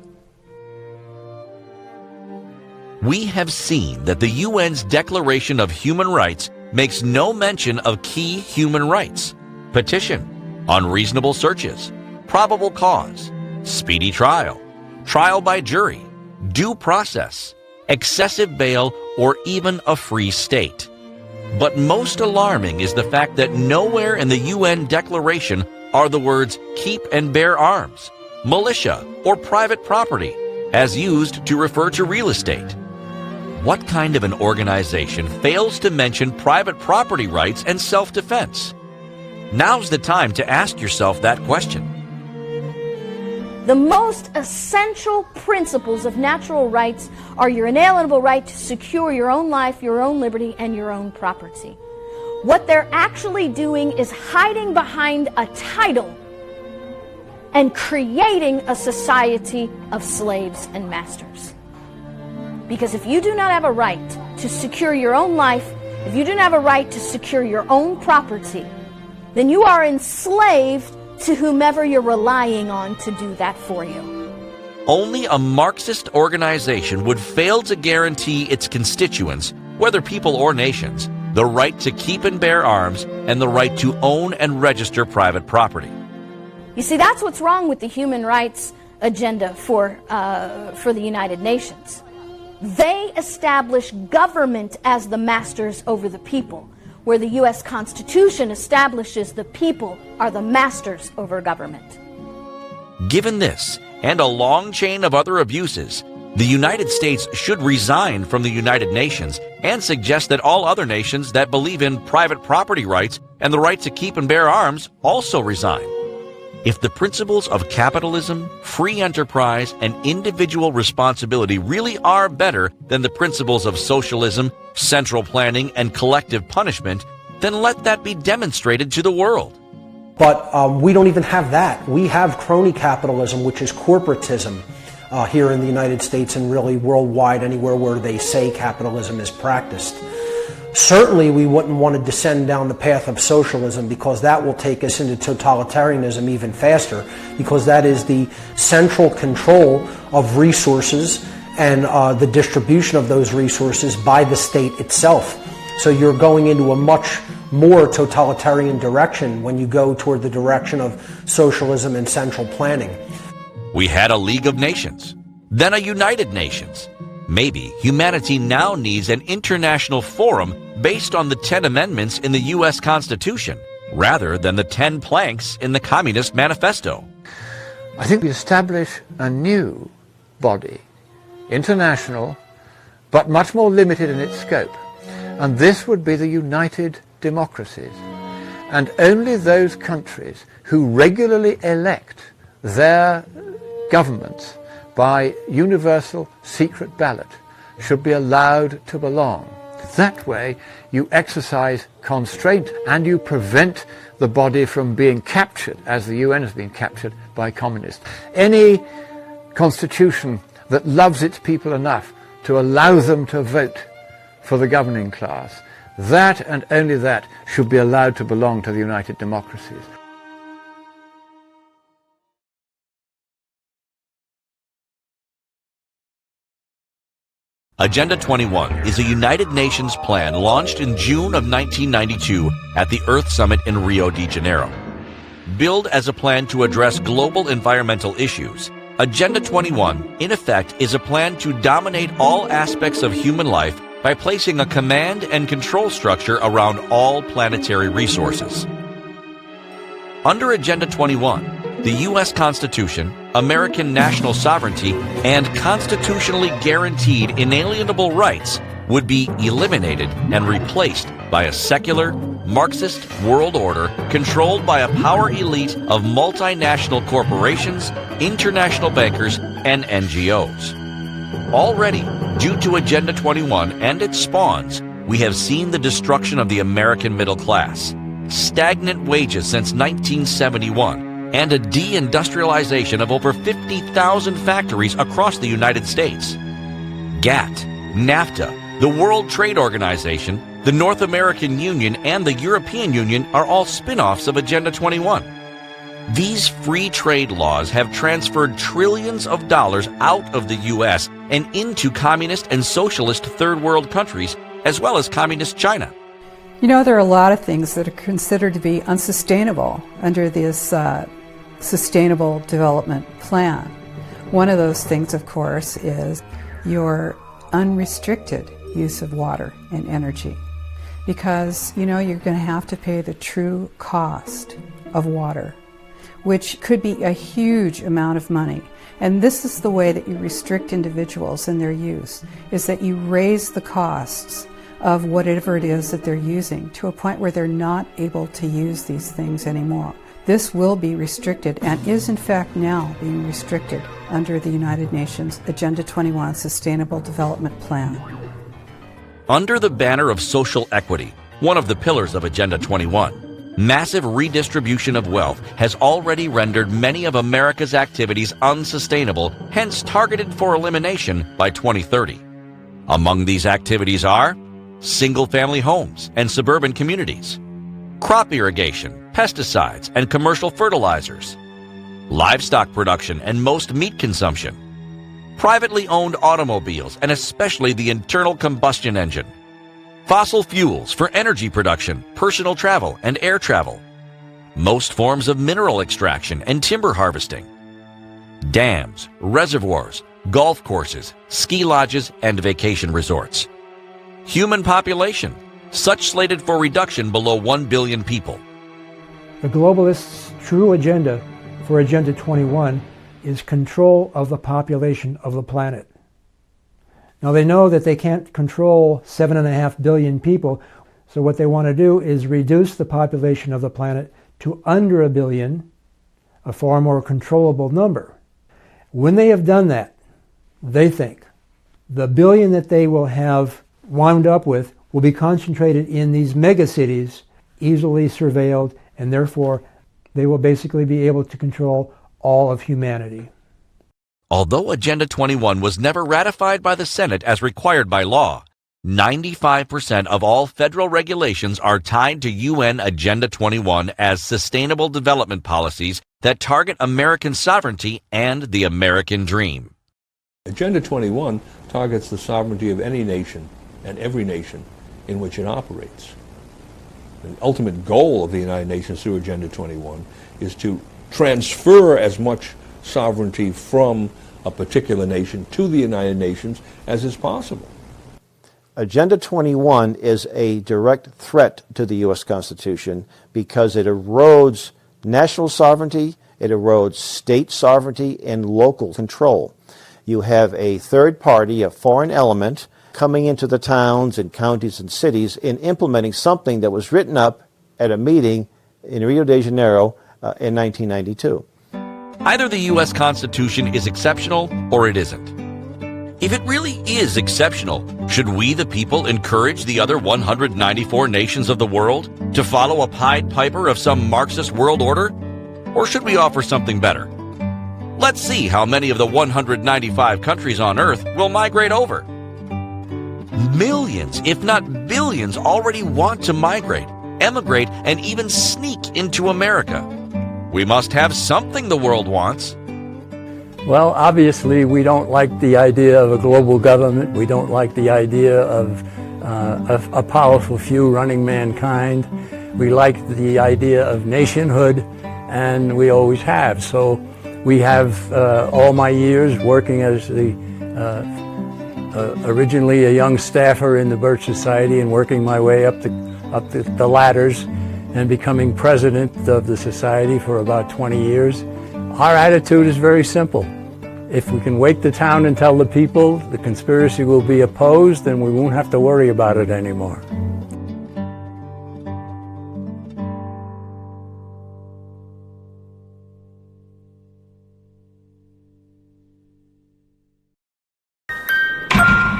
We have seen that the UN's Declaration of Human Rights makes no mention of key human rights: petition, unreasonable searches, probable cause, speedy trial, trial by jury, due process, excessive bail, or even a free state. But most alarming is the fact that nowhere in the UN Declaration are the words keep and bear arms, militia, or private property, as used to refer to real estate. What kind of an organization fails to mention private property rights and self-defense? Now's the time to ask yourself that question. The most essential principles of natural rights are your inalienable right to secure your own life, your own liberty, and your own property. What they're actually doing is hiding behind a title and creating a society of slaves and masters. Because if you do not have a right to secure your own life, if you do not have a right to secure your own property, then you are enslaved to whomever you're relying on to do that for you. Only a Marxist organization would fail to guarantee its constituents, whether people or nations, the right to keep and bear arms and the right to own and register private property. You see, that's what's wrong with the human rights agenda for the United Nations. They establish government as the masters over the people, where the U.S. Constitution establishes the people are the masters over government. Given this, and a long chain of other abuses, the United States should resign from the United Nations and suggest that all other nations that believe in private property rights and the right to keep and bear arms also resign. If the principles of capitalism, free enterprise, and individual responsibility really are better than the principles of socialism, central planning, and collective punishment, then let that be demonstrated to the world. But we don't even have that. We have crony capitalism, which is corporatism here in the United States and really worldwide, anywhere where they say capitalism is practiced. Certainly, we wouldn't want to descend down the path of socialism, because that will take us into totalitarianism even faster, because that is the central control of resources and the distribution of those resources by the state itself. So you're going into a much more totalitarian direction when you go toward the direction of socialism and central planning. We had a League of Nations, then a United Nations. Maybe humanity now needs an international forum based on the 10 amendments in the U.S. Constitution, rather than the 10 planks in the Communist Manifesto. I think we establish a new body, international, but much more limited in its scope. And this would be the United Democracies. And only those countries who regularly elect their governments by universal secret ballot should be allowed to belong. That way you exercise constraint and you prevent the body from being captured, as the UN has been captured by communists. Any constitution that loves its people enough to allow them to vote for the governing class, that and only that should be allowed to belong to the United Democracies. Agenda 21 is a United Nations plan launched in June of 1992 at the Earth Summit in Rio de Janeiro. Billed as a plan to address global environmental issues, Agenda 21, in effect, is a plan to dominate all aspects of human life by placing a command and control structure around all planetary resources. Under Agenda 21, the U.S. Constitution, American national sovereignty, and constitutionally guaranteed inalienable rights would be eliminated and replaced by a secular, Marxist world order controlled by a power elite of multinational corporations, international bankers, and NGOs. Already, due to Agenda 21 and its spawns, we have seen the destruction of the American middle class, stagnant wages since 1971, and a deindustrialization of over 50,000 factories across the United States. GATT, NAFTA, the World Trade Organization, the North American Union, and the European Union are all spin-offs of Agenda 21. These free trade laws have transferred trillions of dollars out of the U.S. and into communist and socialist third world countries, as well as communist China. You know, there are a lot of things that are considered to be unsustainable under this Sustainable Development Plan. One of those things, of course, is your unrestricted use of water and energy. Because, you know, you're going to have to pay the true cost of water, which could be a huge amount of money. And this is the way that you restrict individuals in their use, is that you raise the costs of whatever it is that they're using to a point where they're not able to use these things anymore. This will be restricted and is in fact now being restricted under the United Nations Agenda 21 Sustainable Development Plan. Under the banner of social equity, one of the pillars of Agenda 21, massive redistribution of wealth has already rendered many of America's activities unsustainable, hence targeted for elimination by 2030. Among these activities are single-family homes and suburban communities, crop irrigation, pesticides and commercial fertilizers, livestock production and most meat consumption, privately owned automobiles and especially the internal combustion engine, fossil fuels for energy production, personal travel and air travel, most forms of mineral extraction and timber harvesting, dams, reservoirs, golf courses, ski lodges and vacation resorts, human population, such slated for reduction below 1 billion people. The globalists' true agenda for Agenda 21 is control of the population of the planet. Now they know that they can't control 7.5 billion people, so what they want to do is reduce the population of the planet to under 1 billion, a far more controllable number. When they have done that, they think the billion that they will have wound up with will be concentrated in these megacities, easily surveilled, and therefore they will basically be able to control all of humanity. Although Agenda 21 was never ratified by the Senate as required by law, 95% of all federal regulations are tied to UN Agenda 21 as sustainable development policies that target American sovereignty and the American dream. Agenda 21 targets the sovereignty of any nation and every nation in which it operates. The ultimate goal of the United Nations through Agenda 21 is to transfer as much sovereignty from a particular nation to the United Nations as is possible. Agenda 21 is a direct threat to the U.S. Constitution because it erodes national sovereignty, it erodes state sovereignty and local control. You have a third party, a foreign element, coming into the towns and counties and cities and implementing something that was written up at a meeting in Rio de Janeiro in 1992. Either the U.S. Constitution is exceptional or it isn't. If it really is exceptional, should we, the people, encourage the other 194 nations of the world to follow a Pied Piper of some Marxist world order? Or should we offer something better? Let's see how many of the 195 countries on Earth will migrate over. Millions, if not billions, already want to migrate, emigrate, and even sneak into America. We must have something the world wants. Well, obviously, we don't like the idea of a global government. We don't like the idea of a powerful few running mankind. We like the idea of nationhood, and we always have. So we have all my years working as originally a young staffer in the Birch Society and working my way up the ladders and becoming president of the society for about 20 years. Our attitude is very simple. If we can wake the town and tell the people the conspiracy will be opposed, then we won't have to worry about it anymore.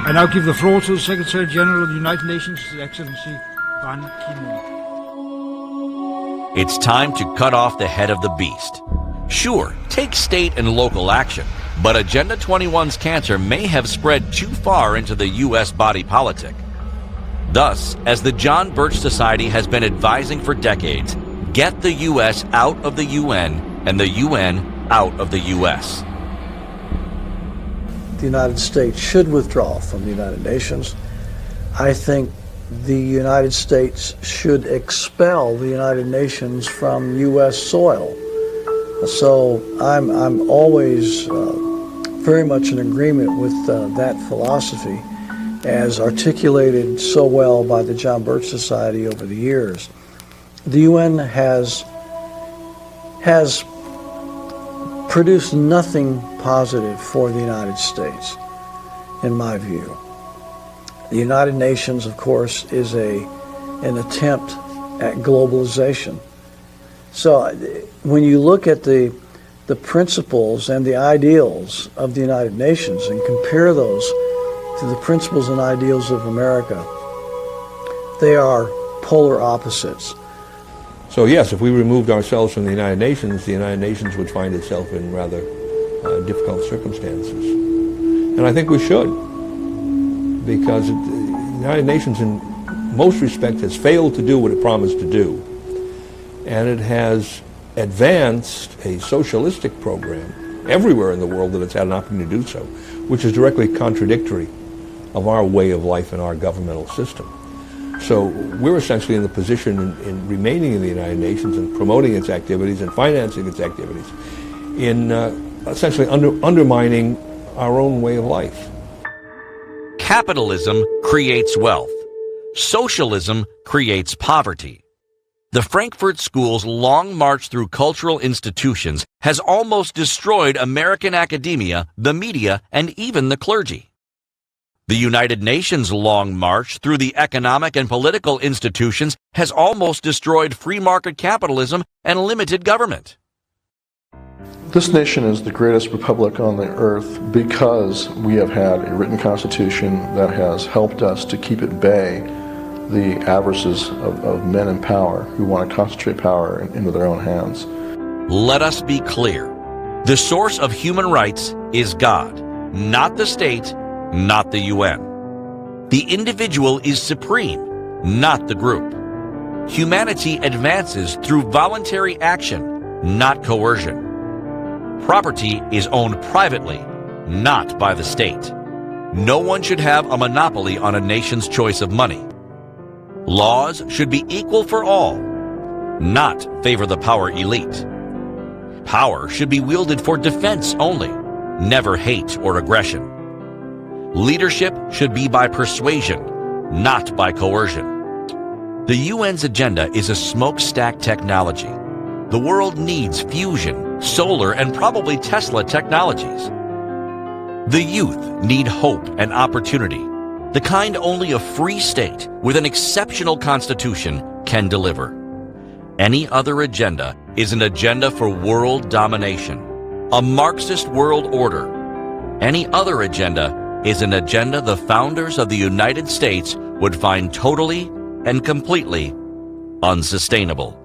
I now give the floor to the Secretary General of the United Nations, His Excellency Ban Ki-moon. It's time to cut off the head of the beast. Sure, take state and local action, but Agenda 21's cancer may have spread too far into the U.S. body politic. Thus, as the John Birch Society has been advising for decades, get the U.S. out of the UN and the UN out of the U.S. The United States should withdraw from the United Nations. I think the United States should expel the United Nations from U.S. soil. So I'm always very much in agreement with that philosophy as articulated so well by the John Birch Society over the years. The UN has produced nothing positive for the United States, in my view. The United Nations, of course, is an attempt at globalization. So when you look at the principles and the ideals of the United Nations and compare those to the principles and ideals of America, they are polar opposites. So yes, if we removed ourselves from the United Nations would find itself in rather difficult circumstances. And I think we should, because the United Nations in most respects has failed to do what it promised to do. And it has advanced a socialistic program everywhere in the world that it's had an opportunity to do so, which is directly contradictory of our way of life and our governmental system. So we're essentially in the position in remaining in the United Nations and promoting its activities and financing its activities in essentially undermining our own way of life. Capitalism creates wealth. Socialism creates poverty. The Frankfurt School's long march through cultural institutions has almost destroyed American academia, the media, and even the clergy. The United Nations' long march through the economic and political institutions has almost destroyed free market capitalism and limited government. This nation is the greatest republic on the earth because we have had a written constitution that has helped us to keep at bay the avarices of men in power who want to concentrate power into their own hands. Let us be clear. The source of human rights is God, not the state, not the UN. The individual is supreme, not the group. Humanity advances through voluntary action, not coercion. Property is owned privately, not by the state. No one should have a monopoly on a nation's choice of money. Laws should be equal for all, not favor the power elite. Power should be wielded for defense only, never hate or aggression. Leadership should be by persuasion, not by coercion. The UN's agenda is a smokestack technology. The world needs fusion, solar, and probably Tesla technologies. The youth need hope and opportunity, the kind only a free state with an exceptional constitution can deliver. Any other agenda is an agenda for world domination, a Marxist world order. Any other agenda is an agenda the founders of the United States would find totally and completely unsustainable.